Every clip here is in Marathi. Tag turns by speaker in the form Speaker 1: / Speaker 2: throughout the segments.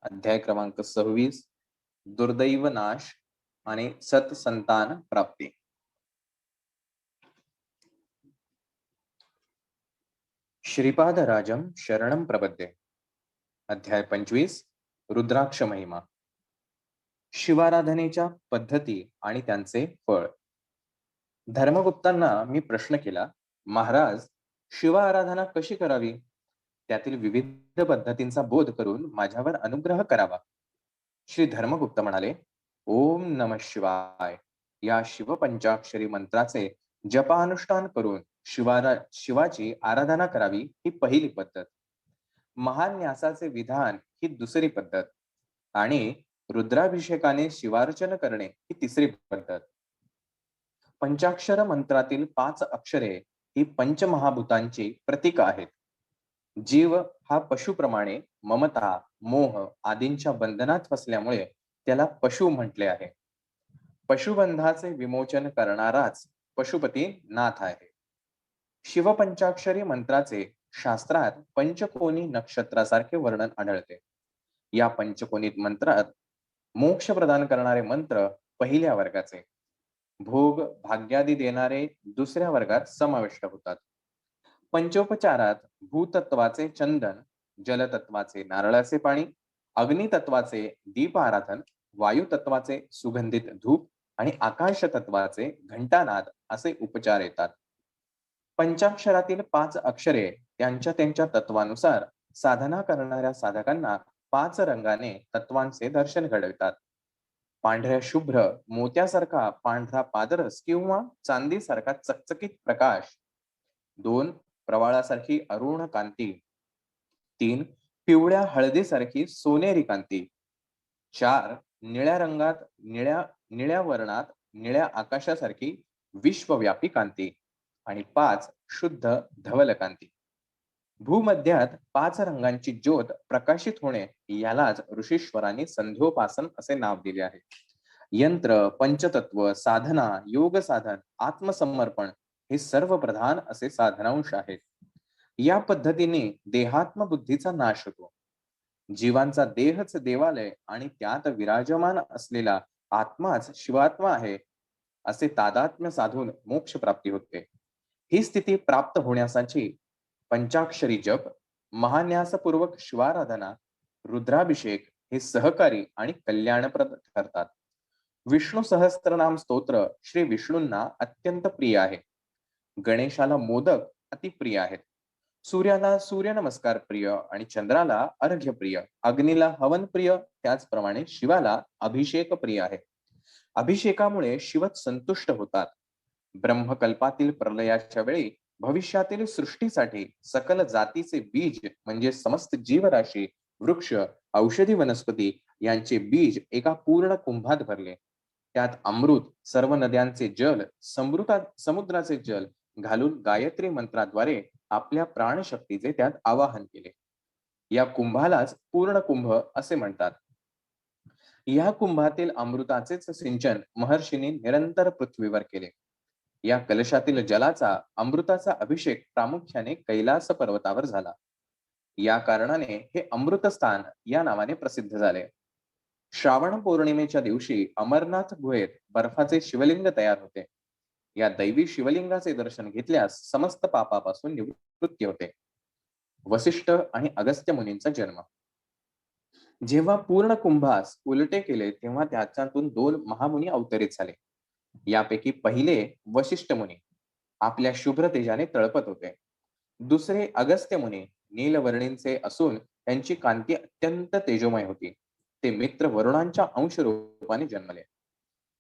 Speaker 1: अध्याय क्रमांक 26, दुर्दैव नाश आणि सत्संतान प्राप्ती. श्रीपादराजम शरणम प्रपद्ये. अध्याय 25, रुद्राक्ष महिमा. शिवाराधनेच्या पद्धती आणि त्यांचे फळ. धर्मगुप्तांना मी प्रश्न केला, महाराज, शिव आराधना कशी करावी? त्यातील विविध पद्धतींचा बोध करून माझ्यावर अनुग्रह करावा. श्री धर्मगुप्त म्हणाले, ओम नम शिवाय या शिवपंचाक्षरी मंत्राचे जपानुष्ठान करून शिवाची आराधना करावी ही पहिली पद्धत. महान्यासाचे विधान ही दुसरी पद्धत आणि रुद्राभिषेकाने शिवार्चन करणे ही तिसरी पद्धत. पंचाक्षर मंत्रातील 5 अक्षरे ही पंचमहाभूतांची प्रतीक आहेत. जीव हा पशुप्रमाणे ममता, मोह आदींच्या बंधनात फसल्यामुळे त्याला पशु म्हटले आहे. पशुबंधाचे विमोचन करणाराच पशुपती नाथ आहे. शिवपंचाक्षरी मंत्राचे शास्त्रात पंचकोनी नक्षत्रासारखे वर्णन आढळते. या पंचकोनी मंत्रात मोक्ष प्रदान करणारे मंत्र पहिल्या वर्गाचे, भोग भाग्यादी देणारे दुसऱ्या वर्गात समाविष्ट होतात. पंचोपचारात भूतत्वाचे चंदन, जलतत्वाचे नारळाचे पाणी, अग्नितत्वाचे दीप आराधन, वायुतत्वाचे सुगंधित धूप आणि आकाश तत्वाचे घंटानाद असे उपचार येतात. पंचाक्षरातील 5 अक्षरे त्यांच्या त्यांच्या तत्वानुसार साधना करणाऱ्या साधकांना 5 रंगाने तत्वांचे दर्शन घडवितात. पांढऱ्या शुभ्र मोत्यासारखा पांढरा पादरस किंवा चांदीसारखा चकचकीत प्रकाश. 2 प्रवाळासारखी अरुण कांती. 3 पिवळ्या हळदीसारखी सोनेरी कांती. 4 निळ्या रंगात निळ्या वर्णात निळ्या आकाशासारखी विश्वव्यापी कांती आणि 5 शुद्ध धवल कांती. भूमध्यात 5 रंगांची ज्योत प्रकाशित होणे यालाच ऋषीश्वरांनी संध्योपासन असे नाव दिले आहे. यंत्र, पंचतत्व, साधना, योग साधन, आत्मसमर्पण हे सर्व प्रधान असे साधनांश आहेत. या पद्धतीने देहात्म बुद्धीचा नाश होतो. जीवांचा देहच देवालय आणि त्यात विराजमान असलेला आत्माच शिवात्मा आहे असे तादात्म्य साधून मोक्ष प्राप्ती होते. ही स्थिती प्राप्त होण्यासाठी पंचाक्षरी जप, महान्यासपूर्वक शिवाराधना, रुद्राभिषेक हे सहकारी आणि कल्याणप्रद ठरतात. विष्णू सहस्त्रनाम स्तोत्र श्री विष्णूंना अत्यंत प्रिय आहे. गणेशाला मोदक अतिप्रिय आहेत. सूर्याला सूर्य नमस्कार प्रिय आणि चंद्राला अर्घ्य प्रिय, अग्नीला हवन प्रिय, त्याचप्रमाणे शिवाला अभिषेक प्रिय आहे. अभिषेकामुळे शिवच संतुष्ट होतात. ब्रह्मकल्पातील प्रलयाच्या वेळी भविष्यातील सृष्टीसाठी सकल जातीचे बीज म्हणजे समस्त जीवराशी, वृक्ष, औषधी वनस्पती यांचे बीज एका पूर्ण कुंभात भरले. त्यात अमृत, सर्व नद्यांचे जल, समुद्राचे जल घालून गायत्री मंत्राद्वारे आपल्या प्राणशक्तीचे त्यात आवाहन केले. या कुंभालाच पूर्ण कुंभ असे म्हणतात. या कुंभातील अमृताचेच सिंचन महर्षींनी निरंतर पृथ्वीवर केले. या कलशातील जलाचा अमृताचा अभिषेक प्रामुख्याने कैलास पर्वतावर झाला. या कारणाने हे अमृतस्थान या नावाने प्रसिद्ध झाले. श्रावण पौर्णिमेच्या दिवशी अमरनाथ गुहेत बर्फाचे शिवलिंग तयार होते. या दैवी शिवलिंगाचे दर्शन घेतल्यास समस्त पापापासून निवृत्ती होते. वसिष्ठ आणि अगस्त्य मुनींचा जन्म. जेव्हा पूर्ण कुंभास उलटे केले तेव्हा त्याच्यातून 2 महामुनी अवतरित झाले. यापैकी पहिले वशिष्ठ मुनी आपल्या शुभ्र तेजाने तळपत होते. दुसरे अगस्त्य मुनी नीलवर्णींचे असून त्यांची कांती अत्यंत तेजोमय होती. ते मित्र वरुणांच्या अंश रूपाने जन्मले.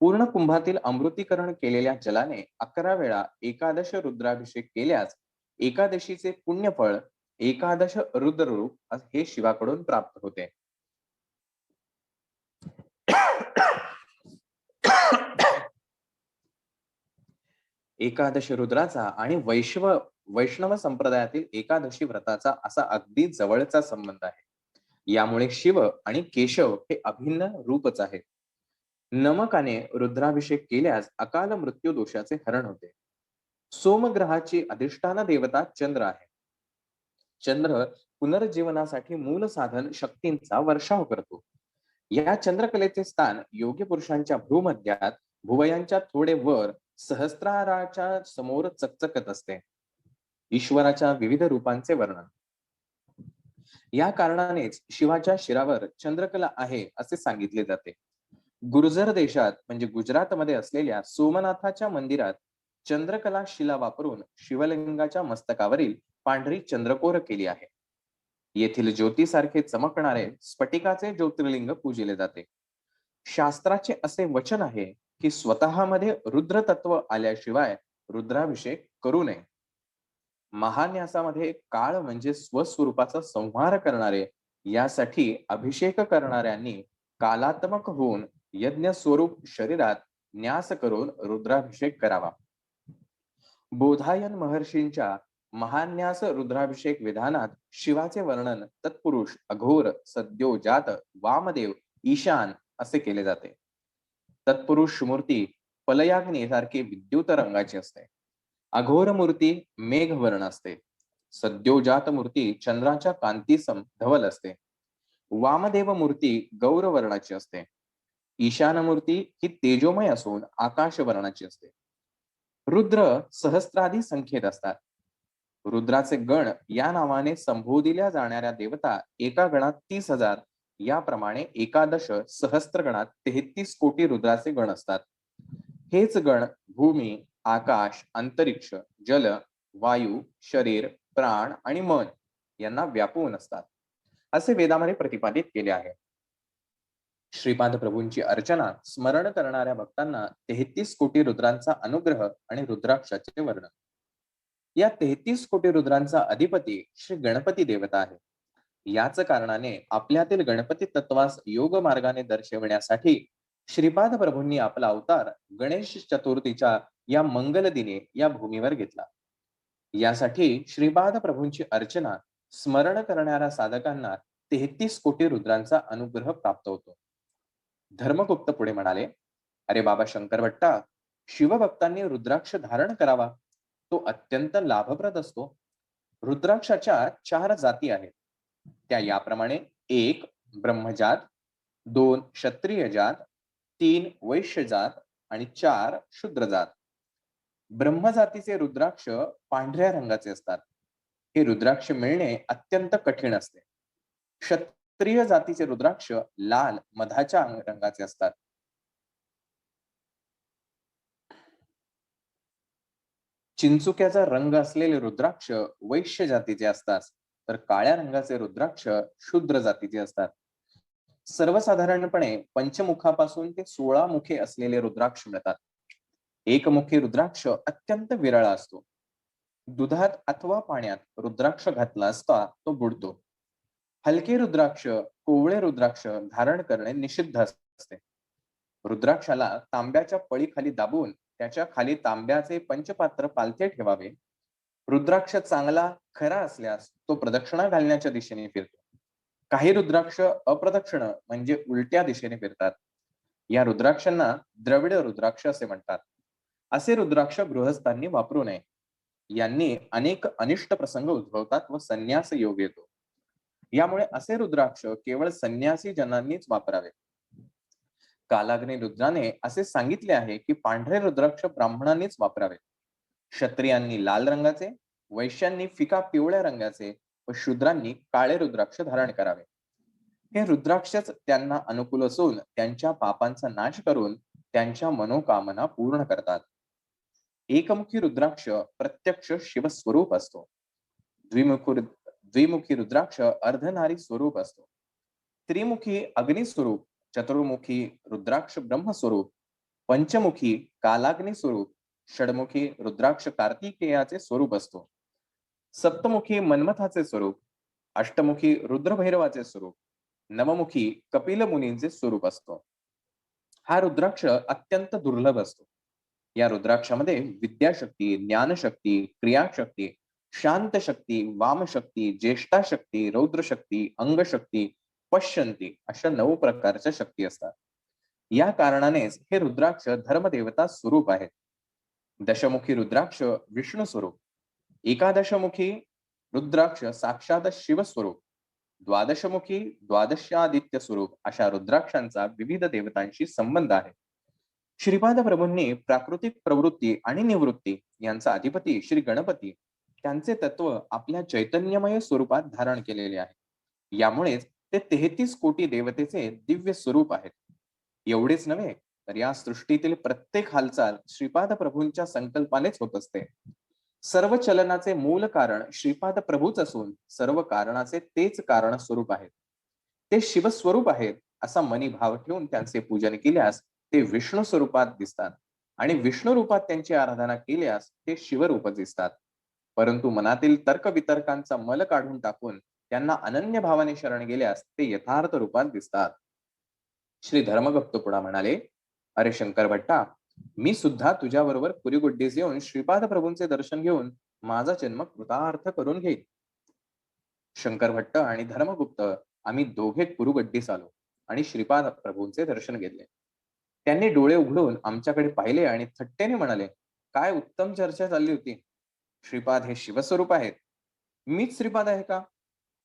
Speaker 1: पूर्ण कुंभातील अमृतीकरण केलेल्या जलाने 11 वेळा एकादश रुद्राभिषेक केल्यास एकादशीचे पुण्यफळ एकादश रुद्ररूप हे शिवाकडून प्राप्त होते. एकादशी रुद्राचा आणि वैष्णव संप्रदायातील एकादशी व्रताचा असा अगदी जवळचा संबंध आहे. यामुळे शिव आणि केशव हे अभिन्न रूपच आहेत. नमकाने रुद्राभिषेक केल्यास अकाल मृत्यू दोषाचे हरण होते. सोमग्रहाची अधिष्ठान देवता चंद्र आहे. चंद्र पुनर्जीवनासाठी मूल साधन शक्तींचा वर्षाव करतो. या चंद्रकलेचे स्थान योग्य पुरुषांच्या भ्रूमध्यात भुवयांच्या थोडे वर सहस्राराच्या समोर चकचकत असते. ईश्वराच्या विविध रूपांचे वर्णन. या कारणानेच शिवाच्या शिरावर चंद्रकला आहे असे सांगितले जाते. गुर्जर देशात म्हणजे गुजरातमध्ये असलेल्या सोमनाथाच्या मंदिरात चंद्रकला शिला वापरून शिवलिंगाच्या मस्तकावरील पांढरी चंद्रकोर केली आहे. येथील ज्योतीसारखे चमकणारे स्फटिकाचे ज्योतिर्लिंग पूजले जाते. शास्त्राचे असे वचन आहे की स्वतःमध्ये रुद्र तत्व आल्याशिवाय रुद्राभिषेक करू नये. महान्यासामध्ये काळ म्हणजे स्वस्वरूपाचा संहार करणारे, यासाठी अभिषेक करणाऱ्यांनी कालात्मक होऊन यज्ञ स्वरूप शरीरात न्यास करून रुद्राभिषेक करावा. बोधायन महर्षींच्या महान्यास रुद्राभिषेक विधानात शिवाचे वर्णन तत्पुरुष, अघोर, सद्योजात, वामदेव, ईशान असे केले जाते. तत्पुरुष मूर्ती पलयाग्नीसारखी विद्युत रंगाची असते. अघोर मूर्ती मेघवर्ण असते. सद्योजात मूर्ती चंद्राच्या कांतीसम धवल असते. वामदेव मूर्ती गौरवर्णाची असते. ईशान मूर्ती ही तेजोमय असून आकाश वर्णाची असते. रुद्र सहस्त्रादी संख्येत असतात. रुद्राचे गण या नावाने संबोधिल्या जाणाऱ्या देवता एका गणात 30,000, याप्रमाणे एकादश सहस्त्र गणात 33 कोटी रुद्राचे गण असतात. हेच गण भूमी, आकाश, अंतरिक्ष, जल, वायू, शरीर, प्राण आणि मन यांना व्यापून असतात असे वेदामध्ये प्रतिपादित केले आहे. श्रीपाद प्रभूंची अर्चना स्मरण करणाऱ्या भक्तांना 33 कोटी रुद्रांचा अनुग्रह आणि रुद्राक्षाचे वर्णन. या 33 कोटी रुद्रांचा अधिपती श्री गणपती देवता आहे. याच कारणाने आपल्यातील गणपती तत्वास योग मार्गाने दर्शविण्यासाठी श्रीपाद प्रभूंनी आपला अवतार गणेश चतुर्थीच्या या मंगल दिनी या भूमीवर घेतला. यासाठी श्रीपाद प्रभूंची अर्चना स्मरण करणाऱ्या साधकांना 33 कोटी रुद्रांचा अनुग्रह प्राप्त होतो. धर्मगुप्त पुढे म्हणाले, अरे बाबा शंकर भट्टा, शिवभक्तांनी रुद्राक्ष धारण करावा. तो अत्यंत लाभप्रद असतो. रुद्राक्षाच्या 4 जाती आहेत. त्या याप्रमाणे: 1 ब्रह्मजात, 2 क्षत्रिय जात, 3 वैश्य जात आणि 4 शूद्र जात. ब्रह्मजातीचे रुद्राक्ष पांढऱ्या रंगाचे असतात. हे रुद्राक्ष मिळणे अत्यंत कठीण असते. क्षत्रिय जातीचे रुद्राक्ष लाल मधाच्या रंगाचे असतात. चिंचुक्याचा रंग असलेले रुद्राक्ष वैश्य जातीचे असतात, तर काळ्या रंगाचे रुद्राक्ष शूद्र जातीचे असतात. सर्वसाधारणपणे पंचमुखापासून ते 16 मुखे असलेले रुद्राक्ष मिळतात. एकमुखी रुद्राक्ष अत्यंत विरळा असतो. दुधात अथवा पाण्यात रुद्राक्ष घातला असता तो बुडतो. हलके रुद्राक्ष, कोवळे रुद्राक्ष धारण करणे निषिद्ध असते. रुद्राक्षाला तांब्याच्या पळीखाली दाबून त्याच्या खाली तांब्याचे पंचपात्र पालथे ठेवावे. रुद्राक्ष चांगला खरा असल्यास तो प्रदक्षिणा घालण्याच्या दिशेने फिरतो. काही रुद्राक्ष अप्रदक्षिण म्हणजे उलट्या दिशेने फिरतात. या रुद्राक्षांना द्रविड रुद्राक्ष असे म्हणतात. असे रुद्राक्ष गृहस्थांनी वापरू नये. यांनी अनेक अनिष्ट प्रसंग उद्भवतात व संन्यास योग येतो. यामुळे असे रुद्राक्ष केवळ संन्यासी जनांनीच वापरावे. कालाग्नी रुद्राने असे सांगितले आहे की पांढरे रुद्राक्ष ब्राह्मणांनीच वापरावे. क्षत्रियांनी लाल रंगाचे, वैश्यांनी फिका पिवळ्या रंगाचे व शूद्रांनी काळे रुद्राक्ष धारण करावे. हे रुद्राक्षच त्यांना अनुकूल असून त्यांच्या पापांचा नाश करून त्यांच्या मनोकामना पूर्ण करतात. एकमुखी रुद्राक्ष प्रत्यक्ष शिवस्वरूप असतो. द्विमुखी रुद्राक्ष अर्धनारी स्वरूप असतो. त्रिमुखी अग्निस्वरूप, चतुर्मुखी रुद्राक्ष ब्रह्मस्वरूप, पंचमुखी कालाग्नी स्वरूप, षडमुखी रुद्राक्ष कार्तिकेयाचे स्वरूप असतो. सप्तमुखी मन्मथाचे स्वरूप, अष्टमुखी रुद्रभैरवाचे स्वरूप, नवमुखी कपिल मुनींचे स्वरूप असतो. हा रुद्राक्ष अत्यंत दुर्लभ असतो. या रुद्राक्षामध्ये विद्याशक्ती, ज्ञानशक्ती, क्रियाशक्ती, शांत शक्ती, वामशक्ती, ज्येष्ठाशक्ती, रौद्रशक्ती, अंगशक्ती, पश्यंती अशा 9 प्रकारच्या शक्ती असतात. या कारणानेच हे रुद्राक्ष धर्मदेवता स्वरूप आहेत. दशमुखी रुद्राक्ष विष्णू स्वरूप, एकादशमुखी रुद्राक्ष साक्षात शिवस्वरूप, द्वादशमुखी द्वादशादित्य स्वरूप अशा रुद्राक्षांचा विविध देवतांशी संबंध आहे. श्रीपाद प्रभूंनी प्राकृतिक प्रवृत्ती आणि निवृत्ती यांचा अधिपती श्री गणपती त्यांचे तत्व आपल्या चैतन्यमय स्वरूपात धारण केलेले आहे. यामुळेच ते 33 कोटी देवतेचे दिव्य स्वरूप आहेत. एवढेच नव्हे तर या सृष्टीतील प्रत्येक हालचाल श्रीपाद प्रभूंच्या संकल्पानेच होत असते. सर्व चलनाचे मूल कारण श्रीपाद प्रभूच असून सर्व कारणाचे तेच कारण स्वरूप आहेत. ते शिवस्वरूप आहेत असा मनी भाव ठेवून त्यांचे पूजन केल्यास ते विष्णू स्वरूपात दिसतात आणि विष्णू रूपात त्यांची आराधना केल्यास ते शिवरूप दिसतात. परंतु मनातील तर्कवितर्कांचा मल काढून टाकून त्यांना अनन्य भावाने शरण गेल्यास ते यथार्थ रूपात दिसतात. श्री धर्मगुप्त पुढे म्हणाले, अरे शंकर भट्टा, मी सुद्धा तुझ्याबरोबर पुरीगुड्डीस येऊन श्रीपाद प्रभूंचे दर्शन घेऊन माझा जन्म कृतार्थ करून घेईन. शंकर भट्ट आणि धर्मगुप्त आम्ही दोघे कुरुगड्डीस आलो आणि श्रीपाद प्रभूंचे दर्शन घेतले. त्यांनी डोळे उघडून आमच्याकडे पाहिले आणि थट्टेने म्हणाले, काय उत्तम चर्चा चालली होती. श्रीपाद हे शिवस्वरूप आहेत. मीच श्रीपाद आहे का?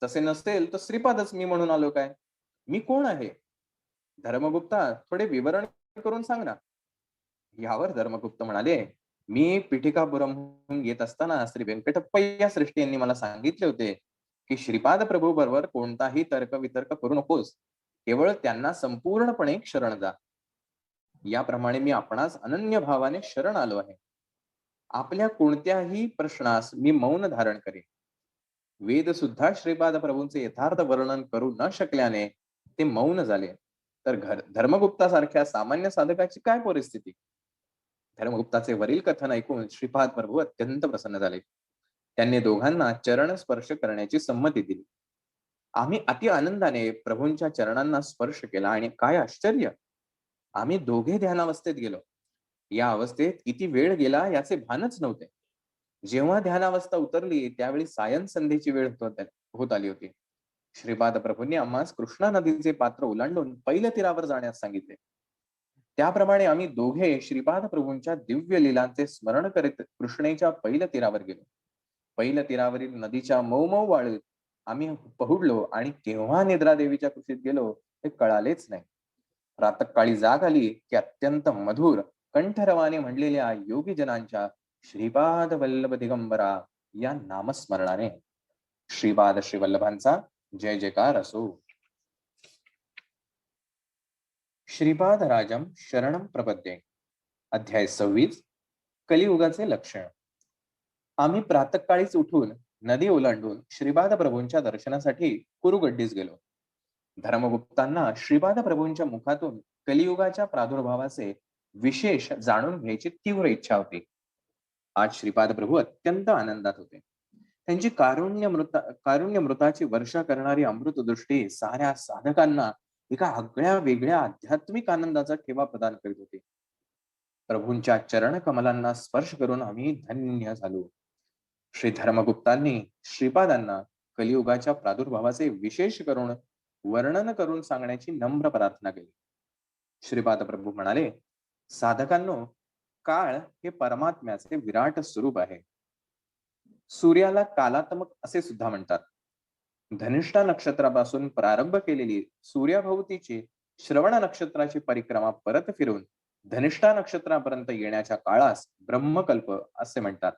Speaker 1: तसे नसेल तर श्रीपादच मी म्हणून आलो काय? मी कोण आहे? धर्मगुप्ता, थोडे विवरण करून सांग ना. यावर धर्मगुप्त म्हणाले, मी पिठिकापुरमहून येत असताना श्री व्यंकटप्पय्या श्रेष्ठी यांनी मला सांगितले होते की श्रीपाद प्रभू बरोबर कोणताही तर्कवितर्क करू नकोस, केवळ त्यांना संपूर्णपणे शरण जा. याप्रमाणे मी आपणास अनन्य भावाने शरण आलो आहे. आपल्या कोणत्याही प्रश्नास मी मौन धारण करेन. वेद सुद्धा श्रीपाद प्रभूंचे यथार्थ वर्णन करू न शकल्याने ते मौन झाले, तर धर्मगुप्तासारख्या सामान्य साधकाची काय परिस्थिती? धर्मगुप्ताचे वरील कथन ऐकून श्रीपाद प्रभू अत्यंत प्रसन्न झाले. त्यांनी दोघांना चरण स्पर्श करण्याची संमती दिली. आम्ही अति आनंदाने प्रभूंच्या चरणांना स्पर्श केला आणि काय आश्चर्य, आम्ही दोघे ध्यानावस्थेत गेलो. या अवस्थेत किती वेळ गेला याचे भानच नव्हते. जेव्हा ध्यानावस्था उतरली त्यावेळी सायं संध्येची वेळ होत आली होती. श्रीपाद प्रभूंनी आम्हास कृष्णा नदीचे पात्र ओलांडून पहिल्या तीरावर जाण्यास सांगितले. त्याप्रमाणे आम्ही दोघे श्रीपाद प्रभूंच्या दिव्य लीलांचे स्मरण करीत कृष्णेच्या पहिल्या तीरावर गेलो. पहिल्या तीरावरील नदीच्या मऊ मऊ वाळूत आम्ही पहुडलो आणि केव्हा निद्रा देवीच्या कुशीत गेलो हे कळालेच नाही. प्रातःकाळी जाग आली की अत्यंत मधुर कंठरवाने म्हणलेल्या योगीजनांच्या श्रीपाद वल्लभ दिगंबरा या नामस्मरणाने श्रीपाद श्रीवल्लभांचा जय जयकार असो. श्रीपाद राजम शरणम प्रपद्ये. अध्याय 26. कलियुगाचे लक्षण. आम्ही प्रातःकाळीच उठून नदी ओलांडून श्रीपाद प्रभूंच्या दर्शनासाठी कुरुगड्डीस गेलो. धर्मगुप्तांना श्रीपाद प्रभूंच्या मुखातून कलियुगाच्या प्रादुर्भावाचे विशेष जाणून घ्यायची तीव्र इच्छा होती. आज श्रीपाद प्रभू अत्यंत आनंदात होते. त्यांची कारुण्यमृताची वर्षा करणारी अमृतदृष्टी साऱ्या साधकांना एका आगळ्या वेगळ्या आध्यात्मिक आनंदाचा ठेवा प्रदान करीत होती. प्रभूंच्या चरण कमलांना स्पर्श करून आम्ही धन्य झालो. श्री धर्मगुप्तांनी श्रीपादांना कलियुगाच्या प्रादुर्भावाचे विशेष करून वर्णन करून सांगण्याची नम्र प्रार्थना केली. श्रीपाद प्रभू म्हणाले, साधकांनो, काळ हे परमात्म्याचे विराट स्वरूप आहे. सूर्याला कालात्मक असे सुद्धा म्हणतात. धनिष्ठा नक्षत्रापासून प्रारंभ केलेली सूर्याभोवतीची श्रवण नक्षत्राची परिक्रमा परत फिरून धनिष्ठा नक्षत्रापर्यंत येण्याच्या काळास ब्रह्मकल्प असे म्हणतात.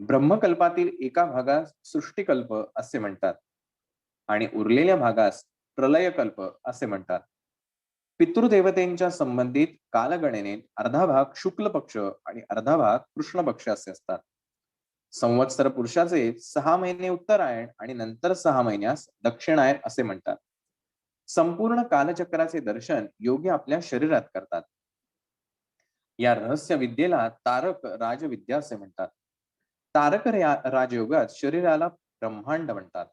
Speaker 1: ब्रह्मकल्पातील एका भागास सृष्टिकल्प असे म्हणतात आणि उरलेल्या भागास प्रलयकल्प असे म्हणतात. पितृदेवतेंच्या संबंधित कालगणनेत अर्धा भाग शुक्ल पक्ष आणि अर्धा भाग कृष्ण पक्ष असे असतात. संवत्सर पुरुषाचे 6 महिने उत्तरायण आणि नंतर 6 महिन्यास दक्षिणायन असे म्हणतात. संपूर्ण कालचक्राचे दर्शन योगी आपल्या शरीरात करतात. या रहस्य विद्येला तारक राजविद्या असे म्हणतात. तारक राजयोगात शरीराला ब्रह्मांड म्हणतात.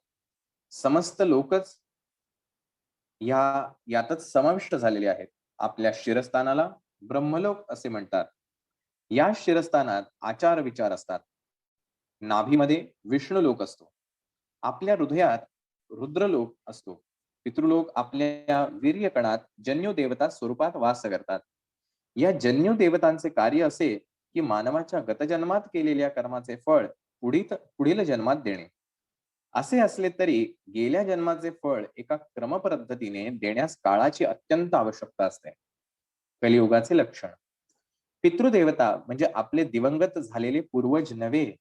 Speaker 1: समस्त लोकच यातच समाविष्ट झालेले आहेत. आपल्या शिरस्थानाला ब्रह्मलोक असे म्हणतात. या शिरस्थानात आचार विचार असतात. नाभीमध्ये विष्णुलोक असतो. आपल्या हृदयात रुद्रलोक असतो. पितृलोक आपल्या वीर्यकणात जन्यू देवता स्वरूपात वास करतात. या जन्यू देवतांचे कार्य असे की मानवाच्या गतजन्मात केलेल्या कर्माचे फळ पुढील जन्मात देणे. असे असले तरी गेल्या जन्माचे फळ एका क्रमपद्धतीने देण्यास काळाची अत्यंत आवश्यकता असते. कलियुगाचे लक्षण. पितृदेवता म्हणजे आपले दिवंगत झालेले पूर्वज नव्हे,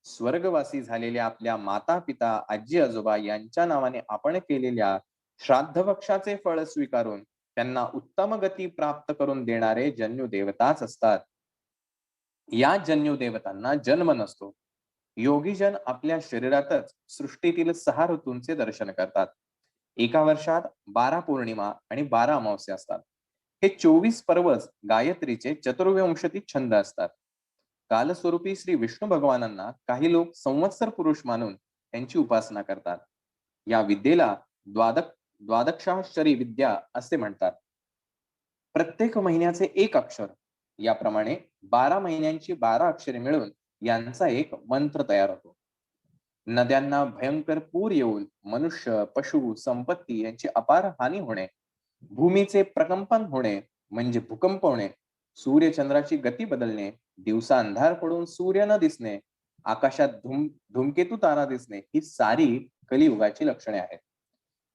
Speaker 1: स्वर्गवासी झालेल्या आपल्या माता पिता आजी आजोबा यांच्या नावाने आपण केलेल्या श्राद्धभक्षाचे फळ स्वीकारून त्यांना उत्तम गती प्राप्त करून देणारे जन्यू देवताच असतात. या जन्यू देवतांना जन्म नसतो. योगीजन आपल्या शरीरातच सृष्टीतील 6 ऋतूंचे दर्शन करतात. एका वर्षात 12 पौर्णिमा आणि 12 अमावस्या असतात. हे 24 पर्वच गायत्रीचे चतुर्विंशती छंद असतात. कालस्वरूपी श्री विष्णू भगवानांना काही लोक संवत्सर पुरुष मानून त्यांची उपासना करतात. या विद्येला द्वादक्षाक्षरी विद्या असे म्हणतात. प्रत्येक महिन्याचे एक अक्षर, याप्रमाणे 12 महिन्यांची 12 अक्षरे मिळून यांचा एक मंत्र तयार होतो. नद्यांना भयंकर पूर येऊन मनुष्य, पशु, संपत्ती यांची अपार हानी होणे, भूमीचे प्रकंपन होणे म्हणजे भूकंप होणे, सूर्यचंद्राची गती बदलणे, दिवसा अंधार पडून सूर्य न दिसणे, आकाशात धूमकेतू तारा दिसणे, ही सारी कलियुगाची लक्षणे आहेत.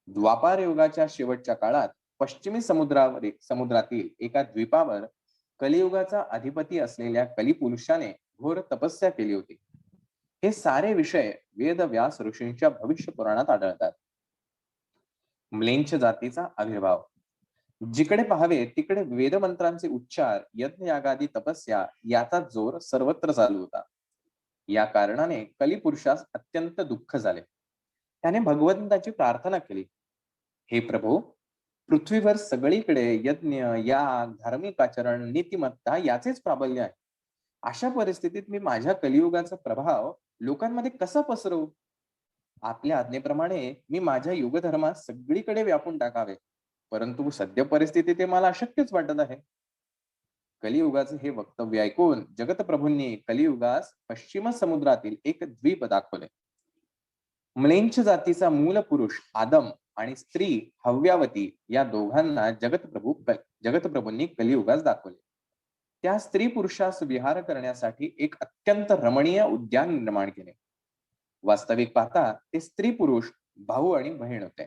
Speaker 1: द्वापार युगाच्या शेवटच्या काळात पश्चिमी समुद्रातील एका द्वीपावर कलियुगाचा अधिपती असलेल्या कलिपुरुषाने घोर तपस्या केली होती. हे सारे विषय वेद व्यास ऋषींच्या भविष्य पुराणात आढळतात. म्लेंछ जातीचा आविर्भाव. जिकडे पाहावे तिकडे वेदमंत्रांचे उच्चार, यज्ञ यागादी तपस्या याचा जोर सर्वत्र चालू होता. या कारणाने कलिपुरुषास अत्यंत दुःख झाले. त्याने भगवंताची प्रार्थना केली, हे प्रभू, पृथ्वीवर सगळीकडे यज्ञ, याग, धार्मिक आचरण, नीतिमत्ता याचेच प्राबल्य आहे. अशा परिस्थितीत मी माझ्या कलियुगाचा प्रभाव लोकांमध्ये कसा पसरवू? आपल्या आज्ञेप्रमाणे मी माझ्या युगधर्मात सगळीकडे व्यापून टाकावे, परंतु सद्य परिस्थितीत ते मला अशक्यच वाटत आहे. कलियुगाचे हे वक्तव्य ऐकून जगतप्रभूंनी कलियुगास पश्चिम समुद्रातील एक द्वीप दाखवले. म्लेंछ जातीचा मूल पुरुष आदम आणि स्त्री हव्यावती या दोघांना जगतप्रभूंनी कलियुगास दाखवले. त्या स्त्री पुरुषास विहार करण्यासाठी एक अत्यंत रमणीय उद्यान निर्माण केले. वास्तविक पाहता ते स्त्री पुरुष भाऊ आणि बहीण होते.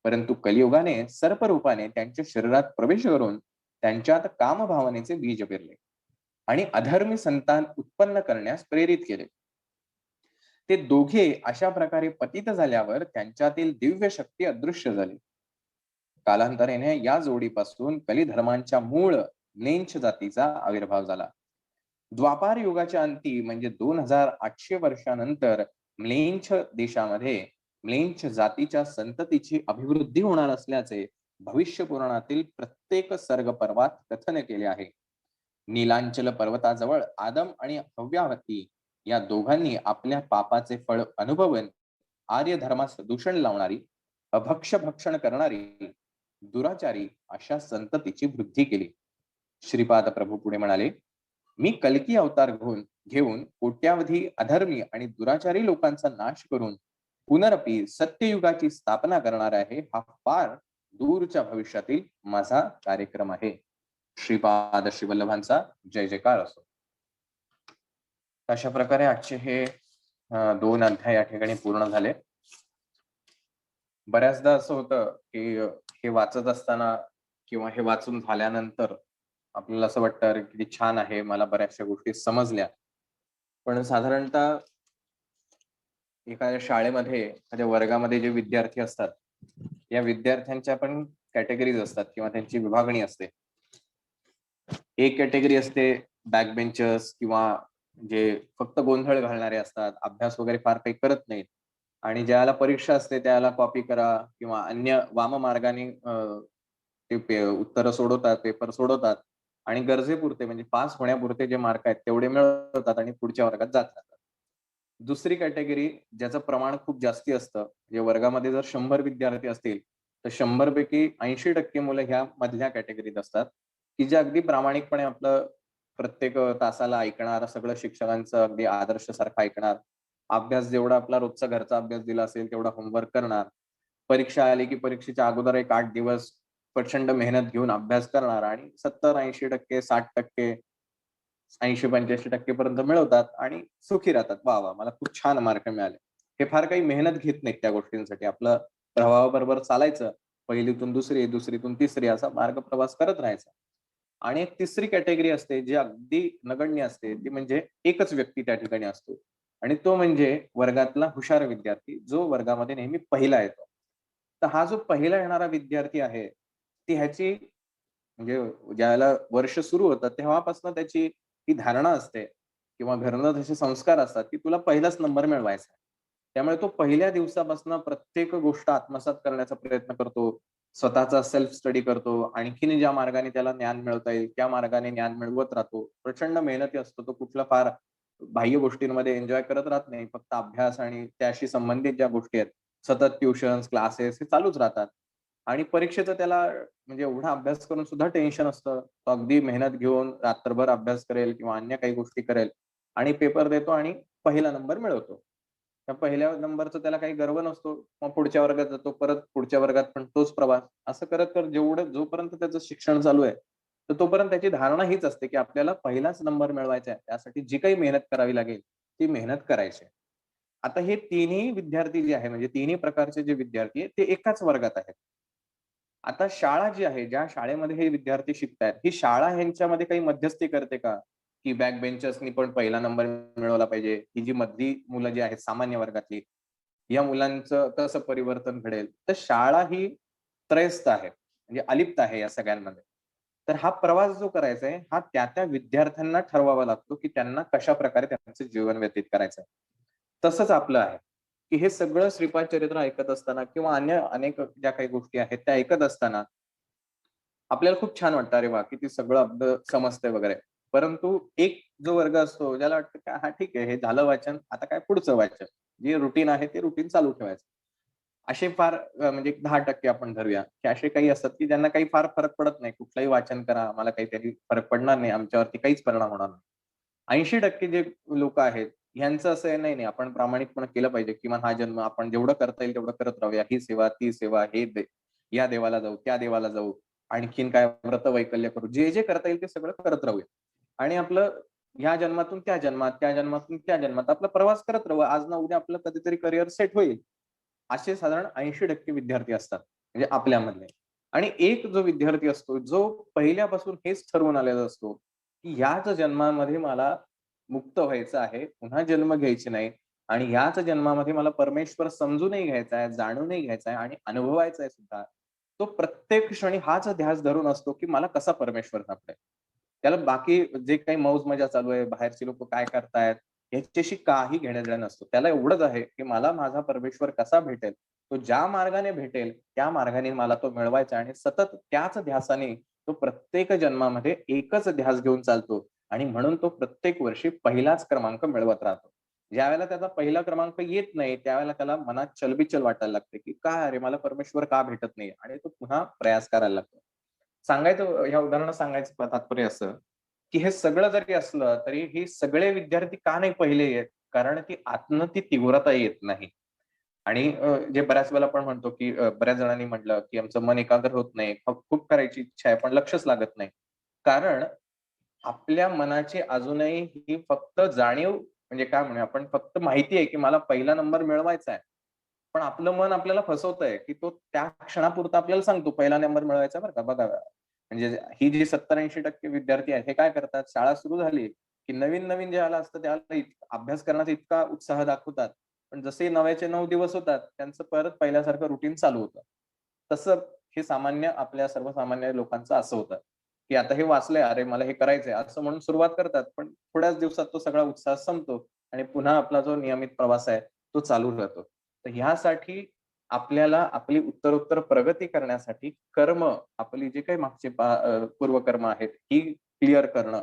Speaker 1: परंतु कलियुगाने सर्परूपाने त्यांच्या शरीरात प्रवेश करून त्यांच्यात कामभावनेचे बीज पेरले आणि अधर्मी संतान उत्पन्न करण्यास प्रेरित केले. ते दोघे अशा प्रकारे पतित झाल्यावर त्यांच्यातील दिव्य शक्ती अदृश्य झाली. कालांतराने या जोडीपासून कलिधर्मांच्या मूळ म्लेंछ जातीचा आविर्भाव झाला. द्वापार युगाच्या अंती म्हणजे 2800 वर्षानंतर म्लेंछ देशामध्ये म्लेंछ जातीच्या संततीची अभिवृद्धी होणार असल्याचे भविष्य पुराणातील प्रत्येक सर्ग पर्वात कथन केले आहे. नीलांचल पर्वताजवळ आदम आणि हव्यावती या दोघांनी आपल्या पापाचे फळ अनुभवून आर्य धर्मास दूषण लावणारी, भक्षण करणारी, दुराचारी अशा संततीची वृद्धी केली. श्रीपाद प्रभू पुढे म्हणाले, मी कल्की अवतार घेऊन कोट्यावधी अधर्मी आणि दुराचारी लोकांचा नाश करून पुनरपी सत्ययुगाची स्थापना करणार आहे. हा फार दूरच्या भविष्यातील माझा कार्यक्रम आहे. श्रीपाद श्रीवल्लभांचा जय जयकार असो. अशा प्रकारे आजचे हे 2 अध्याय या ठिकाणी पूर्ण झाले. बऱ्याचदा असं होतं की हे वाचत असताना किंवा हे वाचून झाल्यानंतर आपल्याला असं वाटतं, अरे किती छान आहे, मला बऱ्याचशा गोष्टी समजल्या. पण साधारणतः एखाद्या शाळेमध्ये, एखाद्या वर्गामध्ये जे विद्यार्थी असतात, या विद्यार्थ्यांच्या पण कॅटेगरीज असतात किंवा त्यांची विभागणी असते. एक कॅटेगरी असते बॅक बेंचर्स किंवा जे फक्त गोंधळ घालणारे असतात, अभ्यास वगैरे फार काही करत नाहीत आणि ज्याला परीक्षा असते त्याला कॉपी करा किंवा अन्य वाम मार्गाने ते उत्तर सोडवतात, पेपर सोडवतात आणि गरजेपुरते म्हणजे पास होण्यापुरते जे मार्क आहेत तेवढे मिळवतात आणि पुढच्या वर्गात जातात. दुसरी कॅटेगरी ज्याचं प्रमाण खूप जास्ती असतं, म्हणजे वर्गामध्ये जर 100 विद्यार्थी असतील तर 100 पैकी 80% मुलं ह्या मधल्या कॅटेगरीत असतात, की जे अगदी प्रामाणिकपणे आपलं प्रत्येक तासाला ऐकणार, सगळं शिक्षकांचं अगदी आदर्श सारखं ऐकणार, अभ्यास जेवढा आपला रोजचा घरचा अभ्यास दिला असेल तेवढा होमवर्क करणार, परीक्षा आली की परीक्षेच्या अगोदर एक 8 दिवस प्रचंड मेहनत घेऊन अभ्यास करणार आणि 70-80%, 60%, 80-85% पर्यंत मिळवतात आणि सुखी राहतात. वा वा, मला खूप छान मार्क मिळाले. हे फार काही मेहनत घेत नाहीत त्या गोष्टींसाठी. आपलं प्रवाहाबरोबर चालायचं. पहिलीतून दुसरी, दुसरीतून तिसरी असा मार्ग प्रवास करत राहायचा. आणि एक तिसरी कॅटेगरी असते, जी अगदी नगण्य असते. ती म्हणजे एकच व्यक्ती त्या ठिकाणी असतो आणि तो म्हणजे वर्गातला हुशार विद्यार्थी, जो वर्गामध्ये नेहमी पहिला येतो. तर हा जो पहिला येणारा विद्यार्थी आहे, ती ह्याची म्हणजे ज्यावेळेला वर्ष सुरू होतं, तेव्हापासून त्याची ही धारणा असते किंवा घरनं तसे संस्कार असतात, की तुला पहिलाच नंबर मिळवायचा आहे. त्यामुळे तो पहिल्या दिवसापासून प्रत्येक गोष्ट आत्मसात करण्याचा प्रयत्न करतो. स्वतःचा सेल्फ स्टडी करतो. आणखीन ज्या मार्गाने त्याला ज्ञान मिळवता येईल, त्या मार्गाने ज्ञान मिळवत राहतो. प्रचंड मेहनती असतो. तो कुठला फार बाह्य गोष्टींमध्ये एन्जॉय करत राहत नाही. फक्त अभ्यास आणि त्याशी संबंधित ज्या गोष्टी आहेत, सतत ट्युशन्स, क्लासेस हे चालूच राहतात. आणि परीक्षेचं त्याला म्हणजे एवढा अभ्यास करून सुद्धा टेन्शन असतं. तो अगदी मेहनत घेऊन रात्रभर अभ्यास करेल किंवा अन्य काही गोष्टी करेल आणि पेपर देतो आणि पहिला नंबर मिळवतो. त्या पहिल्या नंबरचा त्याला काही गर्व नसतो. मग पुढच्या वर्गात जातो, परत पुढच्या वर्गात पण तोच प्रवास. असं करत जेवढं जोपर्यंत त्याचं शिक्षण चालू आहे, तर तोपर्यंत त्याची धारणा हीच असते, की आपल्याला पहिलाच नंबर मिळवायचा आहे. त्यासाठी जी काही मेहनत करावी लागेल, ती मेहनत करायची आहे. आता हे तिन्ही विद्यार्थी जे आहे, म्हणजे तिन्ही प्रकारचे जे विद्यार्थी आहेत, ते एकाच वर्गात आहेत. आता शाळा जी आहे, ज्या शाळेमध्ये हे विद्यार्थी शिकतायत, ही शाळा ह्यांच्यामध्ये काही मध्यस्थी करते का? की बॅक बेंचर्सनी पण पहिला नंबर मिळवला पाहिजे. ही जी मधली मुलं जी आहेत सामान्य वर्गातली, या मुलांचं कसं परिवर्तन घडेल? तर शाळा ही त्रयस्थ आहे, म्हणजे अलिप्त आहे या सगळ्यांमध्ये. तर हा प्रवास जो करायचा आहे, हा त्या विद्यार्थ्यांना ठरवावा लागतो, की त्यांना कशाप्रकारे त्यांचं जीवन व्यतीत करायचं आहे. तसंच आपलं आहे, की हे सगळं श्रीपाद चरित्र ऐकत असताना किंवा अन्य अनेक ज्या काही गोष्टी आहेत, त्या ऐकत असताना आपल्याला खूप छान वाटतं, अरे वाह! किती सगळं आपलं समजतंय वगैरे. परंतु एक जो वर्ग असतो, ज्याला वाटतं की हां, ठीक आहे, हे झालं वाचन, आता काय पुढचं वाचन. जे रुटीन आहे, ते रुटीन चालू ठेवायचं. असे फार म्हणजे 10% आपण धरूया, की असे काही असतात, की ज्यांना काही फार फरक पडत नाही. कुठलंही वाचन करा, आम्हाला काही त्यानी फरक पडणार नाही, आमच्यावरती काहीच परिणाम होणार नाही. 80% जे लोकं आहेत, ह्यांचं असं आहे, नाही, नाही, आपण प्रामाणिकपणे केलं पाहिजे. किमान हा जन्म आपण जेवढं करता येईल तेवढं करत राहूया. ही सेवा, ती सेवा, हे दे या देवाला जाऊ, त्या देवाला जाऊ. आणखीन काय व्रतवैकल्य करू. जे, जे करता येईल ते सगळं करत राहूया. आणि आपलं ह्या जन्मातून त्या जन्मात, त्या जन्मातून त्या जन्मात आपला प्रवास करत राहू. आज ना उद्या आपलं कधीतरी करिअर सेट होईल. असे साधारण 80% विद्यार्थी असतात, म्हणजे आपल्यामधले. आणि एक जो विद्यार्थी असतो, जो पहिल्यापासून हेच ठरवून आलेला असतो, की ह्याच जन्मामध्ये मला मुक्त व्हायचं आहे, पुन्हा जन्म घ्यायचे नाही आणि ह्याच जन्मामध्ये मला परमेश्वर समजूनही घ्यायचा आहे, जाणूनही घ्यायचा आहे आणि अनुभवायचा आहे सुद्धा. तो प्रत्येक क्षणी हाच ध्यास धरून असतो, की मला कसा परमेश्वर सापडेल. त्याला बाकी जे काही मौज-मजा चालू आहे, बाहेरची लोकं काय करतायत, ह्याच्याशी काही घेणं-देणं नसतं. त्याला एवढंच आहे, की मला माझा परमेश्वर कसा भेटेल, तो ज्या मार्गाने भेटेल, त्या मार्गाने मला तो मिळवायचा आहे आणि सतत त्याच ध्यासाने तो प्रत्येक जन्मामध्ये एकच ध्यास घेऊन चालतो आणि म्हणून तो प्रत्येक वर्षी पहिलाच क्रमांक मिळवत राहतो. ज्यावेळेला त्याचा पहिला क्रमांक येत नाही, त्यावेळेला त्याला मनात चलबिचल वाटायला लागते, की "काय अरे, मला परमेश्वर का भेटत नाही?" आणि तो पुन्हा प्रयास करायला लागतो. सांगायचं ह्या उदाहरणात सांगायचं तात्पर्य असं, की हे सगळं जरी असलं, तरी हे सगळे विद्यार्थी का नाही पहिले येत? कारण की आतनं ती तीव्रता येत नाही. आणि जे बऱ्याच वेळेला आपण म्हणतो, की बऱ्याच जणांनी म्हटलं, की आमचं मन एकाग्र होत नाही. खूप करायची इच्छा आहे, पण लक्षच लागत नाही. कारण आपल्या मनाची अजूनही ही फक्त जाणीव म्हणजे काय म्हणूया आपण फक्त माहिती आहे, की मला पहिला नंबर मिळवायचा आहे. पण आपलं मन आपल्याला फसवतंय, की तो त्या क्षणापुरता आपल्याला सांगतो पहिला नंबर मिळवायचा बरं का, बघा. म्हणजे ही जी 70-80% विद्यार्थी आहेत, हे काय करतात, शाळा सुरू झाली, की नवीन-नवीन ज्याला असतं त्याला अभ्यास करण्याचा इतका उत्साह दाखवतात. पण जसे 9चे 9 दिवस होतात, त्यांचं परत पहिल्यासारखं रुटीन चालू होतं. तसं हे सामान्य आपल्या सर्वसामान्य लोकांचं असं होतं, की आता हे वाचलंय, अरे मला हे करायचंय, असं म्हणून सुरुवात करतात. पण थोड्याच दिवसात तो सगळा उत्साह संपतो आणि पुन्हा आपला जो नियमित प्रवास आहे, तो चालू राहतो. तर ह्यासाठी आपल्याला आपली उत्तरोत्तर प्रगती करण्यासाठी कर्म, आपली जी काही मागची पूर्वकर्म आहेत, ही क्लिअर करणं,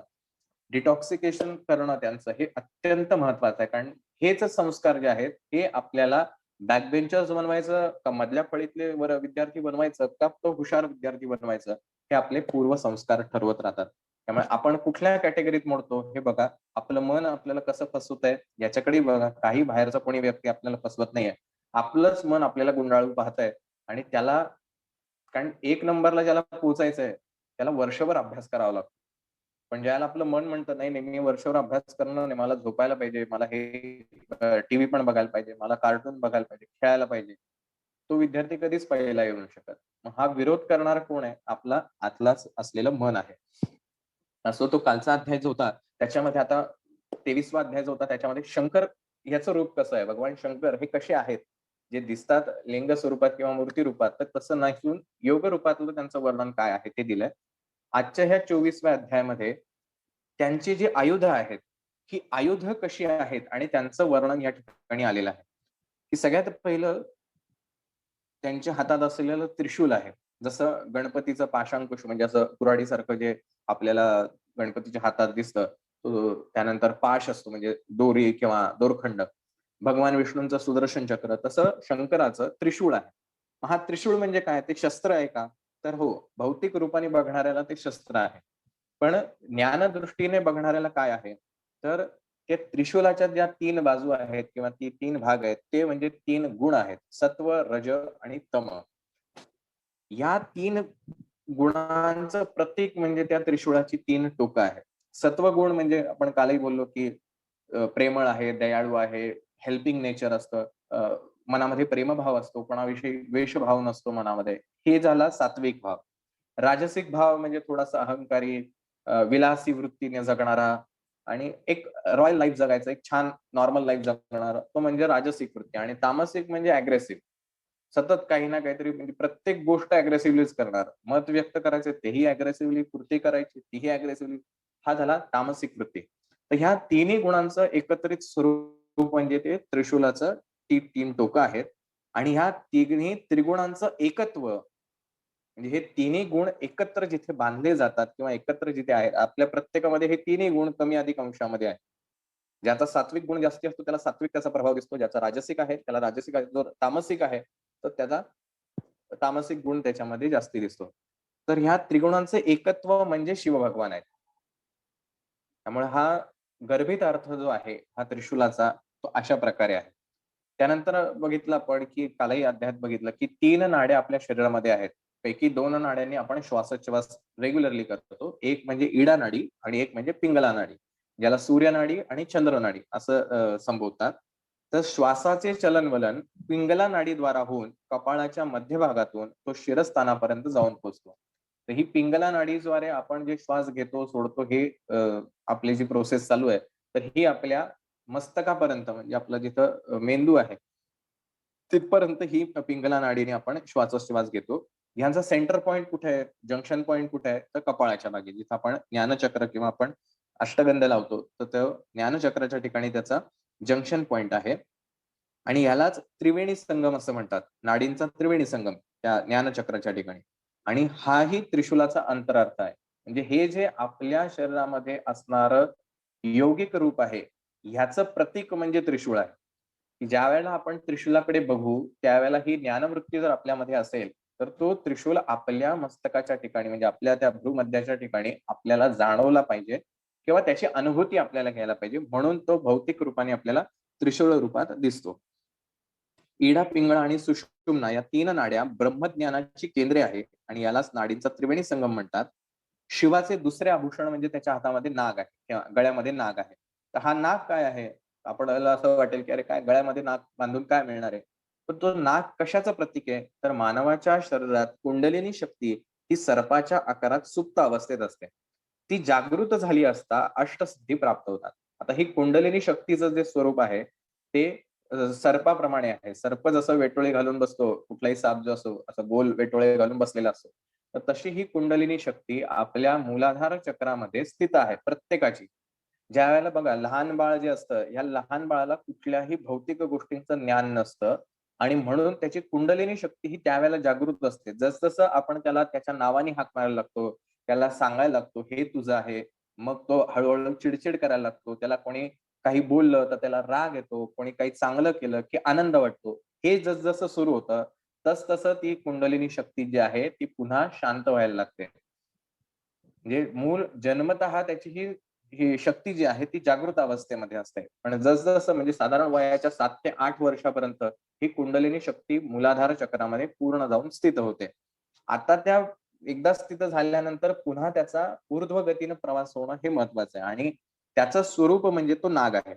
Speaker 1: डिटॉक्सिकेशन करणं त्यांचं हे अत्यंत महत्वाचं आहे. कारण हेच संस्कार जे आहेत, हे आपल्याला बॅकबेंचर्स बनवायचं का मधल्या फळीतले विद्यार्थी बनवायचं का तो हुशार विद्यार्थी बनवायचं, हे आपले पूर्वसंस्कार ठरवत राहतात. त्यामुळे आपण कुठल्या कॅटेगरीत मोडतो हे बघा. आपलं मन आपल्याला कसं फसवतंय याच्याकडे बघा. काही बाहेरचा कोणी व्यक्ती आपल्याला फसवत नाहीये. आपलंच मन आपल्याला गुंडाळून पाहतंय आणि त्याला कारण 1 नंबरला ज्याला पोहोचायचंय, त्याला वर्षभर अभ्यास करावा लागतो. पण ज्याला आपलं मन म्हणतं नाही, नाही मी वर्षभर अभ्यास करणार नाही, मला झोपायला पाहिजे, मला हे टीव्ही पण बघायला पाहिजे, मला कार्टून बघायला पाहिजे, खेळायला पाहिजे. तो विद्यार्थी कधीच पहिला येऊ नाही शकत. मग हा विरोध करणारा कोण आहे? आपला आतलाच असलेलं मन आहे. असो तो कालचा अध्याय जो होता, त्याच्यामध्ये आता 23वा अध्याय जो होता त्याच्यामध्ये शंकर याचं रूप कसं आहे? भगवान शंकर हे कसे आहेत? जे दिसतात लिंग स्वरूपात किंवा मूर्ती रूपात, तर तसं नसून योग रूपातलं त्यांचं वर्णन काय आहे ते दिलंय. आजच्या ह्या 24व्या अध्यायामध्ये त्यांची जी आयुधं आहेत, ही आयुधं कशी आहेत आणि त्यांचं वर्णन या ठिकाणी आलेलं आहे. की सगळ्यात पहिलं त्यांच्या हातात असलेलं त्रिशूल आहे. जसं गणपतीचं पाशांकुश म्हणजे असं कुऱ्हाडीसारखं जे आपल्याला गणपतीच्या हातात दिसतं. त्यानंतर पाश असतो म्हणजे दोरी किंवा दोरखंड. भगवान विष्णूंचं सुदर्शन चक्र, तसं शंकराचं त्रिशूळ आहे. हा त्रिशूळ म्हणजे काय? ते शस्त्र आहे का? तर हो, भौतिक रूपाने बघणाऱ्याला ते शस्त्र आहे. पण ज्ञानदृष्टीने बघणाऱ्याला काय आहे? तर ते त्रिशूलाच्या ज्या 3 बाजू आहेत किंवा 3 भाग आहेत, ते म्हणजे 3 गुण आहेत. सत्व, रज आणि तम. या 3 गुणांचं प्रतीक म्हणजे त्या त्रिशूळाची 3 टोकं आहेत. सत्वगुण म्हणजे आपण कालही बोललो, की प्रेमळ आहे, दयाळू आहे, हेल्पिंग नेचर असतं. मनामध्ये प्रेमभाव असतो, कोणाविषयी द्वेषभाव नसतो मनामध्ये. हे झाला सात्विक भाव. राजसिक भाव म्हणजे थोडासा अहंकारी, विलासी वृत्तीने जगणारा आणि एक रॉयल लाईफ जगायचा, एक छान नॉर्मल लाईफ जगणारा, तो म्हणजे राजसिक वृत्ती. आणि तामसिक म्हणजे अग्रेसिव्ह. सतत काही ना काहीतरी म्हणजे प्रत्येक गोष्ट अग्रेसिव्हलीच करणार. मत व्यक्त करायचे तेही अग्रेसिव्हली, कृती करायची तीही अग्रेसिव्हली. हा झाला तामसिक वृत्ती. तर ह्या तिन्ही गुणांचं एकत्रित स्वरूप म्हणजे ते त्रिशूलाचं ती 3 टोकं आहेत. आणि ह्या तिन्ही त्रिगुणांचं एकत्व म्हणजे हे तिन्ही गुण एकत्र जिथे बांधले जातात किंवा एकत्र जिथे आहेत, आपल्या प्रत्येकामध्ये हे तिन्ही गुण कमी अधिक अंशामध्ये आहेत. ज्याचा सात्विक गुण जास्ती असतो त्याला सात्विक त्याचा प्रभाव दिसतो. ज्याचा राजसिक आहे त्याला राजसिक आहे. जो तामसिक आहे तर त्याचा तामसिक गुण त्याच्यामध्ये जास्ती दिसतो. तर ह्या त्रिगुणांचे एकत्व म्हणजे शिवभगवान आहेत. त्यामुळे हा गर्भित अर्थ जो आहे हा त्रिशूलाचा, तो अशा प्रकारे आहे. त्यानंतर बघितलं आपण, की कालही अध्यायात बघितलं, की 3 नाड्या आपल्या शरीरामध्ये आहेत. पैकी 2 नाड्यांनी आपण श्वासोच्छवास रेग्युलरली करतो. एक म्हणजे इडा नाडी आणि एक म्हणजे पिंगला नाडी. ज्याला सूर्य नाडी आणि चंद्र नाडी असं संबोधतात. तर श्वासाचे चलनवलन पिंगला नाडीद्वारा होऊन कपाळाच्या मध्यभागातून तो शिरस्थानापर्यंत जाऊन पोहोचतो. तर ही पिंगला नाडीद्वारे आपण जे श्वास घेतो, सोडतो हे आपली जी प्रोसेस चालू आहे, तर ही आपल्या मस्तकापर्यंत म्हणजे आपलं जिथं मेंदू आहे, तिथपर्यंत ही पिंगला नाडीने आपण श्वासोच्छवास घेतो. ह्यांचा सेंटर पॉइंट कुठे आहे? जंक्शन पॉइंट कुठे आहे? तर कपाळाच्या मागे, जिथं आपण ज्ञानचक्र किंवा आपण अष्टगंध लावतो. तर तो ज्ञानचक्राच्या ठिकाणी त्याचा जंक्शन पॉइंट आहे. आणि ह्यालाच त्रिवेणी संगम असं म्हणतात. नाडींचा त्रिवेणी संगम त्या ज्ञानचक्राच्या ठिकाणी. आणि हाही त्रिशूलाचा अंतरार्थ आहे. म्हणजे हे जे आपल्या शरीरामध्ये असणारं यौगिक रूप आहे, ह्याचं प्रतीक म्हणजे त्रिशूळ आहे. की ज्यावेळेला आपण त्रिशूलाकडे बघू, त्यावेळेला ही ज्ञानवृत्ती जर आपल्यामध्ये असेल, तर तो त्रिशूल आपल्या मस्तकाच्या ठिकाणी म्हणजे आपल्या त्या भ्रूमध्याच्या ठिकाणी आपल्याला जाणवला पाहिजे किंवा त्याची अनुभूती आपल्याला घ्यायला पाहिजे. म्हणून तो भौतिक रूपाने आपल्याला त्रिशूळ रूपात दिसतो. इडा, पिंगळा आणि सुषुम्ना या 3 नाड्या ब्रह्मज्ञानाची केंद्रे आहे आणि यालाच नाडींचा त्रिवेणी संगम म्हणतात. शिवाचे दुसरे आभूषण म्हणजे त्याच्या हातामध्ये नाग आहे किंवा गळ्यामध्ये नाग आहे. तर हा नाग काय आहे? आपल्याला असं वाटेल, की अरे काय गळ्यामध्ये नाग बांधून काय मिळणार आहे? पण तो नाग कशाचं प्रतीक आहे? तर मानवाच्या शरीरात कुंडलिनी शक्ती ही सर्पाच्या आकारात सुप्त अवस्थेत असते. ती जागृत झाली असता अष्टसिद्धी प्राप्त होतात. आता ही कुंडलिनी शक्तीचं जे स्वरूप आहे, ते सर्पाप्रमाणे आहे. सर्प जसं वेटोळे घालून बसतो, कुठलाही साप जो असो, असं गोल वेटोळे घालून बसलेला असतो. तर तशी ही कुंडलिनी शक्ती आपल्या मूलाधार चक्रामध्ये स्थित आहे प्रत्येकाची. ज्यावेळेला बघा लहान बाळ जे असतं, ह्या लहान बाळाला कुठल्याही भौतिक गोष्टींचं ज्ञान नसतं आणि म्हणून त्याची कुंडलिनी शक्ती ही त्यावेळेला जागृत असते. जसं आपण त्याला त्याच्या नावाने हाक मारायला लागतो, त्याला सांगायला लागतो, हे तुझं आहे. मग तो हळू चिडचिड करायला लागतो. त्याला कोणी काही बोललं तर त्याला राग येतो, कोणी काही चांगलं केलं की आनंद वाटतो. हे जसं सुरू होतं, तसं ती कुंडलिनी शक्ती जी आहे, ती पुन्हा शांत व्हायला लागते. म्हणजे मूळ जन्मतः त्याची ही ही शक्ती जी आहे ती जागृत अवस्थेमध्ये असते. पण जसं म्हणजे साधारण वयाच्या 7 ते 8 वर्षापर्यंत ही कुंडलिनी शक्ती मूलाधार चक्रामध्ये पूर्ण जाऊन स्थित होते. आता त्या एकदाच तिथं झाल्यानंतर पुन्हा त्याचा ऊर्ध्व गतीनं प्रवास होणं हे महत्वाचं आहे. आणि त्याचं स्वरूप म्हणजे तो नाग आहे.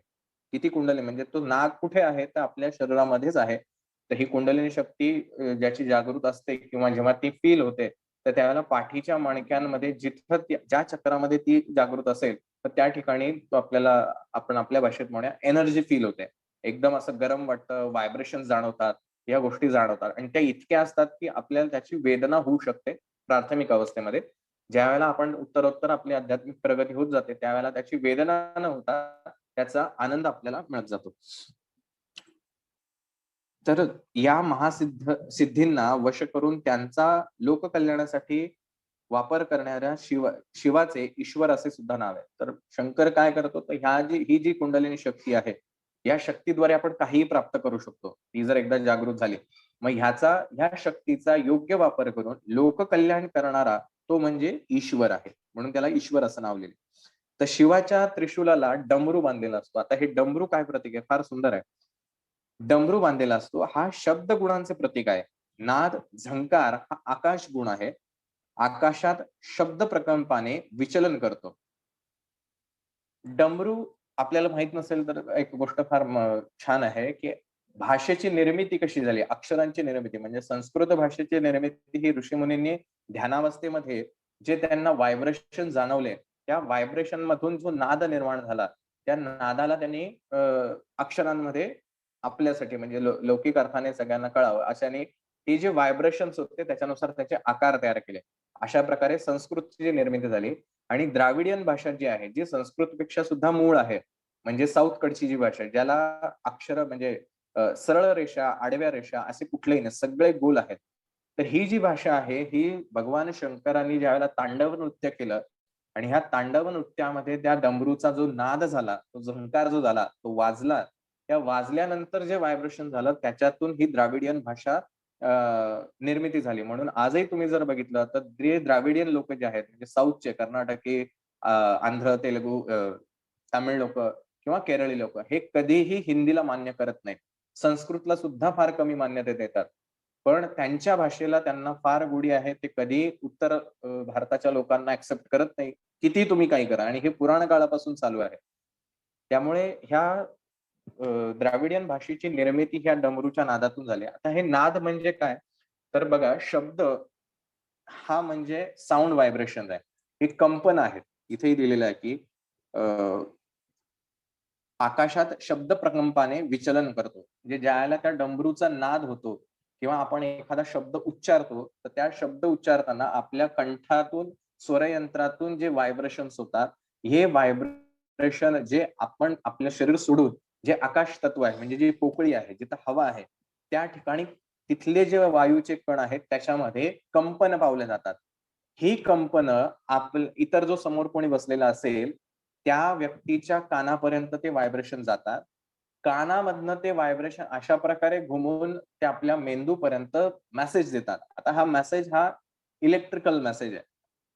Speaker 1: किती कुंडली म्हणजे तो नाग कुठे आहे? तर आपल्या शरीरामध्येच आहे. तर ही कुंडलिनी शक्ती ज्याची जागृत असते किंवा जेव्हा ती फील होते, तर त्यावेळेला पाठीच्या मणक्यांमध्ये जिथं ज्या चक्रामध्ये ती जागृत असेल, तर त्या ठिकाणी तो आपण आपल्या भाषेत म्हणूया एनर्जी फील होते. एकदम असं गरम वाटतं, व्हायब्रेशन्स जाणवतात, या गोष्टी जाणवतात आणि त्या इतक्या असतात, की आपल्याला त्याची वेदना होऊ शकते प्राथमिक अवस्थेमध्ये. ज्यावेळेला आपण उत्तरोत्तर आपली आध्यात्मिक प्रगती होत जाते, त्यावेळेला त्याची वेदना न होता त्याचा आनंद आपल्याला मिळत जातो. तर या सिद्धींना वश करून त्यांचा लोककल्याणासाठी वापर करणाऱ्या शिवाचे ईश्वर असे सुद्धा नाव आहे. तर शंकर काय करतो, तर ही जी कुंडलिनी शक्ती आहे, या शक्तीद्वारे आपण काहीही प्राप्त करू शकतो. ती जर एकदा जागृत झाली. मग ह्या शक्तीचा योग्य वापर करून लोककल्याण करणारा तो म्हणजे ईश्वर आहे. म्हणून त्याला ईश्वर असं नाव लिहिलं. तर शिवाच्या त्रिशूलाला डमरू बांधलेला असतो. आता हे डमरू काय प्रतीक आहे? फार सुंदर आहे. डमरू बांधलेला असतो. हा शब्द गुणांचे प्रतीक आहे. नाद, झंकार हा आकाश गुण आहे. आकाशात शब्द प्रकंपाने विचलन करतो. डमरू आपल्याला माहित नसेल तर एक गोष्ट फार छान आहे, की भाषेची निर्मिती कशी झाली? अक्षरांची निर्मिती म्हणजे संस्कृत भाषेची निर्मिती ही ऋषीमुनींनी ध्यानावस्थेमध्ये जे त्यांना व्हायब्रेशन जाणवले, त्या व्हायब्रेशन मधून जो नाद निर्माण झाला, त्या नादाला त्यांनी अक्षरांमध्ये आपल्यासाठी म्हणजे लौकिक अर्थाने सगळ्यांना कळावं अशाने ते जे व्हायब्रेशन्स होते त्याच्यानुसार त्याचे आकार तयार केले. अशा प्रकारे संस्कृतची निर्मिती झाली. आणि द्राविडियन भाषा जी आहे, जी संस्कृतपेक्षा सुद्धा मूळ आहे. म्हणजे साऊथकडची जी भाषा आहे, ज्याला अक्षर म्हणजे सरळ रेषा, आडव्या रेषा असे कुठलेही नाही, सगळे गोल आहेत. तर ही जी भाषा आहे, ही भगवान शंकरांनी ज्यावेळेला तांडव नृत्य केलं आणि ह्या तांडव नृत्यामध्ये त्या डमरूचा जो नाद झाला, तो झंकार जो झाला, तो वाजला. त्या वाजल्यानंतर जे व्हायब्रेशन झालं, त्याच्यातून ही द्राविडियन भाषा निर्मिती झाली. म्हणून आजही तुम्ही जर बघितलं तर जे द्राविडियन लोक जे आहेत म्हणजे साऊथचे कर्नाटकी, आंध्र, तेलुगू, तामिळ लोक किंवा केरळी लोक हे कधीही हिंदीला मान्य करत नाहीत. संस्कृतला सुद्धा फार कमी मान्यता देतात. पण त्यांच्या भाषेला त्यांना फार गोडी आहे. ते कधी उत्तर भारताच्या लोकांना ऍक्सेप्ट करत नाही. किती तुम्ही काही करा आणि हे पुराण काळापासून चालू आहे. त्यामुळे ह्या द्राविडियन भाषेची निर्मिती ह्या डमरूच्या नादातून झाली. आता हे नाद म्हणजे काय? तर बघा शब्द हा म्हणजे साउंड व्हायब्रेशन आहे. हे कंपन आहेत. इथेही दिलेलं आहे, की अ, आकाशात शब्द प्रकंपाने विचलन करतो. म्हणजे ज्यावेळेला त्या डमरूचा नाद होतो किंवा आपण एखादा शब्द उच्चारतो, तर त्या शब्द उच्चारताना आपल्या कंठातून, स्वरयंत्रातून जे व्हायब्रेशन्स होतात, हे व्हायब्रेशन जे आपण आपलं शरीर सोडून जे आकाश तत्व आहे, म्हणजे जी पोकळी आहे, जिथं हवा आहे, त्या ठिकाणी तिथले जे वायूचे कण आहेत, त्याच्यामध्ये कंपन पावले जातात. ही कंपनं इतर जो समोर कोणी बसलेला असेल, त्या व्यक्तीच्या कानापर्यंत ते व्हायब्रेशन जातात. कानामधनं ते व्हायब्रेशन अशा प्रकारे घुमवून ते आपल्या मेंदूपर्यंत मेसेज देतात. आता हा मेसेज हा इलेक्ट्रिकल मेसेज आहे.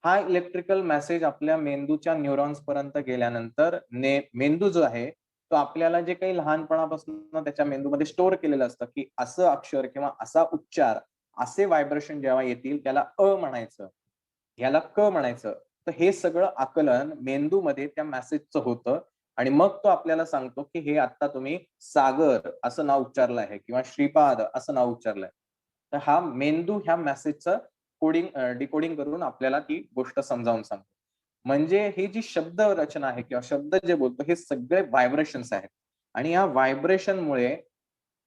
Speaker 1: हा इलेक्ट्रिकल मेसेज आपल्या मेंदूच्या न्यूरॉन्स पर्यंत गेल्यानंतर मेंदू जो आहे, तो आपल्याला जे काही लहानपणापासून त्याच्या मेंदूमध्ये स्टोअर केलेलं असतं, की असं अक्षर किंवा असा उच्चार, असे व्हायब्रेशन जेव्हा येतील त्याला म्हणायचं. ह्याला म्हणायचं. तर हे सगळं आकलन मेंदूमध्ये त्या मेसेजचं होतं आणि मग तो आपल्याला सांगतो, की हे आता तुम्ही सागर असं नाव उच्चारलं आहे किंवा श्रीपाद असं नाव उच्चारलंय. तर हा मेंदू ह्या मेसेजचं डिकोडिंग करून आपल्याला ती गोष्ट समजावून सांगतो. म्हणजे ही जी शब्द रचना आहे किंवा शब्द जे बोलतो हे सगळे व्हायब्रेशन्स आहेत आणि या व्हायब्रेशनमुळे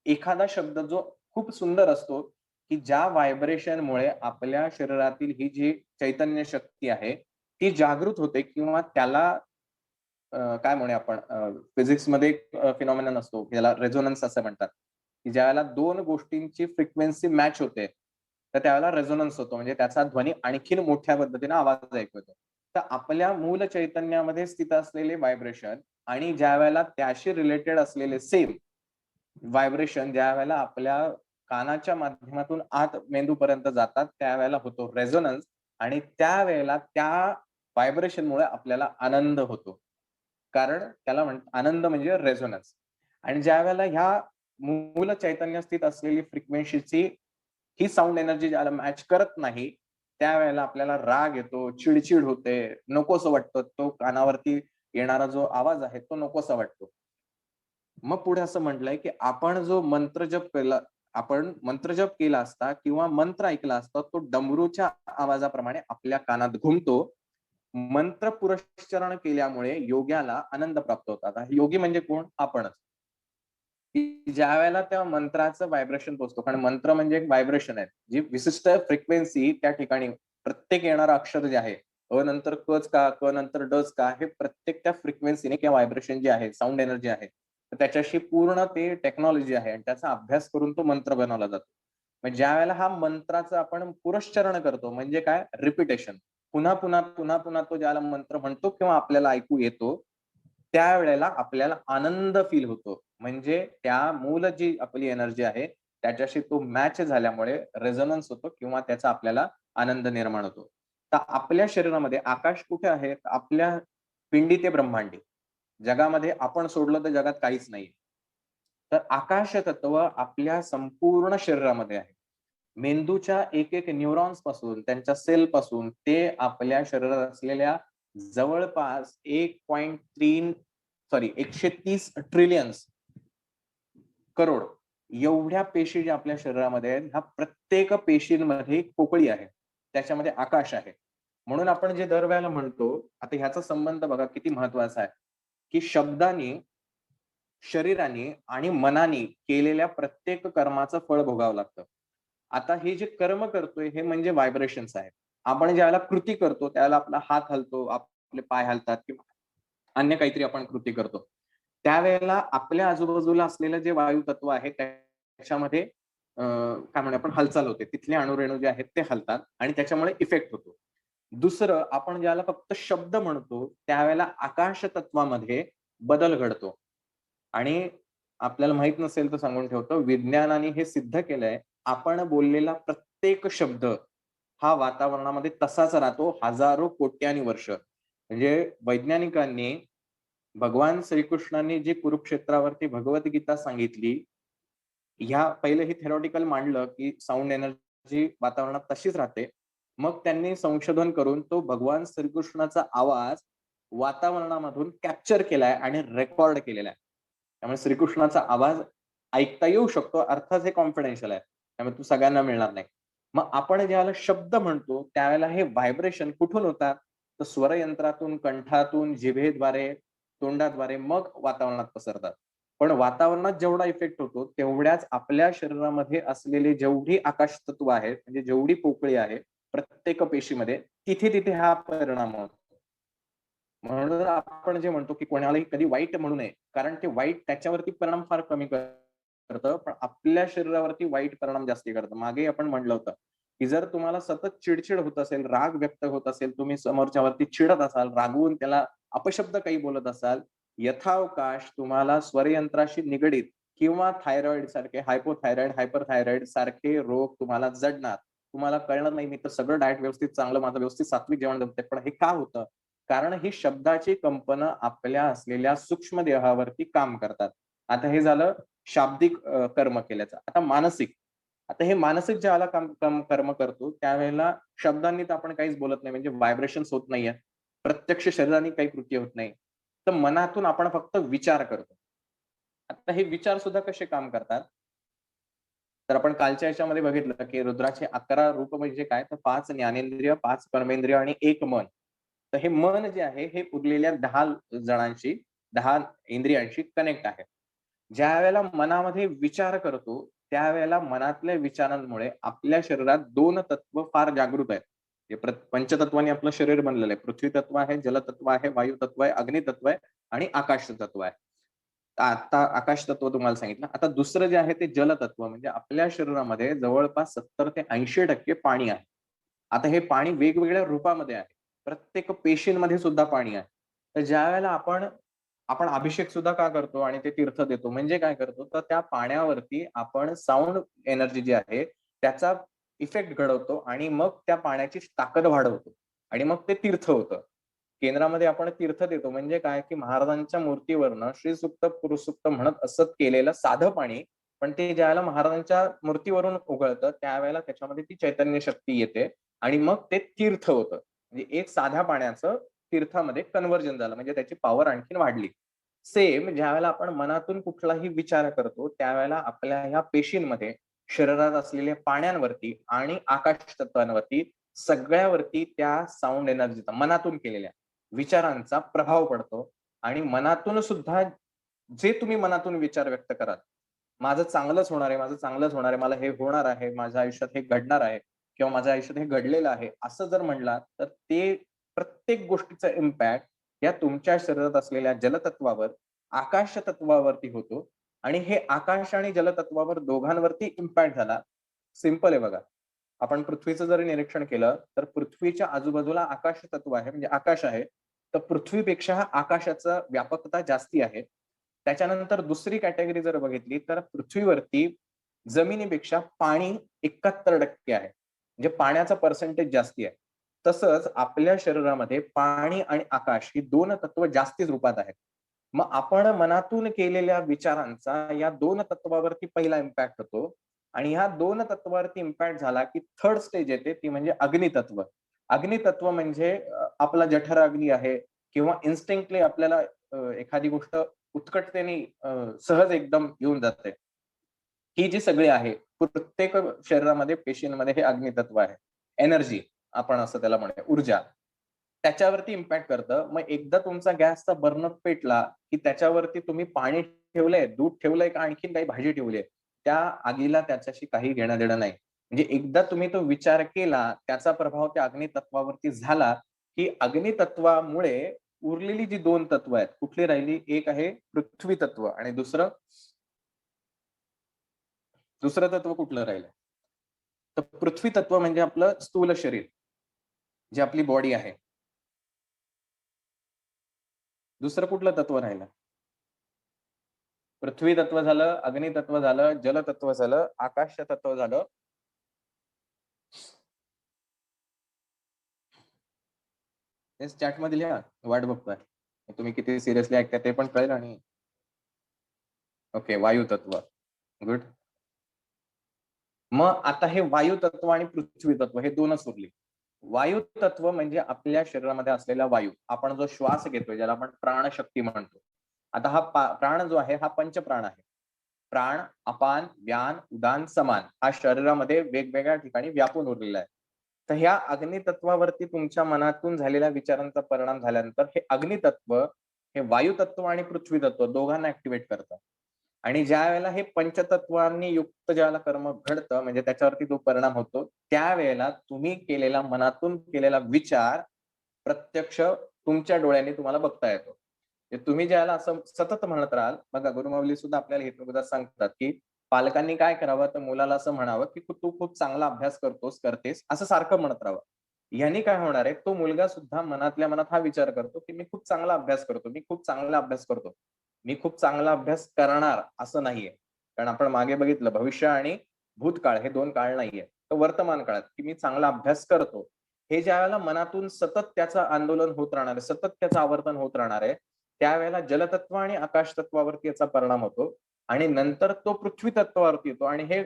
Speaker 1: एखादा शब्द जो खूप सुंदर असतो, की ज्या व्हायब्रेशनमुळे आपल्या शरीरातील ही जी चैतन्य शक्ती आहे, ती जागृत होते किंवा त्याला काय म्हणूया आपण फिजिक्समध्ये एक फिनॉमिनन असतो, ज्याला रेझोनन्स असं म्हणतात, की ज्यावेळेला 2 गोष्टींची फ्रिक्वेन्सी मॅच होते, तर त्यावेळेला रेझोनन्स होतो. म्हणजे त्याचा ध्वनी आणखीन मोठ्या पद्धतीने आवाज ऐकू येतो. तर आपल्या मूल चैतन्यामध्ये स्थित असलेले व्हायब्रेशन आणि ज्यावेळेला त्याशी रिलेटेड असलेले सेम व्हायब्रेशन ज्यावेळेला आपल्या कानाच्या माध्यमातून आत मेंदूपर्यंत जातात, त्यावेळेला होतो रेझोनन्स आणि त्यावेळेला त्या व्हायब्रेशनमुळे आपल्याला आनंद होतो. कारण त्याला आनंद म्हणजे रेझोनन्स. आणि ज्यावेळेला ह्या मूल चैतन्य स्थित असलेली फ्रिक्वेन्सीची ही साउंड एनर्जी ज्याला मॅच करत नाही, त्यावेळेला आपल्याला राग येतो, चिडचिड होते, नकोसं वाटतं. तो कानावरती येणारा जो आवाज आहे तो नकोसा वाटतो. मग पुढे असं म्हटलंय, की आपण मंत्रजप केला असता किंवा मंत्र ऐकला असता, तो डमरूच्या आवाजाप्रमाणे आपल्या कानात घुमतो. मंत्र पुरस्चरण केल्यामुळे योग्याला आनंद प्राप्त होतात. आता योगी म्हणजे कोण? आपणच. की ज्यावेळेला त्या मंत्राचं व्हायब्रेशन पोहोचतो. कारण मंत्र म्हणजे एक व्हायब्रेशन आहे. जी विशिष्ट फ्रिक्वेन्सी त्या ठिकाणी प्रत्येक येणारं अक्षर जे आहे, अ नंतर कच का, क नंतर डच का, हे प्रत्येक त्या फ्रिक्वेन्सीने किंवा व्हायब्रेशन जे आहे, साउंड एनर्जी आहे, तर त्याच्याशी पूर्ण ते टेक्नॉलॉजी आहे आणि त्याचा अभ्यास करून तो मंत्र बनवला जातो. मग ज्यावेळेला हा मंत्राचं आपण पुरस्चरण करतो म्हणजे काय? रिपिटेशन. पुन्हा-पुन्हा, पुन्हा-पुन्हा तो ज्याला मंत्र म्हणतो किंवा आपल्याला ऐकू येतो, त्यावेळेला आपल्याला आनंद फील होतो. म्हणजे त्या मूळ जी आपली एनर्जी आहे, त्याच्याशी तो मॅच झाल्यामुळे रेझोनन्स होतो किंवा त्याचा आपल्याला आनंद निर्माण होतो. तर आपल्या शरीरामध्ये आकाश कुठे आहे? आपल्या पिंडी ते ब्रह्मांडी. जगामध्ये आपण सोडलं तर जगात काहीच नाहीये. तर आकाश तत्व आपल्या संपूर्ण शरीरामध्ये आहे. मेंदूच्या एक-एक न्यूरॉन्स पासून, त्यांच्या सेल पासून ते आपल्या शरीरात असलेल्या जवळपास 1.3 सॉरी 130 ट्रिलियन्स करोड एवढ्या पेशी ज्या आपल्या शरीरामध्ये आहेत, ह्या प्रत्येक पेशींमध्ये एक पोकळी आहे. त्याच्यामध्ये आकाश आहे. म्हणून आपण जे दरवेळेला म्हणतो, आता ह्याचा संबंध बघा किती महत्वाचा आहे, की शब्दांनी, शरीराने आणि मनाने केलेल्या प्रत्येक कर्माचं फळ भोगावं लागतं. आता हे जे कर्म करतोय हे म्हणजे व्हायब्रेशन्स आहेत. आपण ज्यावेळेला कृती करतो, त्यावेळेला आपला हात हलतो, आपले पाय हलतात किंवा अन्य काहीतरी आपण कृती करतो. त्यावेळेला आपल्या आजूबाजूला असलेलं जे वायू तत्व आहे त्याच्यामध्ये काय म्हणूया आपण हालचाल होते. तिथले अणुरेणू जे आहेत ते हलतात आणि त्याच्यामुळे इफेक्ट होतो. दुसरं आपण ज्याला फक्त शब्द म्हणतो, त्यावेळेला आकाश तत्वामध्ये बदल घडतो. आणि आपल्याला माहीत नसेल तर सांगून ठेवतो, विज्ञानाने हे सिद्ध केलंय, आपण बोललेला प्रत्येक शब्द हा वातावरणामध्ये तसाच राहतो हजारो कोट्यानी वर्ष. म्हणजे वैज्ञानिकांनी भगवान श्रीकृष्णांनी जी कुरुक्षेत्रावरती भगवद्गीता सांगितली, ह्या पहिले हे थेरॉटिकल मांडलं, की साउंड एनर्जी वातावरणात तशीच राहते. मग त्यांनी संशोधन करून तो भगवान श्रीकृष्णाचा आवाज वातावरणामधून कॅप्चर केलाय आणि रेकॉर्ड केलेला आहे. त्यामुळे श्रीकृष्णाचा आवाज ऐकता येऊ शकतो. अर्थात हे कॉन्फिडेन्शियल आहे. त्यामुळे तो सगळ्यांना मिळणार नाही. मग आपण ज्यावेळेला शब्द म्हणतो, त्यावेळेला हे व्हायब्रेशन कुठून होतात? तर स्वरयंत्रातून, कंठातून, जिभेद्वारे, तोंडाद्वारे मग वातावरणात पसरतात. पण वातावरणात जेवढा इफेक्ट होतो, तेवढ्याच आपल्या शरीरामध्ये असलेले जेवढी आकाश तत्व आहेत, म्हणजे जेवढी पोकळी आहे, प्रत्येक पेशीमध्ये तिथे-तिथे हा परिणाम होतो. म्हणून आपण जे म्हणतो, की कोणालाही कधी वाईट म्हणू नये. कारण ते वाईट त्याच्यावरती परिणाम फार कमी करतं. पण आपल्या शरीरावरती वाईट परिणाम जास्ती करतं. मागेही आपण म्हटलं होतं, की जर तुम्हाला सतत चिड होत असेल, राग व्यक्त होत असेल, तुम्ही समोरच्यावरती चिडत असाल, रागवून त्याला अपशब्द काही बोलत असाल, यथावकाश तुम्हाला स्वरयंत्राशी निगडीत किंवा थायरॉइड सारखे हायपोथायरॉइड, हायपरथायरॉइड सारखे रोग तुम्हाला जडणार. तुम्हाला कळणार नाही, मी तर सगळं डाएट व्यवस्थित चांगलं माझं व्यवस्थित सात्विक जेवण जमतंय. पण हे का होतं? कारण ही शब्दाची कंपनं आपल्या असलेल्या सूक्ष्म देहावरती काम करतात. आता हे झालं शाब्दिक कर्म केल्याचं. आता मानसिक. आता हे मानसिक ज्यावेळेला कर्म करतो, त्यावेळेला शब्दांनी तर आपण काहीच बोलत नाही म्हणजे व्हायब्रेशन्स होत नाहीये. प्रत्यक्ष शरीराने काही कृती होत नाही. तर मनातून आपण फक्त विचार करतो. आता हे विचार सुद्धा कसे काम करतात? तर आपण कालच्या ह्याच्यामध्ये बघितलं, की रुद्राचे 11 रूप म्हणजे काय? तर 5 ज्ञानेंद्रिय, 5 कर्मेंद्रिय आणि 1 मन. तर हे मन जे आहे, हे उरलेल्या 10 जणांशी, 10 इंद्रियांशी कनेक्ट आहे. ज्यावेळेला मनामध्ये विचार करतो, त्यावेळेला मनातल्या विचारांमुळे आपल्या शरीरात 2 तत्व फार जागृत आहेत. हे पंचतत्वांनी आपलं शरीर बनलेलं आहे. पृथ्वी तत्व आहे, जलतत्व आहे, वायू तत्व आहे, अग्नितत्व आहे आणि आकाश तत्व आहे. आता आकाश तत्व तुम्हाला सांगितलं. आता दुसरं जे आहे ते जलतत्व म्हणजे आपल्या शरीरामध्ये जवळपास 70 ते 80% पाणी आहे. आता हे पाणी वेगवेगळ्या रूपामध्ये आहे. प्रत्येक पेशींमध्ये सुद्धा पाणी आहे. तर ज्यावेळेला आपण आपण अभिषेक सुद्धा का करतो आणि ते तीर्थ देतो म्हणजे काय करतो, तर त्या पाण्यावरती आपण साउंड एनर्जी जी आहे त्याचा इफेक्ट घडवतो आणि मग त्या पाण्याची ताकद वाढवतो आणि मग ते तीर्थ होतं. केंद्रामध्ये आपण तीर्थ देतो म्हणजे काय, की महाराजांच्या मूर्तीवरनं श्रीसुक्त, पुरुषसुक्त म्हणत असत केलेलं साधं पाणी, पण ते ज्यावेळेला महाराजांच्या मूर्तीवरून उगळतं, त्यावेळेला त्याच्यामध्ये ती चैतन्य शक्ती येते आणि मग ते तीर्थ होतं. म्हणजे एक साध्या पाण्याचं तीर्थामध्ये कन्व्हर्जन झालं, म्हणजे त्याची पॉवर आणखीन वाढली. सेम ज्यावेळेला आपण मनातून कुठलाही विचार करतो, त्यावेळेला आपल्या ह्या पेशींमध्ये शरीरात असलेल्या पाण्यांवरती आणि आकाश तत्वांवरती सगळ्यावरती त्या साउंड एनर्जीचा, मनातून केलेल्या विचारांचा प्रभाव पडतो. आणि मनातून सुद्धा जे तुम्ही मनातून विचार व्यक्त कराल, माझं चांगलंच होणार आहे, माझं चांगलंच होणार आहे, मला हे होणार आहे, माझ्या आयुष्यात हे घडणार आहे किंवा माझ्या आयुष्यात हे घडलेलं आहे, असं जर म्हणलात, तर ते प्रत्येक गोष्टीचा इम्पॅक्ट या तुमच्या शरीरात असलेल्या जलतत्वावर, आकाश तत्वावरती होतो. आणि हे आकाश आणि जलतत्वावर दोघांवरती इम्पॅक्ट झाला. सिंपल आहे बघा. आपण पृथ्वीचं जरी निरीक्षण केलं, तर पृथ्वीच्या आजूबाजूला आकाश तत्व आहे, म्हणजे आकाश आहे. तर पृथ्वीपेक्षा आकाशाचा व्यापकता जास्ती आहे. त्याच्यानंतर दुसरी कॅटेगरी जर बघितली, तर पृथ्वीवरती जमिनीपेक्षा पाणी 71% आहे. म्हणजे पाण्याचा पर्सेंटेज जास्ती आहे. तसंच आपल्या शरीरामध्ये पाणी आणि आकाश ही 2 तत्व जास्तीच रूपात आहेत. मग आपण मनातून केलेल्या विचारांचा या 2 तत्वावरती पहिला इम्पॅक्ट होतो. आणि ह्या 2 तत्वावरती इम्पॅक्ट झाला, की थर्ड स्टेज येते, ती म्हणजे अग्नितत्व. अग्नितत्व म्हणजे आपला जठराग्नी आहे किंवा इन्स्टिंक्टली आपल्याला एखादी गोष्ट उत्कटतेने सहज एकदम येऊन जाते. ही जी सगळी आहे, प्रत्येक शरीरामध्ये, पेशींमध्ये हे अग्नितत्व आहे. एनर्जी आपण असं त्याला म्हणूया, ऊर्जा. त्याच्यावरती इम्पॅक्ट करतं. मग एकदा तुमचा गॅसचा बर्नर पेटला, की त्याच्यावरती तुम्ही पाणी ठेवलंय, दूध ठेवलंय का आणखीन काही भाजी ठेवली आहे, त्या आगीला त्याच्याशी काही घेणं-देणं नाही. म्हणजे एकदा तुम्ही तो विचार केला, त्याचा प्रभाव त्या अग्नितत्वावरती झाला, की अग्नितत्वामुळे उरलेली जी 2 तत्व आहेत, कुठली राहिली? एक आहे पृथ्वी तत्व आणि दुसरं तत्व कुठलं राहिलं? तर पृथ्वी तत्व म्हणजे आपलं स्थूल शरीर, जी आपली बॉडी आहे. दुसरं कुठलं तत्व राहिलं? पृथ्वी तत्व झालं, अग्नी तत्व झालं, जल तत्व झालं, आकाश तत्व झालं. तेच चॅटमध्ये लिहा. वाट बघतोय. तुम्ही किती सिरियसली ऐकताय ते पण कळेल. आणि ओके, वायू तत्व. गुड. मग आता हे वायू तत्व आणि पृथ्वी तत्व हे 2च उरली. वायू तत्व म्हणजे आपल्या शरीरामध्ये असलेला वायू. आपण जो श्वास घेतोय, ज्याला आपण प्राणशक्ती म्हणतो. आता हा प्राण जो आहे, हा पंचप्राण आहे. प्राण, अपान, व्यान, उदान, समान हा शरीरामध्ये वेगवेगळ्या ठिकाणी व्यापून उरलेला आहे. तर ह्या अग्नितत्वावरती तुमच्या मनातून झालेल्या विचारांचा परिणाम झाल्यानंतर हे अग्नितत्व, हे वायू तत्व आणि पृथ्वी तत्व दोघांना ऍक्टिव्हेट करतं. आणि ज्या वेळेला हे पंचतत्वांनी युक्त ज्यावेळेला कर्म घडतं, म्हणजे त्याच्यावरती जो परिणाम होतो, त्यावेळेला तुम्ही केलेला, मनातून केलेला विचार प्रत्यक्ष तुमच्या डोळ्यांनी तुम्हाला बघता येतो. तुम्ही ज्याला असं सतत म्हणत राहाल, बघा गुरुमाऊली सुद्धा आपल्याला हेतुपदेशात सांगतात, की पालकांनी काय करावं, तर मुलाला असं म्हणावं, की तू खूप चांगला अभ्यास करतोस, करतेस, असं सारखं म्हणत राहावं. ह्यानी काय होणार आहे, तो मुलगा सुद्धा मनातल्या मनात हा विचार करतो, की मी खूप चांगला अभ्यास करतो, मी खूप चांगला अभ्यास करतो. मी खूप चांगला अभ्यास करणार असं नाहीये. कारण आपण मागे बघितलं, भविष्य आणि भूतकाळ हे 2 काळ नाहीये. तर वर्तमान काळात, की मी चांगला अभ्यास करतो. हे ज्यावेळेला मनातून सतत त्याचं आंदोलन होत राहणार आहे, सतत त्याचं आवर्तन होत राहणार आहे, त्यावेळेला जलतत्व आणि आकाश तत्वावरती याचा परिणाम होतो. आणि नंतर तो पृथ्वी तत्वावरती येतो. आणि हे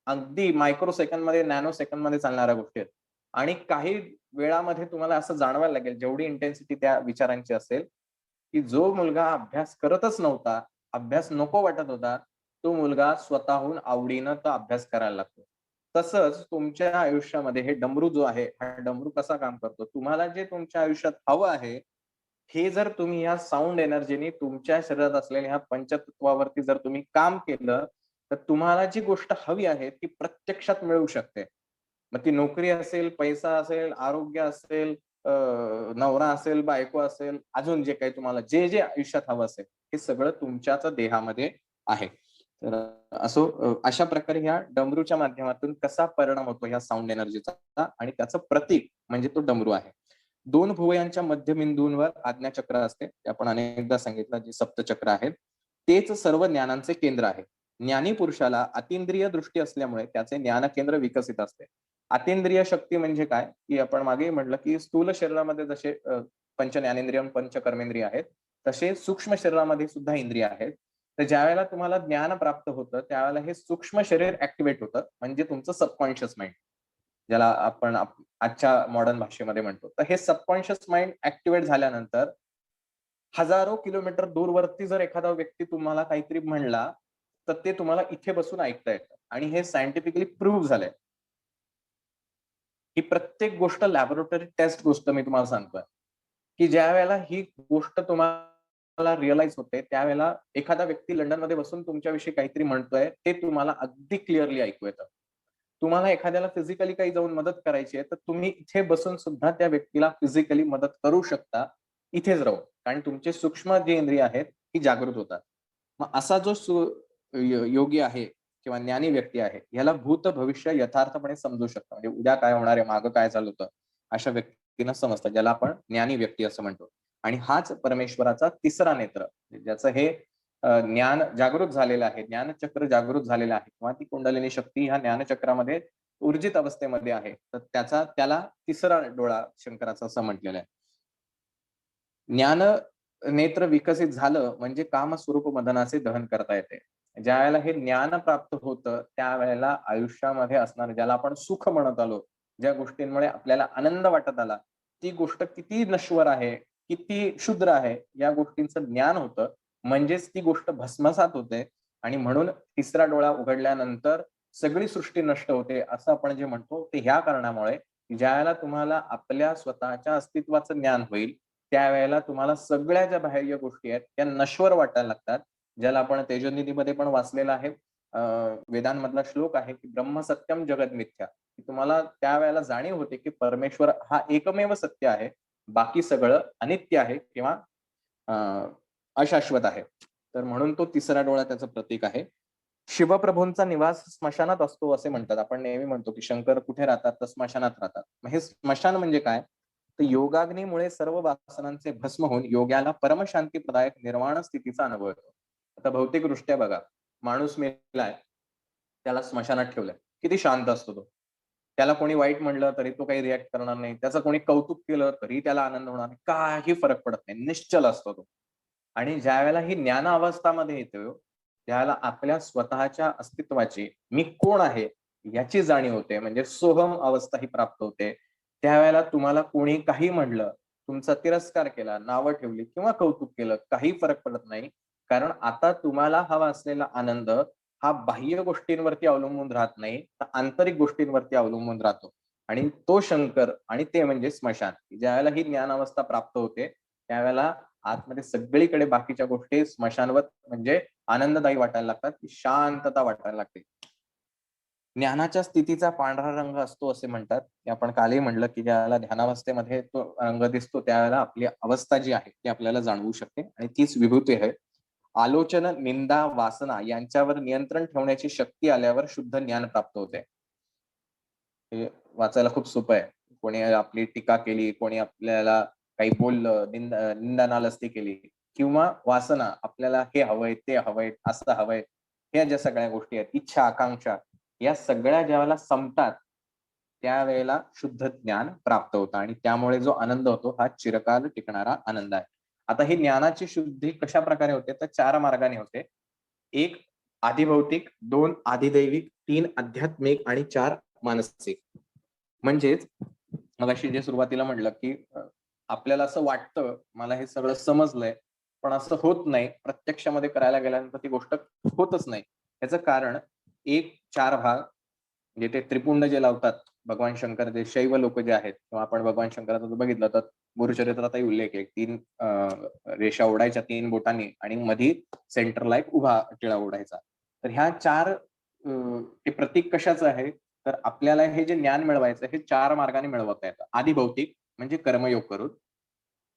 Speaker 1: अगदी मायक्रो सेकंदमध्ये, नॅनो सेकंदमध्ये चालणाऱ्या गोष्टी आहेत. आणि काही वेळामध्ये तुम्हाला असं जाणवायला लागेल, जेवढी इंटेन्सिटी त्या विचारांची असेल, की जो मुलगा अभ्यास करतच नव्हता, अभ्यास नको वाटत होता, तो मुलगा स्वतःहून आवडीनं तो अभ्यास करायला लागतो. तसंच तुमच्या आयुष्यामध्ये हे डमरू जो आहे, हा डमरू कसा काम करतो? तुम्हाला जे तुमच्या आयुष्यात हवं आहे, हे जर तुम्ही या साउंड एनर्जीनी तुमच्या शरीरात असलेल्या ह्या पंचतत्वावरती जर तुम्ही काम केलं, तर तुम्हाला जी गोष्ट हवी आहे, ती प्रत्यक्षात मिळू शकते. मग ती नोकरी असेल, पैसा असेल, आरोग्य असेल, नवरा असेल, बायको असेल, अजून जे काही तुम्हाला जे आयुष्यात हवं असेल, हे सगळं तुमच्याच देहामध्ये आहे. तर अशा प्रकारे ह्या डमरूच्या माध्यमातून कसा परिणाम होतो ह्या साउंड एनर्जीचा, आणि त्याचं प्रतीक म्हणजे तो डमरू आहे. 2 भुवयांच्या मध्यबिंदूंवर आज्ञाचक्र असते. ते आपण अनेकदा सांगितलं, जे सप्तचक्र आहेत. तेच सर्व ज्ञानांचे केंद्र आहे. ज्ञानी पुरुषाला अतींद्रिय दृष्टी असल्यामुळे त्याचे ज्ञान केंद्र विकसित असते. अतींद्रिय शक्ती म्हणजे काय, की आपण मागे म्हटलं, की स्थूल शरीरामध्ये जसे पंच ज्ञानेंद्रिय, पंच कर्मेंद्रिय आहेत, तसे सूक्ष्म शरीरामध्ये सुद्धा इंद्रिय आहेत. तर ज्यावेळेला तुम्हाला ज्ञान प्राप्त होतं, त्यावेळेला हे सूक्ष्म शरीर ऍक्टिव्हेट होतं, म्हणजे तुमचं सबकॉन्शियस माइंड. ज्याला आपण आजच्या मॉडर्न भाषेमध्ये म्हणतो. तर हे सबकॉन्शियस माइंड ऍक्टिव्हेट झाल्यानंतर हजारो किलोमीटर दूरवरती जर एखादा व्यक्ती तुम्हाला काहीतरी म्हणला, तर ते तुम्हाला इथे बसून ऐकता येतं आणि हे सायंटिफिकली प्रूव्ह झालंय. ही प्रत्येक गोष्ट लॅबोरेटरी टेस्ट गोष्ट मी तुम्हाला सांगतोय, की ज्यावेळेला ही गोष्ट तुम्हाला रिअलाईज होते, त्यावेळेला एखादा व्यक्ती लंडनमध्ये बसून तुमच्याविषयी काहीतरी म्हणतोय, ते तुम्हाला अगदी क्लिअरली ऐकू येतं. तुम्हाला एखाद्याला फिजिकली काही जाऊन मदत करायची आहे, तर तुम्ही इथे बसून सुद्धा त्या व्यक्तीला फिजिकली मदत करू शकता, इथेच राहून. कारण तुमचे सूक्ष्म जे इंद्रिय आहेत, ती जागृत होतात. मग असा जो योगी आहे किंवा ज्ञानी व्यक्ती आहे, ह्याला भूत भविष्य यथार्थपणे समजू शकतो. म्हणजे उद्या काय होणार आहे, मागं काय चालू होतं, अशा व्यक्तींना समजतं, ज्याला आपण ज्ञानी व्यक्ती असं म्हणतो. आणि हाच परमेश्वराचा तिसरा नेत्र, ज्याचं हे ज्ञान जागृत झालेलं आहे, ज्ञानचक्र जागृत झालेलं आहे किंवा ती कुंडलिनी शक्ती ह्या ज्ञानचक्रामध्ये ऊर्जित अवस्थेमध्ये आहे. तर त्याला तिसरा डोळा शंकराचा असं म्हटलेलं आहे. ज्ञान नेत्र विकसित झालं म्हणजे कामस्वरूप मदनाचे दहन करता येते. ज्यावेळेला हे ज्ञान प्राप्त होतं, त्यावेळेला आयुष्यामध्ये असणारं ज्याला आपण सुख म्हणत आलो, ज्या गोष्टींमुळे आपल्याला आनंद वाटत आला, ती गोष्ट किती नश्वर आहे, किती क्षुद्र आहे, या गोष्टींचं ज्ञान होतं. म्हणजेच ती गोष्ट भस्मसात होते आणि म्हणून तिसरा डोळा उघडल्यानंतर सगळी सृष्टी नष्ट होते, असं आपण जे म्हणतो, ते ह्या कारणामुळे ज्यावेळेला तुम्हाला आपल्या स्वतःच्या अस्तित्वाचं ज्ञान होईल, त्यावेळेला तुम्हाला सगळ्या ज्या बाह्य गोष्टी आहेत, त्या नश्वर वाटायला लागतात. ज्याला आपण तेजोनिधीमध्ये पण वाचलेलं आहे. वेदांमधला श्लोक आहे, की ब्रह्म सत्यम जगद मिथ्या. की तुम्हाला त्यावेळेला जाणीव होते, की परमेश्वर हा एकमेव सत्य आहे. बाकी सगळं अनित्य आहे किंवा अ, अशाश्वत आहे. तर म्हणून तो तिसरा डोळा त्याचं प्रतीक आहे. शिवप्रभूंचा निवास स्मशानात असतो असे म्हणतात. आपण नेहमी म्हणतो, की शंकर कुठे राहतात? तर स्मशानात राहतात. मग हे स्मशान म्हणजे काय? तर योगाग्नीमुळे सर्व वासनांचे भस्म होऊन योग्याला परमशांतीप्रदायक निर्वाण स्थितीचा अनुभव येतो. आता भौतिकदृष्ट्या बघा, माणूस मेलाय, त्याला स्मशानात ठेवलंय. किती शांत असतो तो. त्याला कोणी वाईट म्हणलं तरी तो काही रिएक्ट करणार नाही. त्याचं कोणी कौतुक केलं तरी त्याला आनंद होणार नाही. काही फरक पडत नाही. निश्चल असतो तो. आणि ज्यावेळेला ही ज्ञान अवस्थामध्ये येतो, त्यावेळेला आपल्या स्वतःच्या अस्तित्वाची, मी कोण आहे, याची जाणीव होते. म्हणजे सोहम अवस्था ही प्राप्त होते. त्यावेळेला तुम्हाला कोणी काही म्हणलं, तुमचा तिरस्कार केला, नावं ठेवली किंवा कौतुक केलं, काही फरक पडत नाही. कारण आता तुम्हाला हवा असलेला आनंद हा बाह्य गोष्टींवरती अवलंबून राहत नाही, तर आंतरिक गोष्टींवरती अवलंबून राहतो. आणि तो शंकर आणि ते म्हणजे स्मशान. ज्यावेळेला ही ज्ञानावस्था प्राप्त होते, त्यावेळेला आतमध्ये सगळीकडे बाकीच्या गोष्टी स्मशानवत म्हणजे आनंददायी वाटायला लागतात, शांतता वाटायला लागते. ज्ञानाच्या स्थितीचा पांढरा रंग असतो असे म्हणतात, की आपण कालही म्हणलं, की ज्यावेळेला ध्यानावस्थेमध्ये तो रंग दिसतो, त्यावेळेला आपली अवस्था जी आहे, ती आपल्याला जाणवू शकते आणि तीच विभूती आहे. आलोचन, निंदा, वासना यांच्यावर नियंत्रण ठेवण्याची शक्ती आल्यावर शुद्ध ज्ञान प्राप्त होते. हे वाचायला खूप सोपं आहे. कोणी आपली टीका केली, कोणी आपल्याला काही बोललं, निंदानालस्ती केली किंवा वासना, आपल्याला हे हवंय, ते हवंय, असं हवंय, ह्या ज्या सगळ्या गोष्टी आहेत, इच्छा, आकांक्षा, या सगळ्या ज्यावेळेला संपतात, त्यावेळेला शुद्ध ज्ञान प्राप्त होतं आणि त्यामुळे जो आनंद होतो, हा चिरकाल टिकणारा आनंद आहे. आता ही ज्ञानाची शुद्धी कशाप्रकारे होते? तर 4 मार्गाने होते. 1 आधिभौतिक, 2 आधिदैविक, 3 आध्यात्मिक आणि 4 मानसिक. म्हणजेच मगाशी जे सुरुवातीला म्हटलं, की आपल्याला असं वाटतं, मला हे सगळं समजलंय, पण असं होत नाही. प्रत्यक्षामध्ये करायला गेल्यानंतर ती गोष्ट होतच नाही. याचं कारण 1 4 भाग, म्हणजे ते त्रिपुंड जे लावतात, भगवान शंकर जे शैव लोक जे आहेत किंवा आपण भगवान शंकराचं जर बघितलं तर गुरुचरित्रातही उल्लेख आहे. 3 रेषा ओढायच्या 3 बोटांनी आणि मधी सेंटरला एक उभा टिळा ओढायचा. तर ह्या 4 ते प्रतीक कशाचं आहे? तर आपल्याला हे जे ज्ञान मिळवायचं हे 4 मार्गाने मिळवता येतं. आधिभौतिक म्हणजे कर्मयोग करून,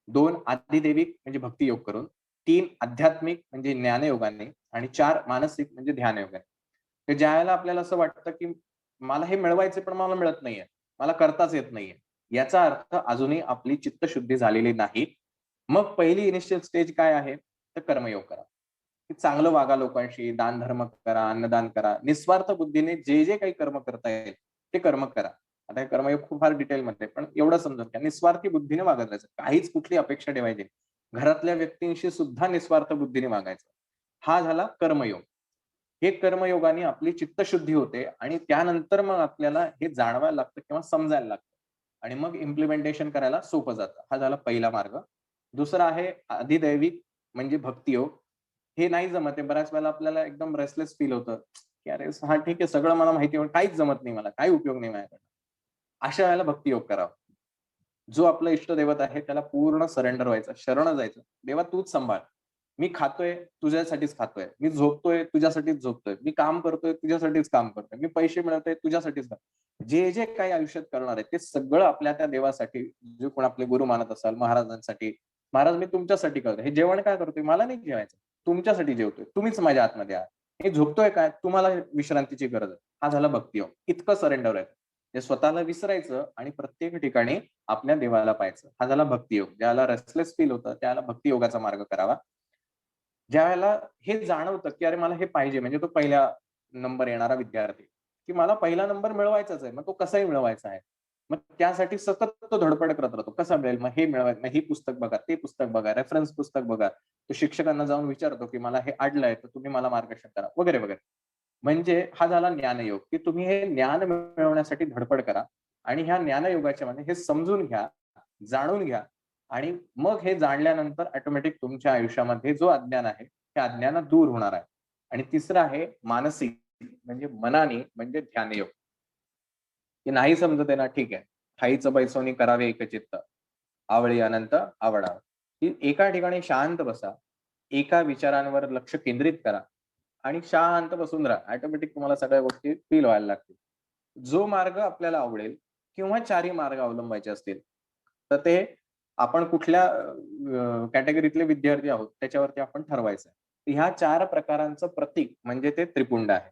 Speaker 1: 2 आधिदैविक म्हणजे भक्तियोग करून, 3 आध्यात्मिक म्हणजे ज्ञानयोगाने आणि 4 मानसिक म्हणजे ध्यानयोगाने. तर ज्यावेळेला आपल्याला असं वाटतं, की मला हे मिळवायचंय पण मला मिळत नाहीये. मला करताच येत नाहीये. याचा अर्थ अजूनही आपली चित्तशुद्धी झालेली नाही. मग पहिली इनिशियल स्टेज काय आहे? तर कर्मयोग करा. की चांगलं वागा लोकांशी, दानधर्म करा, अन्नदान करा. निस्वार्थ बुद्धीने जे काही कर्म करता येईल, ते कर्म करा. आता हे कर्मयोग खूप फार डिटेलमध्ये पण एवढं समजून घ्या. निस्वार्थी बुद्धीने वागत राहायचं. काहीच कुठली अपेक्षा ठेवायची नाही. घरातल्या व्यक्तींशी सुद्धा निस्वार्थ बुद्धीने वागायचं. हा झाला कर्मयोग. हे कर्मयोगाने आपली चित्तशुद्धी होते आणि त्यानंतर मग आपल्याला हे जाणवायला लागतं किंवा समजायला लागतं आणि मग इम्प्लिमेंटेशन करायला सोपं जातं. हा झाला पहिला मार्ग. दुसरा आहे अधिदैविक म्हणजे भक्तियोग. हे नाही जमत आहे. बऱ्याच वेळेला आपल्याला एकदम रेस्टलेस फील होतं, की "अरे हां, ठीक आहे, सगळं मला माहिती आहे, पण काहीच जमत नाही मला. काही उपयोग नाही माझ्याकडनं." अशा वेळेला भक्तियोग करावा. जो आपला इष्टदैवत आहे त्याला पूर्ण सरेंडर व्हायचं, शरण जायचं. "देवा तूच सांभाळ. मी खातोय, तुझ्यासाठीच खातोय. मी झोपतोय, तुझ्यासाठीच झोपतोय. मी काम करतोय, तुझ्यासाठीच काम करतोय. मी पैसे मिळवतोय, तुझ्यासाठीच जे जे काही आयुष्यात करणार आहे, ते सगळं आपल्या त्या देवासाठी, जे कोण आपले गुरु मानत असाल, महाराजांसाठी, "महाराज मी तुमच्यासाठी करतोय. हे जेवण काय करतोय? मला नाही जेवायचं. तुमच्यासाठी जेवतोय. तुम्हीच माझ्या आतमध्ये आहात. हे झोपतोय काय? तुम्हाला विश्रांतीची गरज आहे." हा झाला भक्तियोग. इतकं सरेंडर आहे. ते स्वतःला विसरायचं आणि प्रत्येक ठिकाणी आपल्या देवाला पाहायचं. हा झाला भक्तियोग. ज्याला रेस्टलेस फील होतं, त्याला भक्तियोगाचा मार्ग करावा. ज्यावेळेला हे जाणवतं, की अरे मला हे पाहिजे म्हणजे तो पहिला नंबर येणारा विद्यार्थी, की मला पहिला नंबर मिळवायचाच आहे. मग तो कसाही मिळवायचा आहे. मग त्यासाठी सतत तो धडपड करत राहतो. कसा मिळेल? मग हे मिळवायचं. मग हे पुस्तक बघा, ते पुस्तक बघा, रेफरन्स पुस्तक बघा. तो शिक्षकांना जाऊन विचारतो, की मला हे अडलंय, तर तुम्ही मला मार्गदर्शन करा, वगैरे, वगैरे. म्हणजे हा झाला ज्ञानयोग, की तुम्ही हे ज्ञान मिळवण्यासाठी धडपड करा आणि ह्या ज्ञानयोगाच्या मध्ये हे समजून घ्या, जाणून घ्या आणि मग हे जाणल्यानंतर ऑटोमॅटिक तुमच्या आयुष्यामध्ये जो अज्ञान आहे, ते अज्ञान दूर होणार आहे. आणि तिसरं आहे मानसिक म्हणजे मनाने म्हणजे ध्यानयोग, की नाही समजत आहे ना, ठीक आहे. ठाईचं बैसोनी करावे एकचित्त, आवळी अनंत आवडावे. की एका ठिकाणी शांत बसा, एका विचारांवर लक्ष केंद्रित करा आणि शांत बसून राहा. ऑटोमॅटिक तुम्हाला सगळ्या गोष्टी फील व्हायला लागतील. जो मार्ग आपल्याला आवडेल किंवा चारही मार्ग अवलंबायचे असतील, तर ते आपण कुठल्या कॅटेगरीतले विद्यार्थी आहोत त्याच्यावरती आपण ठरवायचं आहे. ह्या 4 प्रकारांचं प्रतीक म्हणजे ते त्रिपुंड आहे.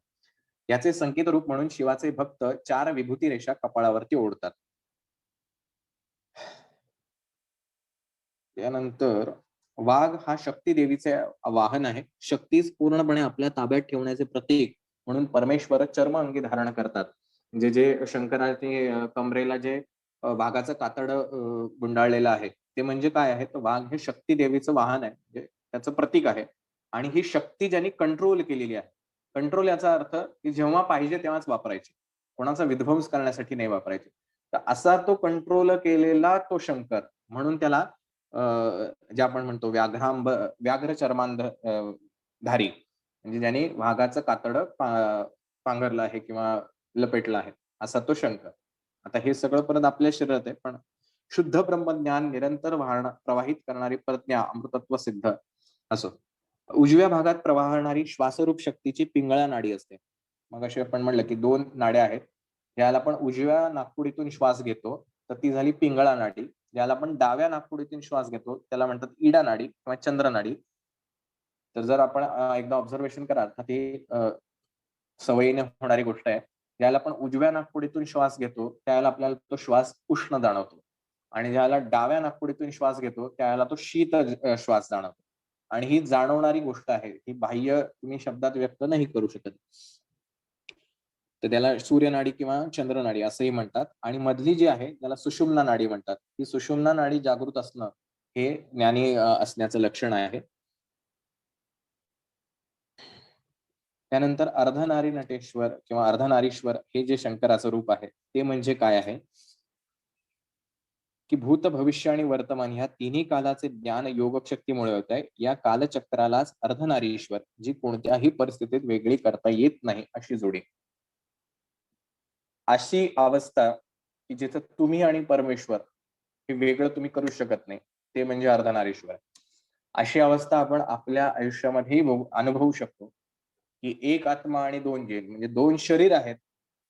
Speaker 1: याचे संकेत रूप म्हणून शिवाचे भक्त 4 विभूती रेषा कपाळावरती ओढतात. त्यानंतर वाघ हा शक्ती देवीचे वाहन आहे. शक्तीच पूर्णपणे आपल्या ताब्यात ठेवण्याचे प्रतीक म्हणून परमेश्वर चर्म अंगी धारण करतात. म्हणजे जे शंकराचे कमरेला जे वाघाचं कातड गुंडाळलेलं आहे, ते म्हणजे काय आहे? तर वाघ हे शक्ती देवीचं वाहन आहे. म्हणजे त्याचं प्रतीक आहे आणि ही शक्ती ज्यांनी कंट्रोल केलेली आहे. कंट्रोल याचा अर्थ, की जेव्हा पाहिजे तेव्हाच वापरायची. कोणाचा विध्वंस करण्यासाठी नाही वापरायची. तर असा तो कंट्रोल केलेला तो शंकर म्हणून त्याला जे आपण म्हणतो व्याघ्र चर्मांध धारी म्हणजे ज्याने वाघाचं कातडं पांघरलं आहे किंवा लपेटलं आहे, असा तो शंकर. आता हे सगळं परत आपल्या शरीरात आहे, पण शुद्ध ब्रह्मज्ञान निरंतर प्रवाहित करणारी प्रज्ञा अमृतत्व सिद्ध असो. उजव्या भागात प्रवाहणारी श्वासरूप शक्तीची पिंगळा नाडी असते. मगाशी आपण म्हटलं, की 2 नाड्या आहेत. ज्याला आपण उजव्या नाकपुडीतून श्वास घेतो, तर ती झाली पिंगळा नाडी. ज्याला आपण डाव्या नाकपुडीतून श्वास घेतो, त्याला म्हणतात इडा नाडी किंवा चंद्र नाडी. तर जर आपण एकदा ऑब्झर्वेशन कराल, तर ती सवयीने होणारी गोष्ट आहे. ज्याला आपण उजव्या नाकपुडीतून श्वास घेतो, त्यावेळेला आपल्याला तो श्वास उष्ण जाणवतो आणि ज्याला डाव्या नाकपुडीतून श्वास घेतो, त्यावेळेला तो शीत श्वास जाणवतो. आणि ही जाणवणारी गोष्ट आहे. ही बाह्य तुम्ही शब्दात व्यक्त नाही करू शकत. तर त्याला सूर्यनाडी किंवा चंद्रनाडी असंही म्हणतात आणि मधली जी आहे त्याला सुषुम्ना नाडी म्हणतात. ही सुषुम्ना नाडी जागृत असणं हे ज्ञानी असण्याचं लक्षण आहे. त्यानंतर अर्धनारीनटेश्वर किंवा अर्धनारीश्वर हे जे शंकराचं रूप आहे, ते म्हणजे काय आहे? की भूत, भविष्य आणि वर्तमान ह्या तिन्ही कालाचे ज्ञान योगशक्तीमुळे होत आहे. या कालचक्रालाच अर्धनारीश्वर, जी कोणत्याही परिस्थितीत वेगळी करता येत नाही अशी जोडी. अशी अवस्था, की जिथं तुम्ही आणि परमेश्वर हे वेगळं तुम्ही करू शकत नाही. ते म्हणजे अर्धनारीश्वर. अशी अवस्था आपण आपल्या आयुष्यामध्येही अनुभवू शकतो, की एक आत्मा आणि 2 जीव म्हणजे 2 शरीर आहेत,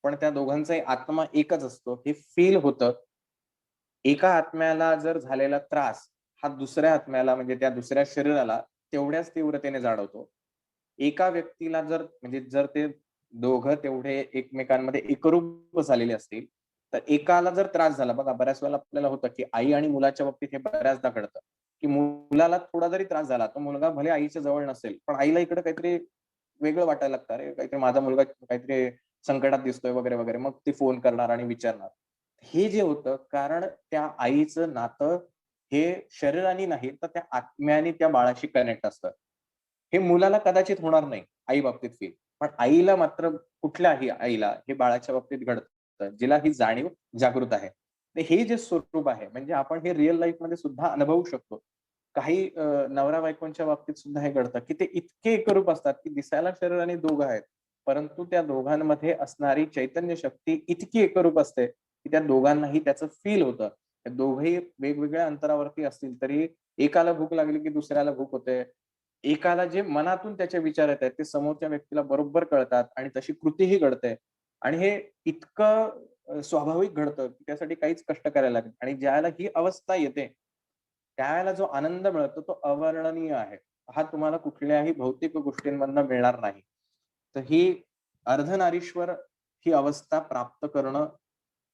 Speaker 1: पण त्या दोघांचाही आत्मा एकच असतो. हे फील होतं. एका आत्म्याला जर झालेला त्रास हा दुसऱ्या आत्म्याला म्हणजे त्या दुसऱ्या शरीराला तेवढ्याच तीव्रतेने जाणवतो. एका व्यक्तीला जर म्हणजे जर ते दोघं तेवढे एकमेकांमध्ये एकरूप झालेले असतील, तर एकाला जर त्रास झाला बघा बऱ्याच वेळेला आपल्याला होतं, की आई आणि मुलाच्या बाबतीत हे बऱ्याचदा घडतं, की मुलाला थोडा जरी त्रास झाला, तर मुलगा भले आईच्या जवळ नसेल, पण आईला इकडे काहीतरी वेगळं वाटायला लागतं. अरे, काहीतरी माझा मुलगा काहीतरी संकटात दिसतोय वगैरे, वगैरे. मग ती फोन करणार आणि विचारणार. हे जे होतं कारण त्या आईचं नातं हे शरीराने नाही, तर त्या आत्म्याने त्या बाळाशी कनेक्ट असतं. हे मुलाला कदाचित होणार नाही आई बाबतीत फील. पण आईला मात्र, कुठल्याही आईला हे बाळाच्या बाबतीत घडतं, जिला ही जाणीव जागृत आहे. तर हे जे स्वरूप आहे, म्हणजे आपण हे रिअल लाईफमध्ये सुद्धा अनुभवू शकतो. काही नवरा बायकोंच्या बाबतीत सुद्धा हे घडतं, की ते इतके एकरूप असतात, की दिसायला शरीराने दोघं आहेत. परंतु त्या दोघांमध्ये असणारी चैतन्य शक्ती इतकी एकरूप असते, की त्या दोघांनाही त्याचं फील होतं. ते दोघंही वेगवेगळ्या अंतरावरती असतील तरी एकाला भूक लागली की दुसऱ्याला भूक होते. एकाला जे मनातून त्याचे विचार येतायत ते समोरच्या व्यक्तीला बरोबर कळतात आणि तशी कृतीही घडते. आणि हे इतकं स्वाभाविक घडतं, की त्यासाठी काहीच कष्ट करायला लागत आणि ज्यावेळेला ही अवस्था येते, त्यावेळेला जो आनंद मिळतो तो अवर्णनीय आहे. हा तुम्हाला कुठल्याही भौतिक गोष्टींमधनं मिळणार नाही. तर ही अर्धनारीश्वर ही अवस्था प्राप्त करणं,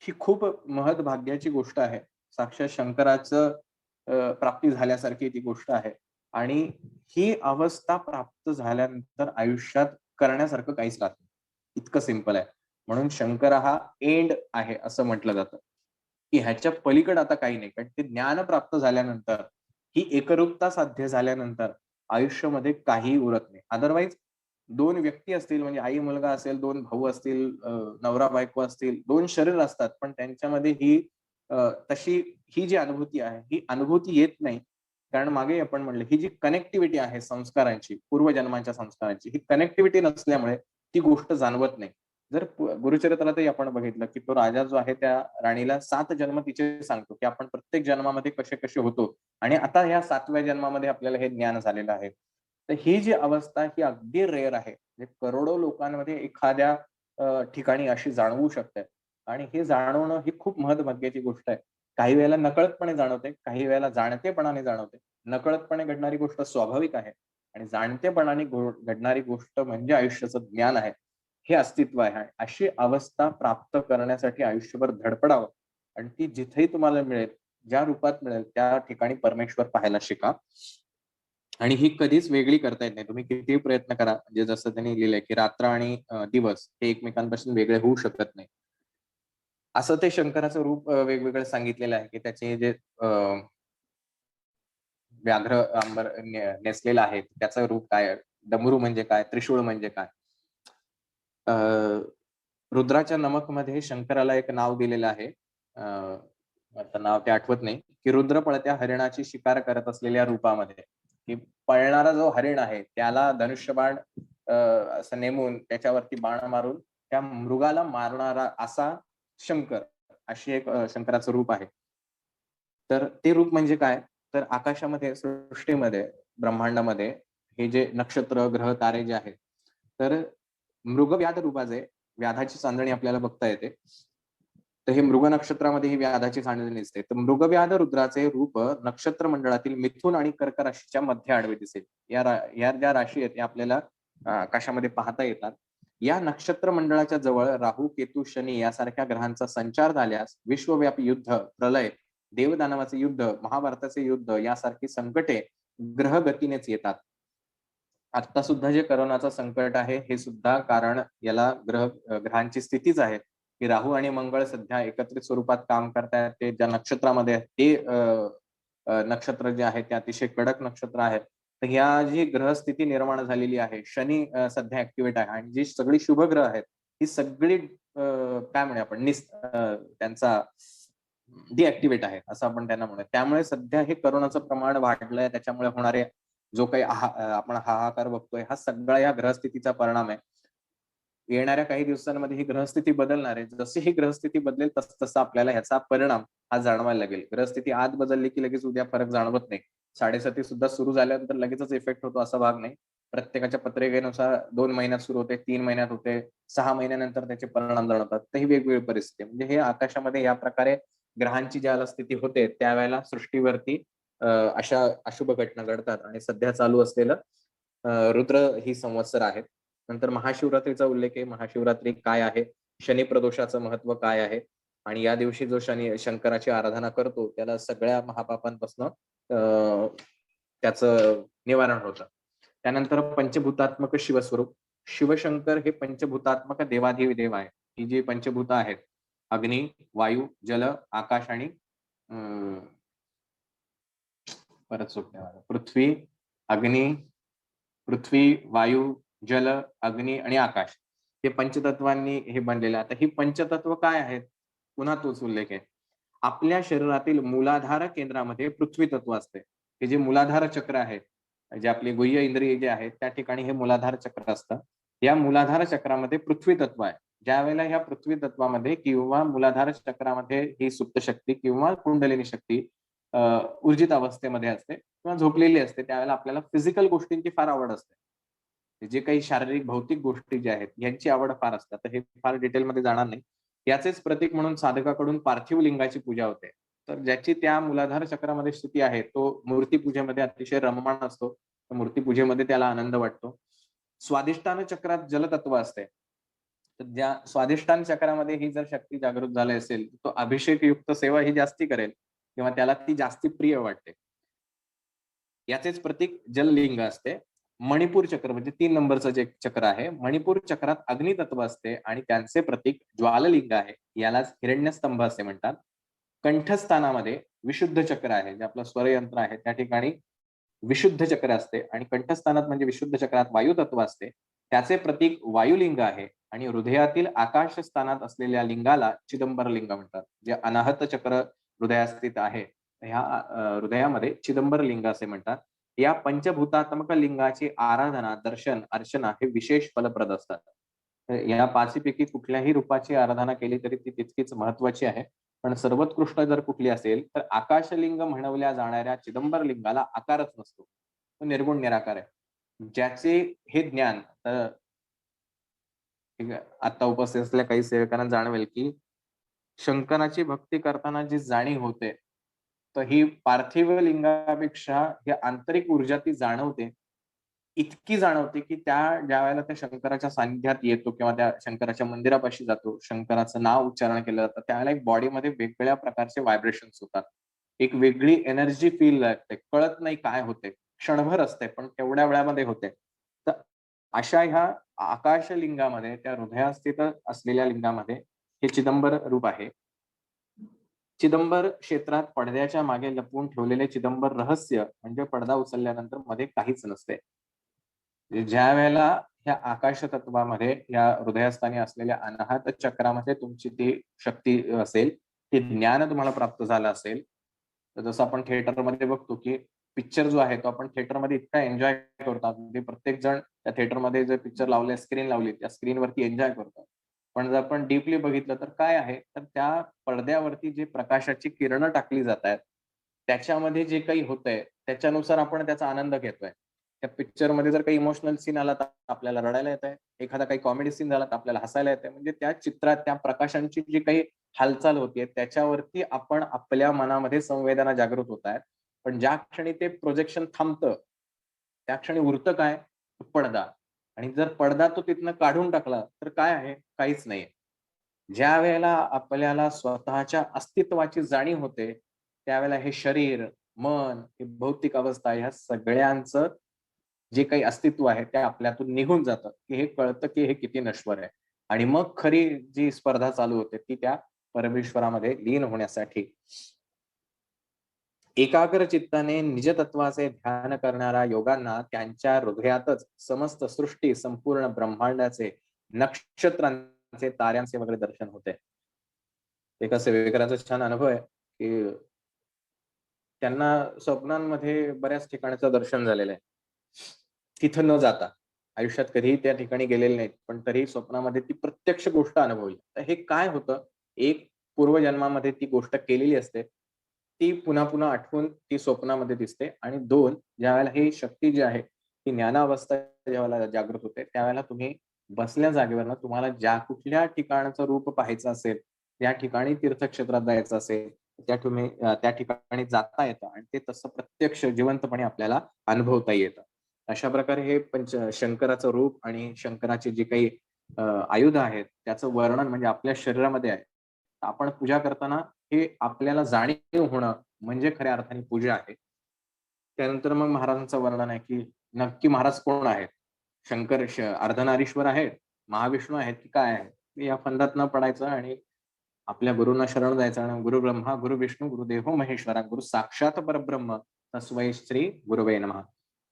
Speaker 1: ही खूप महत्भाग्याची गोष्ट आहे. साक्षात शंकराचं प्राप्ती झाल्यासारखी ती गोष्ट आहे. आणि ही अवस्था प्राप्त झाल्यानंतर आयुष्यात करण्यासारखं काहीच राहत नाही. इतकं सिंपल आहे. म्हणून शंकर हा एंड आहे असं म्हटलं जातं, की ह्याच्या पलीकडे आता काही नाही. कारण ते ज्ञान प्राप्त झाल्यानंतर, ही एकरूपता साध्य झाल्यानंतर आयुष्यामध्ये काहीही उरत नाही. अदरवाईज 2 व्यक्ती असतील म्हणजे आई-मुलगा असेल, 2 भाऊ असतील, नवरा-बायको असतील, 2 शरीर असतात. पण त्यांच्यामध्ये ही तशी ही जी अनुभूती आहे, ही अनुभूती येत नाही. कारण मागे आपण म्हणलं, ही जी कनेक्टिव्हिटी आहे संस्कारांची, पूर्वजन्मांच्या संस्कारांची, ही कनेक्टिव्हिटी नसल्यामुळे ती गोष्ट जाणवत नाही. जर गुरुचरित्रातही आपण बघितलं, की तो राजा जो आहे त्या राणीला 7 जन्म तिचे सांगतो, की आपण प्रत्येक जन्मामध्ये कसे-कसे होतो आणि आता ह्या 7व्या जन्मामध्ये आपल्याला हे ज्ञान झालेलं आहे. तर ही जी अवस्था ही अगदी रेअर आहे. म्हणजे करोडो लोकांमध्ये एखाद्या ठिकाणी अशी जाणवू शकते आणि हे जाणवणं ही खूप महत्त्वाची गोष्ट आहे. काही वेळेला नकळतपणे जाणवते, काही वेळेला जाणतेपणाने जाणवते. नकळतपणे घडणारी गोष्ट स्वाभाविक आहे आणि जाणतेपणाने घडणारी गोष्ट म्हणजे आयुष्याचं ज्ञान आहे. हे अस्तित्व आहे. अशी अवस्था प्राप्त करण्यासाठी आयुष्यभर धडपडावं आणि ती जिथेही तुम्हाला मिळेल, ज्या रूपात मिळेल त्या ठिकाणी परमेश्वर पाहायला शिका. आणि ही कधीच वेगळी करता येत नाही. तुम्ही कितीही प्रयत्न करा. म्हणजे जसं त्यांनी लिहिलंय, की रात्र आणि दिवस हे एकमेकांपासून वेगळे होऊ शकत नाही. असं ते शंकराचं रूप वेगवेगळं सांगितलेलं आहे, की त्याचे जे व्याघ्र अंबर नेसलेलं आहे, त्याचं रूप काय आहे? डमरू म्हणजे काय? त्रिशूळ म्हणजे काय? अ, रुद्राच्या नमकमध्ये शंकराला एक नाव दिलेलं आहे. आता नाव ते आठवत नाही, की रुद्र पळत्या हरिणाची शिकार करत असलेल्या रूपामध्ये, की पळणारा जो हरीण आहे, त्याला धनुष्यबाण असं नेमून त्याच्यावरती बाण मारून त्या मृगाला मारणारा असा शंकर, अशी एक शंकराचं रूप आहे. तर ते रूप म्हणजे काय? तर आकाशामध्ये, सृष्टीमध्ये, ब्रह्मांडामध्ये हे जे नक्षत्र, ग्रह, तारे जे आहेत, तर मृगव्याध रूपाचे व्याधाची चांदणी आपल्याला बघता येते. तर हे मृग नक्षत्रामध्ये ही व्याधाची चांदणी दिसते. तर मृगव्याध रुद्राचे रूप नक्षत्र मंडळातील मिथुन आणि कर्क राशीच्या मध्ये आडवे दिसेल. या ज्या राशी आहेत, या आपल्याला आकाशामध्ये पाहता येतात. या नक्षत्र मंडळाच्या जवळ राहू, केतू, शनी यासारख्या ग्रहांचा संचार झाल्यास विश्वव्यापी युद्ध, प्रलय, देवदानवाचे युद्ध, महाभारताचे युद्ध यासारखी संकटे ग्रहगतीनेच येतात. आता सुद्धा जे कोरोनाचं संकट आहे, हे सुद्धा कारण याला ग्रहांची स्थितीच आहे, की राहू आणि मंगळ सध्या एकत्रित स्वरूपात काम करतायत. ते ज्या नक्षत्रामध्ये आहेत, ते नक्षत्र जे आहे, ते अतिशय कडक नक्षत्र आहे. तर ह्या जी ग्रहस्थिती निर्माण झालेली आहे, शनी सध्या ॲक्टिव्हेट आहे आणि जी सगळी शुभ ग्रह आहेत, ही सगळी काय म्हणूया आपण त्यांचा डिॲक्टिव्हेट आहे, असं आपण त्यांना म्हणूया. त्यामुळे सध्या हे कोरोनाचं प्रमाण वाढलंय. त्याच्यामुळे होणारे जो काही आपण हाहाकार बघतोय, हा सगळा या ग्रहस्थितीचा परिणाम आहे. येणाऱ्या काही दिवसांमध्ये ही ग्रहस्थिती बदलणार आहे. जशी ही ग्रहस्थिती बदलेल तसं आपल्याला ह्याचा परिणाम हा जाणवायला लागेल. ग्रहस्थिती आज बदलली की लगेच उद्या फरक जाणवत नाही. 7:30 सुद्धा सुरू झाल्यानंतर लगेचच इफेक्ट होतो असा भाग नाही. प्रत्येकाच्या पत्रिकेनुसार 2 महिन्यात सुरू होते, 3 महिन्यात होते, 6 महिन्यानंतर त्याचे परिणाम जाणवतात. तर ही वेगवेगळी परिस्थिती आहे. म्हणजे हे आकाशामध्ये या प्रकारे ग्रहांची ज्यावेळेला स्थिती होते, त्यावेळेला सृष्टीवरती अशा अशुभ घटना घडतात आणि सध्या चालू असलेलं रुद्र ही संवत्सर आहेत. नंतर महाशिवरात्रीचा उल्लेख आहे. महाशिवरात्री काय आहे? शनी प्रदोषाचं महत्त्व काय आहे? आणि या दिवशी जो शंकराची आराधना करतो, त्याला सगळ्या महापापांपासून त्याचं निवारण होतं. त्यानंतर पंचभूतात्मक शिवस्वरूप. शिवशंकर हे पंचभूतात्मक देवाधिदेव आहे. ही जी पंचभूत आहेत, अग्नी, वायू, जल, आकाश आणि अ, परत सुटलं मला. पृथ्वी, अग्नी, वायू, जल, अग्नी आणि आकाश हे पंचतत्वांनी हे बनलेलं. आता ही पंचतत्व काय आहेत? पुन्हा तोच उल्लेख आहे. आपल्या शरीरातील मूलाधार केंद्रामध्ये पृथ्वी तत्व असते. हे जे मूलाधार चक्र आहे, जे आपले गुह्य इंद्रिय जे आहेत, त्या ठिकाणी हे मूलाधार चक्र असतं. या मूलाधार चक्रामध्ये पृथ्वी तत्व आहे. ज्यावेळेला ह्या पृथ्वी तत्वामध्ये किंवा मूलाधार चक्रामध्ये ही सुप्त शक्ती किंवा कुंडलिनी शक्ती ऊर्जित अवस्थेमध्ये असते किंवा झोपलेली असते, त्यावेळेला आपल्याला फिजिकल गोष्टींची फार आवड असते. जे काही शारीरिक भौतिक गोष्टी ज्या आहेत यांची आवड फार असतात. तर हे फार डिटेलमध्ये जाणार नाही. याचेच प्रतीक म्हणून साधकाकडून पार्थिव लिंगाची पूजा होते. तर ज्याची त्या मूलाधार चक्रामध्ये स्थिती आहे, तो मूर्तीपूजेमध्ये अतिशय रममाण असतो. मूर्तीपूजेमध्ये त्याला आनंद वाटतो. स्वाधिष्ठान चक्रात जलतत्व असते. तर ज्या स्वाधिष्ठान चक्रामध्ये ही जर शक्ती जागृत झाली असेल, तो अभिषेकयुक्त सेवा ही जास्ती करेल किंवा त्याला ती जास्ती प्रिय वाटते. याचेच प्रतीक जललिंग असते. मणिपूर चक्र म्हणजे 3 नंबरचं जे चक्र आहे, मणिपूर चक्रात अग्नितत्व असते आणि त्यांचे प्रतीक ज्वाललिंग आहे. यालाच हिरण्यस्तंभ असे म्हणतात. कंठस्थानामध्ये विशुद्ध चक्र आहे, जे आपलं स्वरयंत्र आहे, त्या ठिकाणी विशुद्ध चक्र असते आणि कंठस्थानात म्हणजे विशुद्ध चक्रात वायू तत्व असते. त्याचे प्रतीक वायुलिंग आहे आणि हृदयातील आकाश स्थानात असलेल्या लिंगाला चिदंबर लिंग म्हणतात. जे अनाहत चक्र हृदयास्थित आहे, ह्या हृदयामध्ये चिदंबर लिंग असे म्हणतात. या पंचभूतात्मक लिंगाची आराधना, दर्शन, अर्चना हे विशेष फलप्रद असतात. या पाचीपैकी कुठल्याही रूपाची आराधना केली तरी ती तितकीच महत्वाची आहे. पण सर्वोत्कृष्ट जर कुठली असेल तर आकाशलिंग म्हणवल्या जाणाऱ्या चिदंबर लिंगाला आकारच नसतो. तो निर्गुण निराकार आहे. ज्याचे हे ज्ञान आता उपस्थित असलेल्या काही सेवकांना जाणवेल की शंकराची भक्ती करताना जी जाणीव होते, तर ही पार्थिव लिंगापेक्षा ही आंतरिक ऊर्जा ती जाणवते. इतकी जाणवते की ज्यावेळेला त्या शंकराच्या सानिध्यात येतो किंवा त्या शंकराच्या मंदिरापाशी जातो, शंकराचं नाव उच्चारण केलं जातं, त्यावेळेला एक बॉडीमध्ये वेगवेगळ्या प्रकारचे व्हायब्रेशन्स होतात. एक वेगळी एनर्जी फील लागते. कळत नाही काय होते. क्षणभर असते, पण तेवढ्या वेळामध्ये होते. तर अशा ह्या आकाशलिंगामध्ये, त्या हृदयास्थित असलेल्या लिंगामध्ये हे चिदंबर रूप आहे. चिदंबर क्षेत्रात पडद्याच्या मागे लपवून ठेवलेले चिदंबर रहस्य म्हणजे पडदा उचलल्यानंतर मध्ये काहीच नसते. ज्या वेळेला ह्या आकाश तत्वामध्ये या हृदयस्थानी असलेल्या अनाहत चक्रामध्ये तुमची ती शक्ती असेल, ते ज्ञान तुम्हाला प्राप्त झालं असेल, तर जसं आपण थिएटरमध्ये बघतो की पिक्चर जो आहे तो आपण थिएटरमध्ये इतका एन्जॉय करतो. म्हणजे प्रत्येक जण त्या थिएटरमध्ये जे पिक्चर लावले, स्क्रीन लावली, त्या स्क्रीनवरती एन्जॉय करतो. पण जर आपण डीपली बघितलं तर काय आहे, तर त्या पडद्यावरती जी प्रकाशाची किरणं टाकली जात आहेत, त्याच्यामध्ये जे काही होतंय त्याच्यानुसार आपण त्याचा आनंद घेतोय. त्या पिक्चरमध्ये जर काही इमोशनल सीन आला तर आपल्याला रडायला येतंय. एखादा काही कॉमेडी सीन झाला तर आपल्याला हसायला येतंय. म्हणजे त्या चित्रात त्या प्रकाशांची जी काही हालचाल होतीये त्याच्यावरती आपण आपल्या मनामध्ये संवेदना जागृत होत आहेत. पण ज्या क्षणी ते प्रोजेक्शन थांबतं, त्या क्षणी उरतं काय? पडदा. आणि जर पडदा तो तिथनं काढून टाकला तर काय आहे? काहीच नाहीये. ज्यावेळेला आपल्याला स्वतःच्या अस्तित्वाची जाणीव होते, त्यावेळेला हे शरीर, मन, ही भौतिक अवस्था ह्या सगळ्यांचं जे काही अस्तित्व आहे ते आपल्यातून निघून जातं, की हे कळतं की हे किती नश्वर आहे. आणि मग खरी जी स्पर्धा चालू होते ती त्या परमेश्वरामध्ये लीन होण्यासाठी. एकाग्र चित्ताने निजतत्वाचे ध्यान करणाऱ्या योगांना त्यांच्या हृदयातच समस्त सृष्टी, संपूर्ण ब्रह्मांडाचे, नक्षत्रांचे, ताऱ्यांचे वगैरे दर्शन होते. एका सेवेकराचा छान अनुभव आहे, की त्यांना स्वप्नांमध्ये बऱ्याच ठिकाणचं दर्शन झालेलं आहे. तिथं न जाता. आयुष्यात कधीही त्या ठिकाणी गेलेले नाहीत. पण तरीही स्वप्नामध्ये ती प्रत्यक्ष गोष्ट अनुभवली. तर हे काय होतं? एक पूर्वजन्मामध्ये ती गोष्ट केलेली असते. ती पुन्हा-पुन्हा आठवून ती स्वप्नामध्ये दिसते आणि 2 ज्यावेळेला ही शक्ती जी आहे, ती ज्ञानावस्था ज्यावेळेला जागृत होते, त्यावेळेला तुम्ही बसल्या जागेवरनं तुम्हाला ज्या कुठल्या ठिकाणाचं रूप पाहायचं असेल, त्या ठिकाणी तीर्थक्षेत्रात जायचं असेल, त्या ठिकाणी जाता येतं आणि ते तसं प्रत्यक्ष जिवंतपणे आपल्याला अनुभवता येतं. अशा प्रकारे हे शंकराचं रूप आणि शंकराचे जे काही आयुध आहेत, त्याचं वर्णन म्हणजे आपल्या शरीरामध्ये आहे. आपण पूजा करताना हे आपल्याला जाणीव होणं म्हणजे खऱ्या अर्थाने पूजा आहे. त्यानंतर मग महाराजांचं वर्णन आहे, की नक्की महाराज कोण आहेत? अर्धनारीश्वर आहेत, महाविष्णू आहेत, की काय आहेत? या फंदात न पडायचं आणि आपल्या गुरूंना शरण जायचं आणि गुरु ब्रह्मा, गुरु विष्णू, गुरुदेव महेश्वरा, गुरु साक्षात परब्रह्म, तस्मै श्री गुरवे नमः.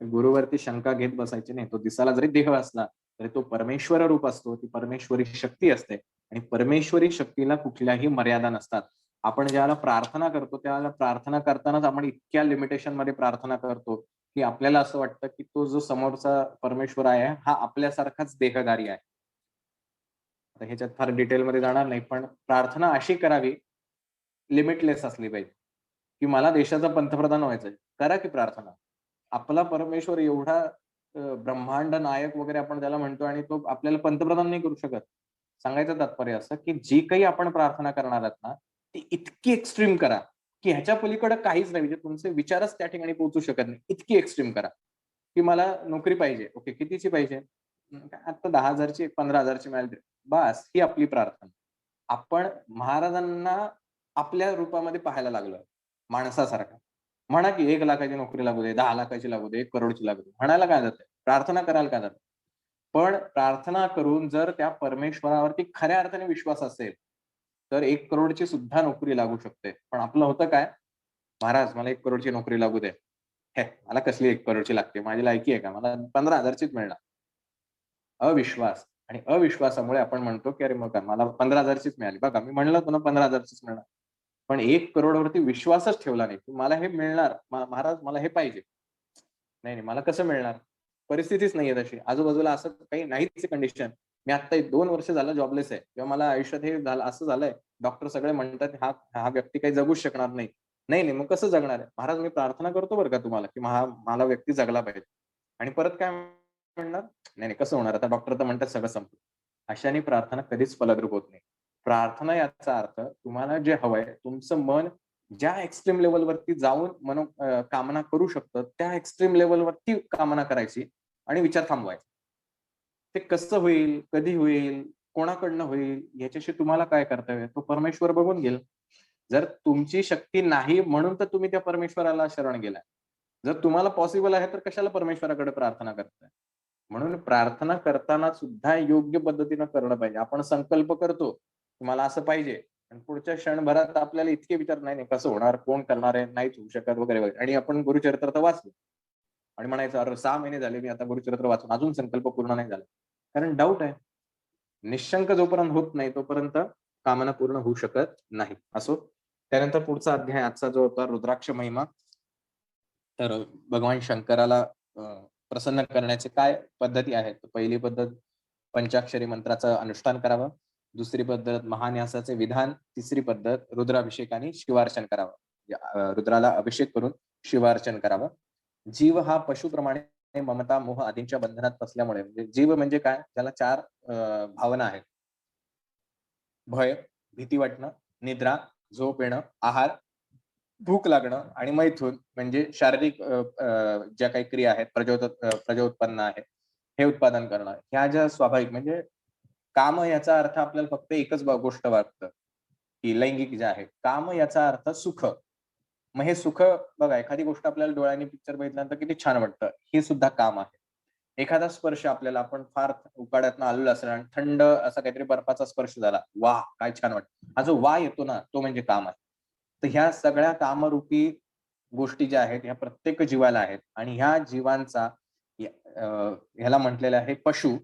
Speaker 1: गुरुवरती शंका घेत बसायची नाही. तो दिसायला जरी देह असला, तर तो परमेश्वर रूप असतो, ती परमेश्वरी शक्ती असते आणि परमेश्वरी शक्तीला कुठल्याही मर्यादा नसतात. आपण ज्याला प्रार्थना करतो, त्याला प्रार्थना करतानाच आपण इतक्या लिमिटेशन मध्ये प्रार्थना करतो, की आपल्याला असं वाटतं, की तो जो समोरचा परमेश्वर आहे, हा आपल्यासारखाच देहधारी आहे. आता ह्याच्यात फार डिटेलमध्ये जाणार नाही, पण प्रार्थना अशी करावी, लिमिटलेस असली पाहिजे, की मला देशाचा पंतप्रधान व्हायचंय. करा की प्रार्थना. आपला परमेश्वर एवढा ब्रह्मांड नायक वगैरे आपण त्याला म्हणतो आणि तो आपल्याला पंतप्रधान नाही करू शकत. सांगायचं तात्पर्य असं, की जी काही आपण प्रार्थना करणार आहात ना, ती इतकी एक्स्ट्रीम करा, की ह्याच्या पलीकडे काहीच नाही. म्हणजे तुमचे विचारच त्या ठिकाणी पोहोचू शकत नाही. इतकी एक्स्ट्रीम करा, की मला नोकरी पाहिजे. ओके, कितीची पाहिजे? आता 10,000ची 15,000ची मिळाली तरी. बास, ही आपली प्रार्थना. आपण महाराजांना आपल्या रूपामध्ये पाहायला लागलोय, माणसासारखा. म्हणा की 1,00,000ची नोकरी लागू दे, 10,00,000ची लागू दे, 1,00,00,000ची लागू दे. म्हणायला काय जातंय? प्रार्थना करायला काय जातंय? पण प्रार्थना करून जर त्या परमेश्वरावरती खऱ्या अर्थाने विश्वास असेल, तर 1,00,00,000ची सुद्धा नोकरी लागू शकते. पण आपलं होतं काय? "महाराज मला 1,00,00,000ची नोकरी लागू दे." "हे, मला कसली 1,00,00,000ची लागते? माझी लायकी आहे का? मला 15,000चीच मिळणार." अविश्वास आणि अविश्वासामुळे आपण म्हणतो, की "अरे मग काय मला 15,000चीच मिळाली." बघा मी म्हणलं होतं ना 15,000चीच मिळणार. पण 1,00,00,000 वरती विश्वासच ठेवला नाही, की मला हे मिळणार. महाराज मला हे पाहिजे. नाही, नाही मला कसं मिळणार? परिस्थितीच नाहीये तशी. आजूबाजूला असं काही नाहीच कंडिशन. मी आता 2 वर्ष झालं जॉबलेस आहे किंवा मला आयुष्यात हे झालं असं झालंय. डॉक्टर सगळे म्हणतात, "हा हा व्यक्ती काही जगूच शकणार नाही." नाही, नाही मग कसं जगणार आहे? महाराज मी प्रार्थना करतो बरं का तुम्हाला, की मला व्यक्ती जगला पाहिजे. आणि परत काय म्हणणार? नाही, नाही कसं होणार? आता डॉक्टर तर म्हणतात सगळं संपलं. अशाने प्रार्थना कधीच फलद्रूप होत नाही. प्रार्थना याचा अर्थ तुम्हाला जे हवंय, तुमचं मन ज्या एक्स्ट्रीम लेव्हलवरती जाऊन कामना करू शकतं, त्या एक्स्ट्रीम लेव्हलवरती कामना करायची आणि विचार थांबवायचा. ते कसं होईल? कधी होईल? कोणाकडनं होईल? याच्याशी तुम्हाला काय कर्तव्य? तो परमेश्वर बघून घेईल. जर तुमची शक्ती नाही म्हणून तर तुम्ही त्या परमेश्वराला शरण गेलाय. जर तुम्हाला पॉसिबल आहे, तर कशाला परमेश्वराकडे प्रार्थना करताय? म्हणून प्रार्थना करताना सुद्धा योग्य पद्धतीनं करणं पाहिजे. आपण संकल्प करतो, की मला असं पाहिजे आणि पुढच्या क्षणभरात आपल्याला इतके विचार नाही, नाही कसं होणार? कोण करणार आहे? नाहीच होऊ शकत वगैरे, वगैरे आणि आपण गुरुचरित्र तर वाचलं आणि म्हणायचं, "अरे 6 महिने झाले मी आता गुरुचरित्र वाचून अजून संकल्प पूर्ण नाही झाला." कारण डाऊट आहे. निश्शंक जोपर्यंत होत नाही, तोपर्यंत कामना पूर्ण होऊ शकत नाही. असो. त्यानंतर पुढचा अध्याय आजचा जो होता रुद्राक्ष महिमा. तर भगवान शंकराला अ, प्रसन्न करण्याचे काय पद्धती आहेत? तर पहिली पद्धत पंचाक्षरी मंत्राचं अनुष्ठान करावं. दुसरी पद्धत महान्यासाचे विधान. तिसरी पद्धत रुद्राभिषेक आणि शिवार्चन करावं. रुद्राला अभिषेक करून शिवार्चन करावं. जीव हा पशुप्रमाणे ममता, मोह आदींच्या बंधनात फसल्यामुळे म्हणजे जीव म्हणजे काय? त्याला 4 भावना आहेत. भय, भीती वाटणं, निद्रा, झोप येणं, आहार, भूक लागणं आणि मैथून म्हणजे शारीरिक ज्या काही क्रिया आहेत, प्रजोत्पन्न आहे, हे उत्पादन करणं. ह्या ज्या स्वाभाविक म्हणजे काम याचा अर्थ आपल्याला फक्त एकच गोष्ट वाटतं, की लैंगिक जे आहे. काम याचा अर्थ सुख. मग हे सुख बघा एखादी गोष्ट आपल्याला डोळ्यांनी पिक्चर बघितल्यानंतर किती छान वाटतं. हे सुद्धा काम आहे. एखादा स्पर्श आपल्याला आपण फार उकाड्यातनं आलेलो असेल आणि थंड असा काहीतरी बर्फाचा स्पर्श झाला. वाह! काय छान वाटतं. हा जो वाह येतो ना, तो म्हणजे काम आहे. तर ह्या सगळ्या कामरूपी गोष्टी ज्या आहेत, ह्या प्रत्येक जीवाला आहेत आणि ह्या जीवांचा ह्याला म्हटलेलं आहे पशु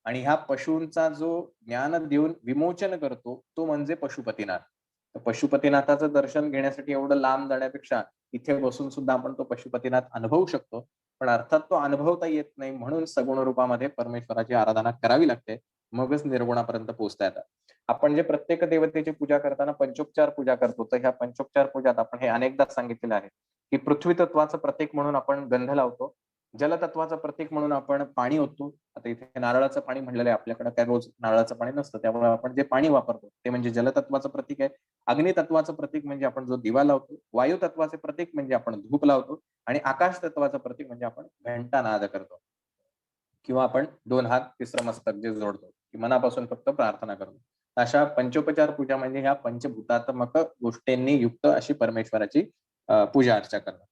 Speaker 1: आणि ह्या पशूंचा जो ज्ञान देऊन विमोचन करतो, तो म्हणजे पशुपतीनाथ. तर पशुपतीनाथाचं दर्शन घेण्यासाठी एवढं लांब जाण्यापेक्षा इथे बसून सुद्धा आपण तो पशुपतीनाथ अनुभवू शकतो. पण अर्थात तो अनुभवता येत नाही म्हणून सगुण रूपामध्ये परमेश्वराची आराधना करावी लागते. मगच निर्गुणापर्यंत पोहोचता येतं. आपण जे प्रत्येक देवतेची पूजा करताना पंचोपचार पूजा करतो, तर ह्या पंचोपचार पूजात आपण हे अनेकदा सांगितलेलं आहे, की पृथ्वी तत्वाचं प्रतीक म्हणून आपण गंध लावतो. जलतत्वाचं प्रतीक म्हणून आपण पाणी ओततो. आता इथे नारळाचं पाणी म्हणलेलं आहे आपल्याकडे काय रोज नारळाचं पाणी नसतं. त्यामुळे आपण जे पाणी वापरतो ते म्हणजे जलतत्वाचं प्रतीक आहे. अग्नितत्वाचं प्रतीक म्हणजे आपण जो दिवा लावतो. वायू तत्वाचे प्रतीक म्हणजे आपण धूप लावतो आणि आकाश तत्वाचं प्रतीक म्हणजे आपण घंटानाद करतो. किंवा आपण 2 हात तिसरं मस्तक जे जोडतो, की मनापासून फक्त प्रार्थना करतो. अशा पंचोपचार पूजा म्हणजे ह्या पंचभूतात्मक गोष्टींनी युक्त अशी परमेश्वराची पूजा अर्चा करणं.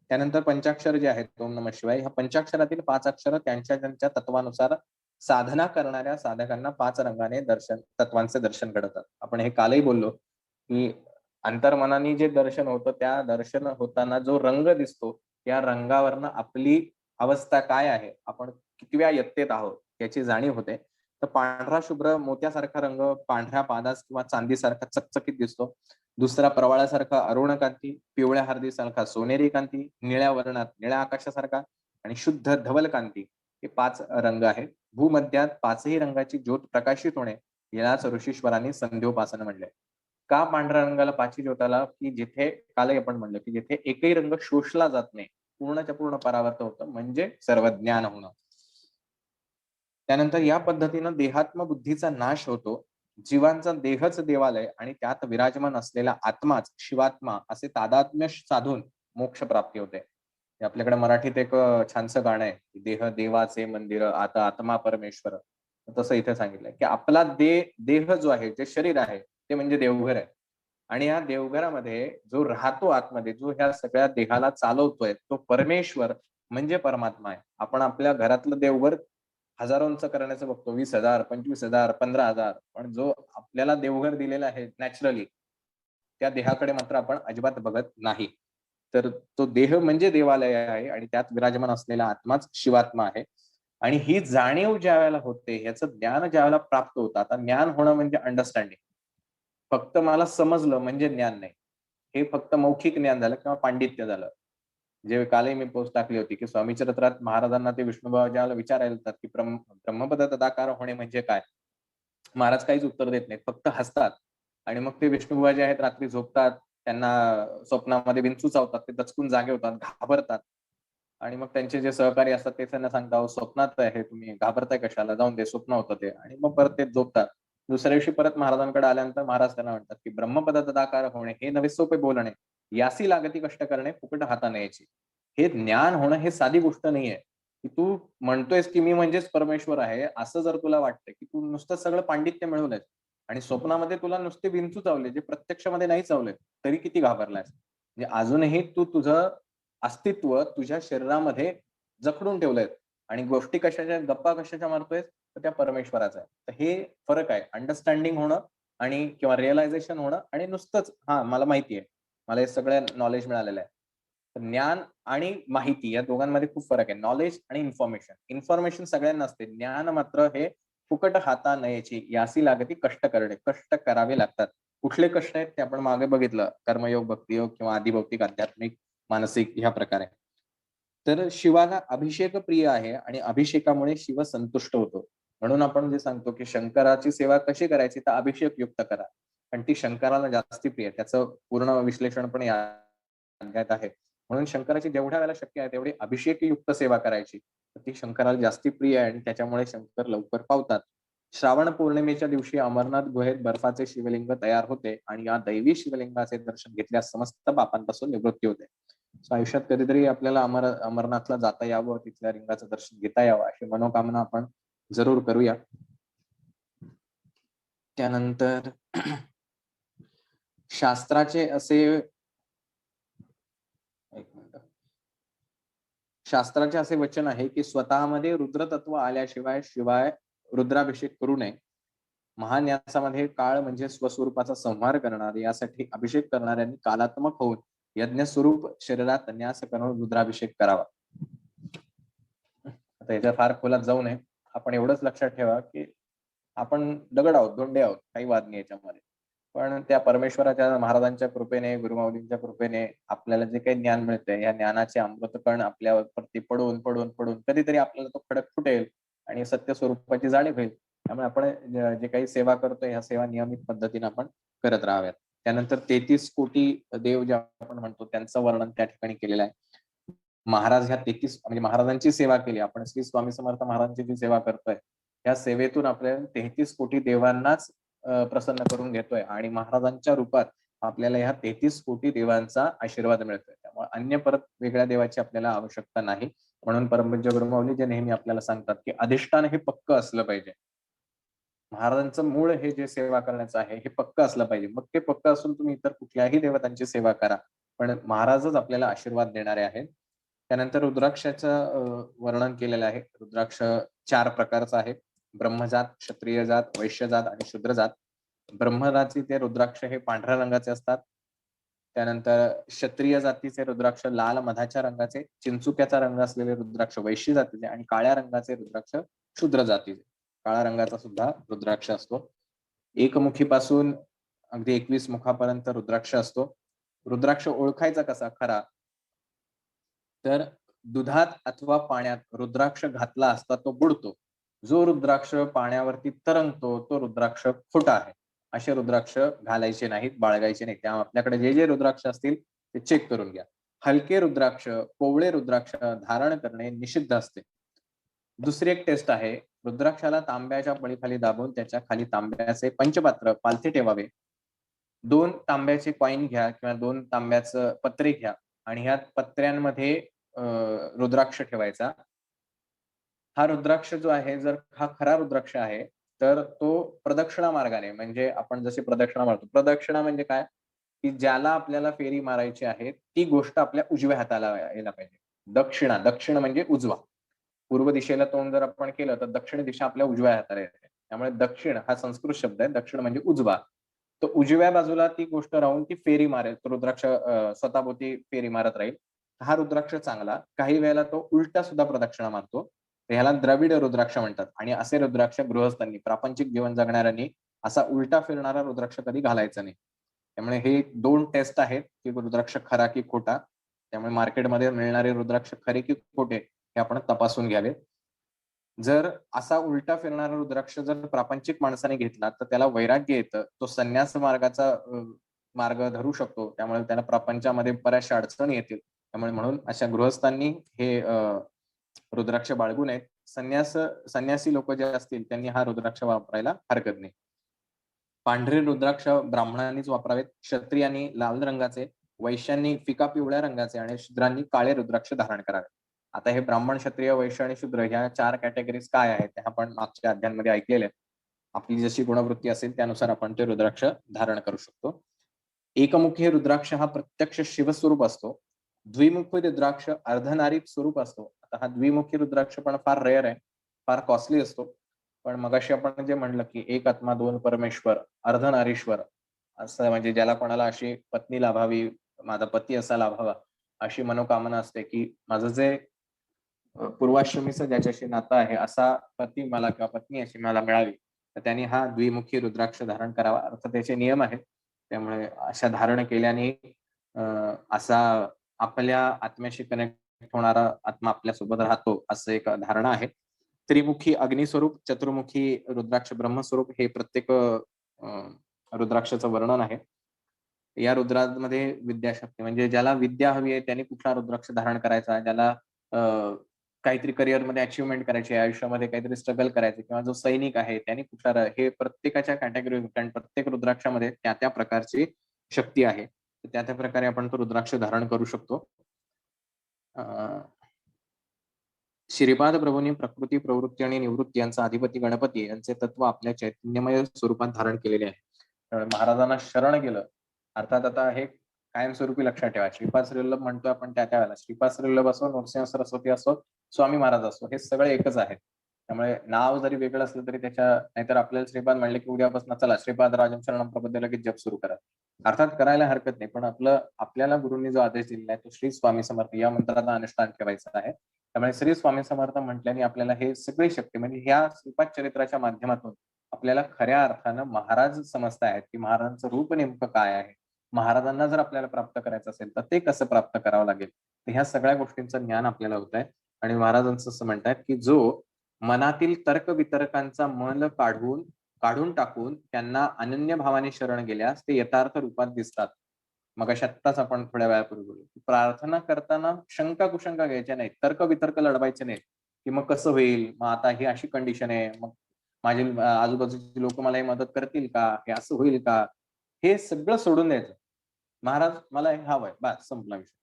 Speaker 1: त्यानंतर पंचाक्षर जे आहेत ओम नमः शिवाय ह्या पंचाक्षरातील 5 अक्षर त्यांच्या त्यांच्या तत्वानुसार साधना करणाऱ्या साधकांना 5 रंगाने तत्वांचे दर्शन घडतात. आपण हे कालही बोललो, की अंतर्मनाने जे दर्शन होतं त्या दर्शन होताना जो रंग दिसतो, त्या रंगावरनं अवस्था काय आहे, आपण कितव्या इयत्तेत आहोत याची जाणीव होते. तर पांढरा शुभ्र मोत्यासारखा रंग पांढऱ्या पादास किंवा चांदीसारखा चकचकीत दिसतो. दुसरा प्रवाळासारखा अरुण कांती, पिवळ्या हळदीसारखा सोनेरी कांती, निळ्या वर्णात निळ्या आकाशासारखा आणि शुद्ध धवल कांती हे 5 रंग आहेत. भूमध्यात 5ही रंगाची ज्योत प्रकाशित होणे यालाच ऋषीश्वरांनी संध्योपासन म्हणले. का पांढऱ्या रंगाला 5ही ज्योताला, की जिथे कालही आपण म्हणलं, की जिथे एकही रंग शोषला जात नाही, पूर्णच्या पूर्ण परावर्त होतं म्हणजे सर्व ज्ञान होणं. त्यानंतर या पद्धतीनं देहात्म बुद्धीचा नाश होतो. जीवांचा देहच देवालय आणि त्यात विराजमान असलेला आत्माच शिवात्मा असे तादात्म्य साधून मोक्ष प्राप्ती होते. हे आपल्याकडे मराठीत एक छानसं गाणं आहे, देह देवाचे मंदिर आता आत्मा परमेश्वर. तसं इथे सांगितलंय, की आपला देह जो आहे, जे शरीर आहे, ते म्हणजे देवघर आहे. आणि या देवघरामध्ये जो राहतो आतमध्ये, जो ह्या सगळ्या देहाला चालवतोय, तो परमेश्वर म्हणजे परमात्मा आहे. आपण आपल्या घरातलं देवघर हजारोंचं करण्याचं बघतो. 20,000, 25,000, 15,000 पण जो आपल्याला देवघर दिलेला आहे नॅचरली, त्या देहाकडे मात्र आपण अजिबात बघत नाही. तर तो देह म्हणजे देवालय आहे आणि त्यात विराजमान असलेला आत्माच शिवात्मा आहे. आणि ही जाणीव ज्यावेळेला होते, ह्याचं ज्ञान ज्यावेळेला प्राप्त होतं. आता ज्ञान होणं म्हणजे अंडरस्टँडिंग. फक्त मला समजलं म्हणजे ज्ञान नाही. हे फक्त मौखिक ज्ञान झालं किंवा पांडित्य झालं. जे कालही मी पोस्ट टाकली होती, की स्वामी चरित्रात महाराजांना ते विष्णुबुवा ज्यावेळेला विचारायला येतात, की ब्रह्मपद तदाकार होणे म्हणजे काय? महाराज काहीच उत्तर देत नाहीत. फक्त हसतात आणि मग ते विष्णुबुवा जे आहेत रात्री झोपतात. त्यांना स्वप्नामध्ये विंचू चावतात. ते दचकून जागे होतात, घाबरतात. आणि मग त्यांचे जे सहकारी असतात ते त्यांना सांगतात, "अहो स्वप्नात आहे तुम्ही घाबरताय कशाला? जाऊन दे स्वप्न होतं ते." आणि मग परत ते झोपतात. दुसऱ्या दिवशी परत महाराजांकडे आल्यानंतर महाराज त्यांना म्हणतात, की "ब्रह्मपद तदाकार होणे हे नवे सोपे बोलणे. यासी लागती कष्ट करणे फुकट हाताने यायची." हे ज्ञान होणं हे साधी गोष्ट नाहीये, की तू म्हणतोयस, की मी म्हणजेच परमेश्वर आहे, असं जर तुला वाटतंय, की तू नुसतं सगळं पांडित्य मिळवलंय आणि स्वप्नामध्ये तुला नुसते विंचू चावले, जे प्रत्यक्षामध्ये नाही चावले, तरी किती घाबरलायस? म्हणजे अजूनही तू तुझं अस्तित्व तुझ्या शरीरामध्ये जखडून ठेवलंय आणि गोष्टी कशाच्या, गप्पा कशाच्या मारतोयस? तर त्या परमेश्वराचा आहे. तर हे फरक आहे. अंडरस्टँडिंग होणं आणि किंवा रिअलायझेशन होणं आणि नुसतंच हां, मला माहिती आहे. मला हे सगळं नॉलेज मिळालेलं आहे. तर ज्ञान आणि माहिती या दोघांमध्ये खूप फरक आहे. नॉलेज आणि इन्फॉर्मेशन. इन्फॉर्मेशन सगळ्यांना असते. ज्ञान मात्र हे फुकट हाता नयेची यासी लागती कष्ट करणे. कष्ट करावे लागतात. कुठले कष्ट आहेत ते आपण मागे बघितलं. कर्मयोग, भक्तियोग किंवा आधिभौतिक, आध्यात्मिक, मानसिक ह्या प्रकारे. तर शिवाला अभिषेक प्रिय आहे आणि अभिषेकामुळे शिव संतुष्ट होतो. म्हणून आपण जे सांगतो, की शंकराची सेवा कशी करायची तर अभिषेक युक्त करा. पण ती शंकराला जास्ती प्रिय आहे. त्याचं पूर्ण विश्लेषण पण या अध्यायात आहे. म्हणून शंकराची जेवढ्या वेळेला शक्य आहे तेवढी अभिषेकयुक्त सेवा करायची. तर ती शंकराला जास्ती प्रिय आहे आणि त्याच्यामुळे शंकर लवकर पावतात. श्रावण पौर्णिमेच्या दिवशी अमरनाथ गुहेत बर्फाचे शिवलिंग तयार होते आणि या दैवी शिवलिंगाचे दर्शन घेतल्यास समस्त पापांपासून निवृत्ती होते. सो आयुष्यात कधीतरी आपल्याला अमरनाथला जाता यावं, तिथल्या लिंगाचं दर्शन घेता यावं अशी मनोकामना आपण जरूर करूया. त्यानंतर शास्त्राचे असे एक मिनिट. शास्त्राचे असे वचन आहे, की स्वतःमध्ये रुद्रतत्व शिवाय रुद्राभिषेक करू नये. महान्यासामध्ये काळ म्हणजे स्वस्वरूपाचा संहार करणारे, यासाठी अभिषेक करणाऱ्यांनी कालात्मक होऊन यज्ञस्वरूप शरीरात न्यास करून रुद्राभिषेक करावा. आता याच्या फार खोलात जाऊ नये. आपण एवढंच लक्षात ठेवा, की आपण दगड आहोत, धोंडे आहोत. काही वाद नाही याच्यामध्ये. पण त्या परमेश्वराच्या, महाराजांच्या कृपेने, गुरुमाऊलींच्या कृपेने आपल्याला जे काही ज्ञान मिळतंय, या ज्ञानाचे अमृतकण आपल्यावरती पडून, पडून, पडून कधीतरी आपल्याला तो खडक फुटेल आणि सत्य स्वरूपाची जाणीव होईल. त्यामुळे आपण जे काही सेवा करतोय, ह्या सेवा नियमित पद्धतीने आपण करत राहाव्यात. त्यानंतर 33 कोटी देव जे आपण म्हणतो, त्यांचं वर्णन त्या ठिकाणी केलेलं आहे. महाराज ह्या 33 म्हणजे महाराजांची सेवा केली. आपण श्री स्वामी समर्थ महाराजांची जी सेवा करतोय, या सेवेतून आपल्याला 33 कोटी देवांनाच प्रसन्न करून घेतोय आणि महाराजांच्या रूपात आपल्याला ह्या 33 कोटी देवांचा आशीर्वाद मिळतोय. त्यामुळे अन्य परत वेगळ्या देवाची आपल्याला आवश्यकता नाही. म्हणून परमपूज्य गुरुमाऊली जे नेहमी आपल्याला सांगतात, की अधिष्ठान हे पक्क असलं पाहिजे. महाराजांचं मूळ हे जे सेवा करण्याचं आहे, हे पक्क असलं पाहिजे. मग ते पक्क असून तुम्ही इतर कुठल्याही देवतांची सेवा करा. पण महाराजच आपल्याला आशीर्वाद देणारे आहेत. त्यानंतर रुद्राक्षाचं वर्णन केलेलं आहे. रुद्राक्ष 4 प्रकारचा आहे. ब्रह्मजात, क्षत्रिय जात, वैश्य जात आणि शूद्र जात. ब्रह्मजातीचे रुद्राक्ष हे पांढऱ्या रंगाचे असतात. त्यानंतर क्षत्रिय जातीचे रुद्राक्ष लाल मधाच्या रंगाचे, चिंचुक्याचा रंग असलेले रुद्राक्ष वैश्य जातीचे आणि काळ्या रंगाचे रुद्राक्ष शूद्र जातीचे. काळ्या रंगाचा सुद्धा रुद्राक्ष असतो. एकमुखीपासून अगदी 21 मुखापर्यंत रुद्राक्ष असतो. रुद्राक्ष ओळखायचा कसा खरा? तर दुधात अथवा पाण्यात रुद्राक्ष घातला असता तो बुडतो. जो रुद्राक्ष पाण्यावरती तरंगतो तो रुद्राक्ष खोटा आहे. असे रुद्राक्ष घालायचे नाहीत, बाळगायचे नाहीत. त्यामुळे आपल्याकडे जे जे रुद्राक्ष असतील ते चेक करून घ्या. हलके रुद्राक्ष, कोवळे रुद्राक्ष धारण करणे निषिद्ध असते. दुसरी एक टेस्ट आहे. रुद्राक्षाला तांब्याच्या पळीखाली दाबून त्याच्या खाली तांब्याचे पंचपात्र पालथे ठेवावे. 2 तांब्याचे कॉइन घ्या किंवा 2 तांब्याचं पत्रे घ्या आणि ह्या पत्र्यांमध्ये रुद्राक्ष ठेवायचा. हा रुद्राक्ष जो आहे, जर हा खरा रुद्राक्ष आहे, तर तो प्रदक्षिणा मार्गाने, म्हणजे आपण जशी प्रदक्षिणा मारतो. प्रदक्षिणा म्हणजे काय? की ज्याला आपल्याला फेरी मारायची आहे, ती गोष्ट आपल्या उजव्या हाताला यायला पाहिजे. दक्षिणा, दक्षिण म्हणजे उजवा. पूर्व दिशेला तोंड जर आपण केलं, तर दक्षिण दिशा आपल्या उजव्या हाताला येते. त्यामुळे दक्षिण हा संस्कृत शब्द आहे. दक्षिण म्हणजे उजवा. तर उजव्या बाजूला ती गोष्ट राहून ती फेरी मारेल. तो रुद्राक्ष स्वतःभोवती फेरी मारत राहील. हा रुद्राक्ष चांगला. काही वेळेला तो उलटा सुद्धा प्रदक्षिणा मारतो. ह्याला द्रविड रुद्राक्ष म्हणतात आणि असे रुद्राक्ष गृहस्थांनी, प्रापंचिक जीवन जगणाऱ्यांनी असा उलटा फिरणारा रुद्राक्ष कधी घालायचा नाही. त्यामुळे हे 2 टेस्ट आहेत की रुद्राक्ष खरा की खोटा. त्यामुळे मार्केटमध्ये मिळणारे रुद्राक्ष खरे की खोटे हे आपण तपासून घ्यावे. जर असा उलटा फिरणारा रुद्राक्ष जर प्रापंचिक माणसाने घेतला तर त्याला वैराग्य येतं. तो संन्यास मार्गाचा मार्ग धरू शकतो. त्यामुळे त्याला प्रपंचामध्ये बऱ्याचशा अडचणी येतील. त्यामुळे म्हणून अशा गृहस्थांनी हे रुद्राक्ष बाळगू नयेत. संन्यासी लोक जे असतील त्यांनी हा रुद्राक्ष वापरायला हरकत नाही. पांढरे रुद्राक्ष ब्राह्मणांनीच वापरावेत. क्षत्रियांनी लाल रंगाचे, वैश्यांनी फिका पिवळ्या रंगाचे आणि शूद्रांनी काळे रुद्राक्ष धारण करावे. आता हे ब्राह्मण, क्षत्रिय, वैश्य आणि शूद्र ह्या 4 कॅटेगरीज काय आहेत ते आपण मागच्या अध्यायांमध्ये ऐकलेले आहेत. आपली जशी गुणवृत्ती असेल त्यानुसार आपण ते रुद्राक्ष धारण करू शकतो. एकमुखी रुद्राक्ष हा प्रत्यक्ष शिवस्वरूप असतो. द्विमुखी रुद्राक्ष अर्धनारी स्वरूप असतो. आता हा द्विमुखी रुद्राक्ष पण फार रेअर आहे, फार कॉस्टली असतो. पण मगाशी आपण जे म्हणलं की एक आत्मा 2 परमेश्वर, अर्धनारीश्वर असं, म्हणजे ज्याला कोणाला अशी पत्नी लाभावी, माझा पती असा लाभावा अशी मनोकामना असते की माझं जे पूर्वाश्रमीचं ज्याच्याशी नातं आहे असा पती मला किंवा पत्नी अशी मला मिळावी, तर त्यांनी हा द्विमुखी रुद्राक्ष धारण करावा. अर्थात त्याचे नियम आहेत. त्यामुळे अशा धारण केल्याने असा आपल्या आत्म्याशी कनेक्ट होणारा आत्मा आपल्यासोबत राहतो असं एक धारणा आहे. त्रिमुखी अग्निस्वरूप, चतुर्मुखी रुद्राक्ष ब्रह्मस्वरूप हे प्रत्येक रुद्राक्षाचं वर्णन आहे. या रुद्रामध्ये विद्याशक्ती, म्हणजे ज्याला विद्या हवी आहे त्यांनी कुठला रुद्राक्ष धारण करायचा, ज्याला काहीतरी करिअरमध्ये अचिव्हमेंट करायची आहे, आयुष्यामध्ये काहीतरी स्ट्रगल करायचं, किंवा जो सैनिक आहे त्यांनी कुठला, हे प्रत्येकाच्या कॅटेगरी, कारण प्रत्येक रुद्राक्षामध्ये त्या त्या प्रकारची शक्ती आहे. त्या त्या प्रकारे आपण तो रुद्राक्ष धारण करू शकतो. श्रीपाद प्रभूंनी प्रकृती, प्रवृत्ती आणि निवृत्ती यांचा अधिपती गणपती यांचे तत्व आपल्या चैतन्यमय स्वरूपात धारण केलेले आहे. महाराजांना शरण गेलं. अर्थात आता हे कायमस्वरूपी लक्षात ठेवा. श्रीपाद श्रीवल्लभ म्हणतो आपण त्या त्यावेळेला. श्रीपाद श्रीवल्लभ असो, नरसिंह सरस्वती असो, स्वामी महाराज असो, हे सगळे एकच आहेत. त्यामुळे नाव जरी वेगळं असलं तरी त्याच्या, नाहीतर आपल्याला श्रीपाद म्हणले की उद्यापासून चला श्रीपाद राजम शरणम प्रपद्य लगेच जप सुरू करा. अर्थात करायला हरकत नाही, पण आपल्याला गुरुंनी जो आदेश दिलेला आहे तो श्री स्वामी समर्थ या मंत्राचा अनुष्ठान ठेवायचा आहे. त्यामुळे श्री स्वामी समर्थ म्हटल्याने आपल्याला हे सगळी शक्ती, म्हणजे ह्या श्रीपाद चरित्राच्या माध्यमातून आपल्याला खऱ्या अर्थानं महाराज समजतायत की महाराजांचं रूप नेमकं काय आहे. महाराजांना जर आपल्याला प्राप्त करायचं असेल तर ते कसं प्राप्त करावं लागेल, तर ह्या सगळ्या गोष्टींचं ज्ञान आपल्याला होत आहे. आणि महाराजांचं असं म्हणतात की जो मनातील तर्क वितर्कांचा मल काढून टाकून त्यांना अनन्य भावाने शरण गेल्यास ते यथार्थ रूपात दिसतात. मग आत्ताच आपण थोड्या वेळापूर्वी बोलू, प्रार्थना करताना शंका कुशंका घ्यायच्या नाहीत, तर्क वितर्क लढवायचे नाहीत की मग कसं होईल, मग आता ही अशी कंडिशन आहे, मग माझे आजूबाजूची लोक मला हे मदत करतील का, हे असं होईल का, हे सगळं सोडून द्यायचं. महाराज मला हे हवंय, बस संपला विषय.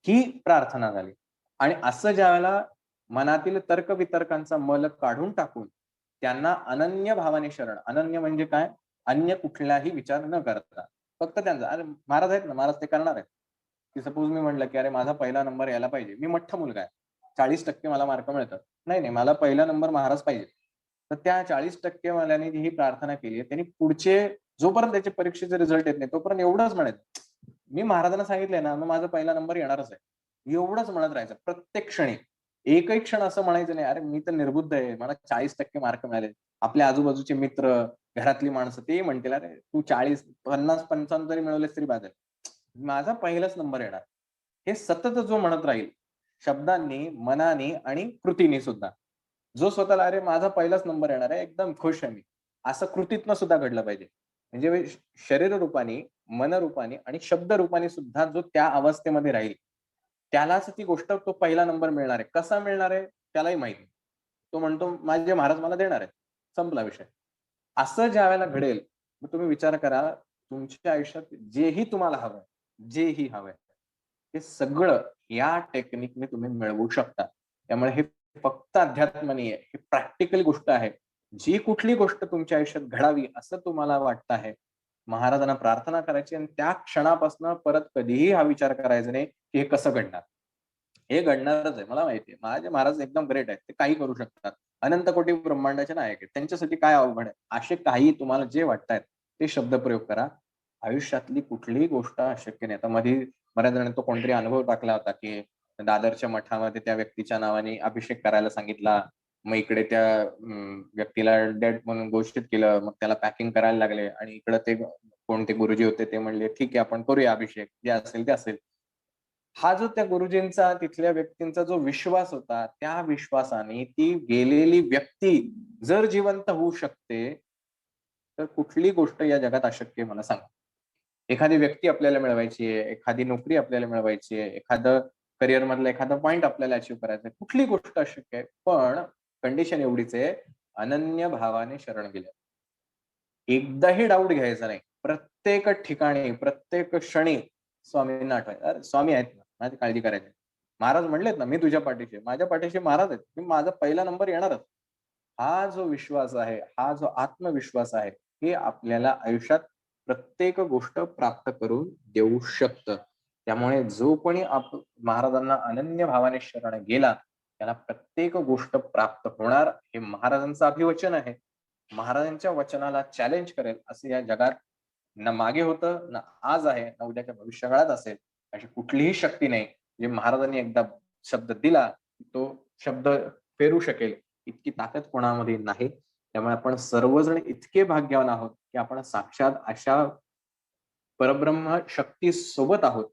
Speaker 1: ही प्रार्थना झाली. आणि असं ज्यावेळेला मनातील तर्क वितर्कांचा मल काढून टाकून त्यांना अनन्य भावाने शरण, अनन्य म्हणजे काय, अन्य कुठलाही विचार न करता फक्त त्यांचा, अरे महाराज आहेत ना, महाराज ते करणार आहेत. की सपोज मी म्हटलं की अरे माझा पहिला नंबर यायला पाहिजे, मी मठ्ठ मुलगा आहे, 40% मला मार्क मिळतात, नाही मला पहिला नंबर महाराज पाहिजे. तर त्या 40% वाल्याने ही प्रार्थना केली आहे, त्यांनी पुढचे जोपर्यंत त्याचे परीक्षेचे रिझल्ट येत नाही तोपर्यंत एवढंच म्हणत मी महाराजांना सांगितलंय ना, मग माझा पहिला नंबर येणारच आहे. एवढंच म्हणत राहायचं प्रत्येक क्षणी. एकही क्षण असं म्हणायचं नाही, "अरे मी तर निर्बुद्ध आहे. मला 40% मार्क मिळाले." आपल्या आजूबाजूचे मित्र, घरातली माणसं तेही म्हणतील, "अरे तू 40, 50-55 जरी मिळवलेस तरी बास आहे. माझा पहिलाच नंबर येणार." हे सतत जो म्हणत राहील, शब्दांनी, मनाने आणि कृतीने सुद्धा. जो स्वतःला "अरे माझा पहिलाच नंबर येणार आहे, एकदम खुश आहे मी." असं कृतीतनं सुद्धा घडलं पाहिजे. म्हणजे शरीर रूपाने, मन रूपाने आणि शब्द रूपाने सुद्धा जो त्या अवस्थेमध्ये राहील, त्यालाच ती गोष्ट तो पहिला नंबर मिळणार आहे. कसा मिळणार आहे त्यालाही माहीत नाही. तो म्हणतो माझे महाराज मला देणार आहेत. संपला विषय. असं ज्यावेळेला घडेल, मग तुम्ही विचार करा, तुमच्या आयुष्यात जेही तुम्हाला हवंय, जेही हवंय, ते सगळं या टेक्निकने तुम्ही मिळवू शकता. त्यामुळे हे फक्त अध्यात्म नाहीये, हे प्रॅक्टिकल गोष्ट आहे. जी कुठली गोष्ट तुमच्या आयुष्यात घडावी असं तुम्हाला वाटतं आहे, महाराजांना प्रार्थना करायची आणि त्या क्षणापासून परत कधीही हा विचार करायचा नाही, की हे कसं घडणार? हे घडणारच आहे. मला माहिती आहे. माझे महाराज एकदम ग्रेट आहेत. ते काही करू शकतात. अनंत कोटी ब्रह्मांडाचे नायक आहेत. त्यांच्यासाठी काय अवघड आहे? असे काही तुम्हाला जे वाटतायत ते शब्दप्रयोग करा. आयुष्यातली कुठलीही गोष्ट अशक्य नाही. आता मधी बऱ्याच जणांनी तो कोणतरी अनुभव टाकला होता, की दादरच्या मठामध्ये त्या व्यक्तीच्या नावाने अभिषेक करायला सांगितला. मग इकडे त्या व्यक्तीला डेड म्हणून घोषित केलं. मग त्याला पॅकिंग करायला लागले आणि इकडे ते कोणते गुरुजी होते ते म्हणले, "ठीक आहे, आपण करूया अभिषेक. जे असेल ते असेल." हा जो त्या गुरुजींचा, तिथल्या व्यक्तींचा जो विश्वास होता, त्या विश्वासाने ती गेलेली व्यक्ती जर जिवंत होऊ शकते, तर कुठली गोष्ट या जगात अशक्य आहे मला सांगा. एखादी व्यक्ती आपल्याला मिळवायची आहे, एखादी नोकरी आपल्याला मिळवायची आहे, एखादं करिअर मधलं एखादं पॉइंट आपल्याला अचीव्ह करायचं आहे. कुठली गोष्ट अशक्य आहे. पण कंडिशन एवढीच आहे, अनन्य भावाने शरण गेलं. एकदाही डाऊट घ्यायचा नाही. प्रत्येक ठिकाणी, प्रत्येक क्षणी स्वामींना आठवायचं. "अरे स्वामी आहेत ना, माझी काळजी करायची नाही." महाराज म्हणलेत ना, "मी तुझ्या पाठीशी आहे." माझ्या पाठीशी महाराज आहेत. मी माझा पहिला नंबर येणारच. हा जो विश्वास आहे, हा जो आत्मविश्वास आहे, हे आपल्याला आयुष्यात प्रत्येक गोष्ट प्राप्त करून देऊ शकतं. त्यामुळे जो कोणी महाराजांना अनन्य भावाने शरण गेला, त्याला प्रत्येक गोष्ट प्राप्त होणार हे महाराजांचं अभिवचन आहे. महाराजांच्या वचनाला चॅलेंज करेल असं या जगात ना मागे होतं, ना आज आहे, ना उद्याच्या भविष्यकाळात असेल. अशी कुठलीही शक्ती नाही. जे महाराजांनी एकदा शब्द दिला, तो शब्द पेरू शकेल, इतकी ताकद कोणामध्ये नाही. त्यामुळे आपण सर्वजण इतके भाग्यवान आहोत, की आपण साक्षात अशा परब्रह्म शक्ती सोबत आहोत.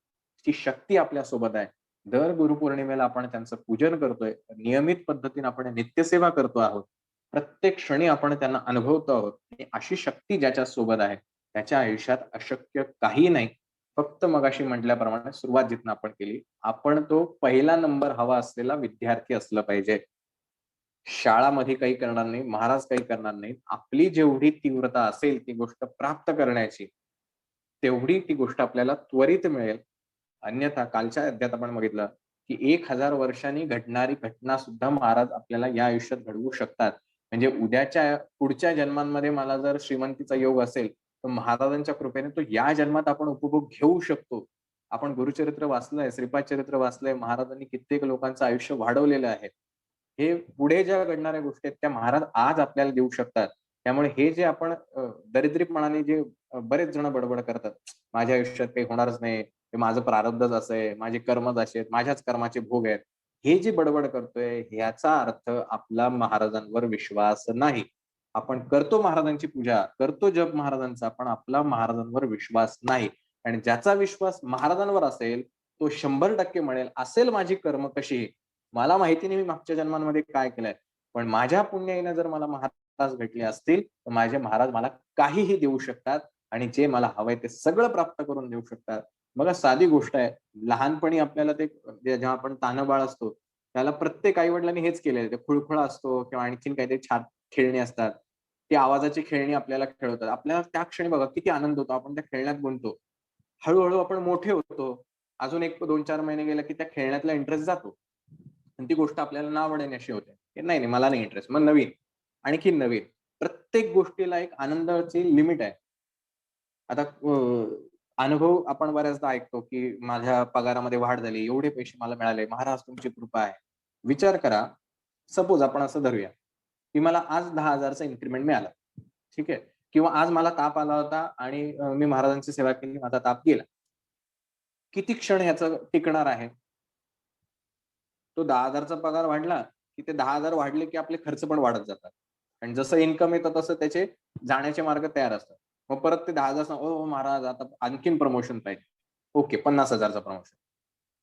Speaker 1: ती शक्ती आपल्या सोबत आहे. दर गुरुपौर्णिमेला आपण त्यांचं पूजन करतोय. नियमित पद्धतीने आपण नित्यसेवा करतो आहोत. प्रत्येक क्षणी आपण त्यांना अनुभवतो आहोत. आणि अशी शक्ती ज्याच्या सोबत आहे, त्याच्या आयुष्यात अशक्य काही नाही. फक्त मगाशी म्हटल्याप्रमाणे सुरुवात जिथनं आपण केली. आपण तो पहिला नंबर हवा असलेला विद्यार्थी असलं पाहिजे. शाळामध्ये काही करणार नाही, महाराज काही करणार नाहीत. आपली जेवढी तीव्रता असेल ती गोष्ट प्राप्त करण्याची, तेवढी ती गोष्ट आपल्याला त्वरित मिळेल. अन्यथा कालच्या अध्यायात आपण बघितलं, की 1000 वर्षांनी घडणारी घटना सुद्धा महाराज आपल्याला या आयुष्यात घडवू शकतात. म्हणजे उद्याच्या पुढच्या जन्मांमध्ये मला जर श्रीमंतीचा योग असेल, तर महाराजांच्या कृपेने तो या जन्मात आपण उपभोग घेऊ शकतो. आपण गुरुचरित्र वाचलंय, श्रीपाद चरित्र वाचलंय. महाराजांनी कित्येक लोकांचं आयुष्य वाढवलेलं आहे. हे पुढे ज्या घडणाऱ्या गोष्टी आहेत, त्या महाराज आज आपल्याला देऊ शकतात. त्यामुळे हे जे आपण दरिद्रीपणाने जे बरेच जण बडबड करतात, माझ्या आयुष्यात काही होणारच नाही, हे माझं प्रारब्धच असं आहे, माझे कर्मच असे आहेत, माझ्याच कर्माचे भोग आहेत. हे जे बडबड करतोय, ह्याचा अर्थ आपला महाराजांवर विश्वास नाही. आपण करतो महाराजांची पूजा, करतो जप महाराजांचा, पण आपला महाराजांवर विश्वास नाही. आणि ज्याचा विश्वास महाराजांवर असेल, तो 100% म्हणेल, "असेल माझी कर्म कशीही, मला माहिती नाही मी मागच्या जन्मांमध्ये काय केलंय, पण माझ्या पुण्याईने जर मला महाराज भेटले असतील, तर माझे महाराज मला काहीही देऊ शकतात आणि जे मला हवंय ते सगळं प्राप्त करून देऊ शकतात." बघा साधी गोष्ट आहे. लहानपणी आपल्याला जेव्हा आपण तान्हं असतो, त्याला प्रत्येक आई-वडिलांनी हेच केलेलं. ते खुळखुळा असतो किंवा आणखीन काहीतरी छान खेळणी असतात. ती आवाजाची खेळणी आपल्याला खेळवतात. आपल्याला त्या क्षणी बघा किती आनंद होतो. आपण त्या खेळण्यात गुंततो. हळू आपण मोठे होतो. अजून एक 2-4 महिने गेले की त्या खेळण्यातला इंटरेस्ट जातो. आणि ती गोष्ट आपल्याला न आवडण्याची होते. की नाही, नाही मला नाही इंटरेस्ट. मग नवीन, आणखीन नवीन. प्रत्येक गोष्टीला एक आनंदाची लिमिट आहे. आता अनुभव आपण बऱ्याचदा ऐकतो, की माझ्या पगारामध्ये वाढ झाली, एवढे पैसे मला मिळाले, महाराज तुमची कृपा आहे. विचार करा, सपोज आपण असं धरूया, की मला आज 10,000चा इन्क्रिमेंट मिळाला. ठीक आहे. किंवा आज मला ताप आला होता आणि मी महाराजांची सेवा केली, माझा ताप गेला. किती क्षण ह्याचं टिकणार आहे? तो 10,000चा पगार वाढला, की ते 10,000 वाढले, की आपले खर्च पण वाढत जातात. आणि जसं इन्कम येतं तसं त्याचे जाण्याचे मार्ग तयार असतात. मग परत ते 10,000 "ओ महाराज आता आणखीन प्रमोशन पाहिजे." ओके 50,000चं प्रमोशन.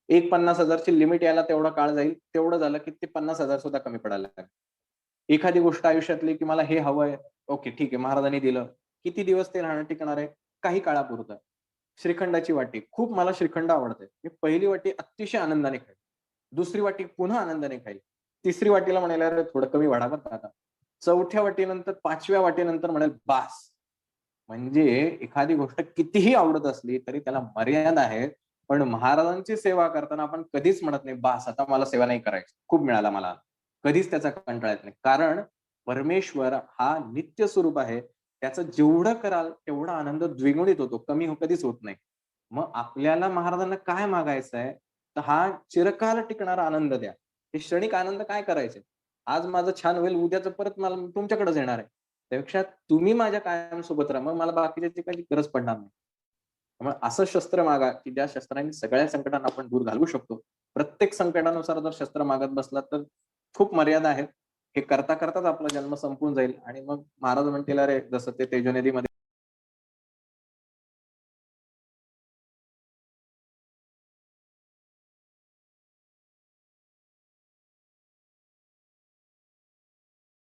Speaker 1: एक 50,000 ची लिमिट यायला तेवढा काळ जाईल. तेवढं झालं, की ते 50,000 सुद्धा कमी पडायला लागले. एखादी गोष्ट आयुष्यातली, की मला हे हवंय. ओके ठीक आहे महाराजांनी दिलं. किती दिवस ते राहणं टिकणार आहे? काही काळापुरतं. श्रीखंडाची वाटी. खूप मला श्रीखंड आवडते. मी पहिली वाटी अतिशय आनंदाने खाईल. दुसरी वाटी पुन्हा आनंदाने खाईल. तिसरी वाटीला म्हणेल, "अरे थोडं कमी वाढा बरं का आता." चौथ्या वाटीनंतर 5व्या वाटीनंतर म्हणेल, "बास." म्हणजे एखादी गोष्ट कितीही आवडत असली तरी त्याला मर्यादा आहे. पण महाराजांची सेवा करताना आपण कधीच म्हणत नाही, "बास आता मला सेवा नाही करायची. खूप मिळाला मला." कधीच त्याचा कंटाळा येत नाही. कारण परमेश्वर हा नित्य स्वरूप आहे. त्याचं जेवढं कराल तेवढा आनंद द्विगुणित होतो. कमी कधीच होत नाही. मग आपल्याला महाराजांना काय मागायचं आहे? तर हा चिरकाल टिकणारा आनंद द्या. हे क्षणिक आनंद काय करायचे? आज माझं छान होईल, उद्याचं परत मला तुमच्याकडेच येणार आहे. त्यापेक्षा तुम्ही माझ्या कायम सोबत राहा. मग मला बाकीच्याची काही गरज पडणार नाही. त्यामुळे असं शस्त्र मागा, की ज्या शस्त्राने सगळ्या संकटांना आपण दूर घालवू शकतो. प्रत्येक संकटानुसार जर शस्त्र मागत बसलात तर खूप मर्यादा आहेत. हे करता करताच आपला जन्म संपून जाईल आणि मग महाराज म्हणतील, "अरे जसं ते तेजोनदीमध्ये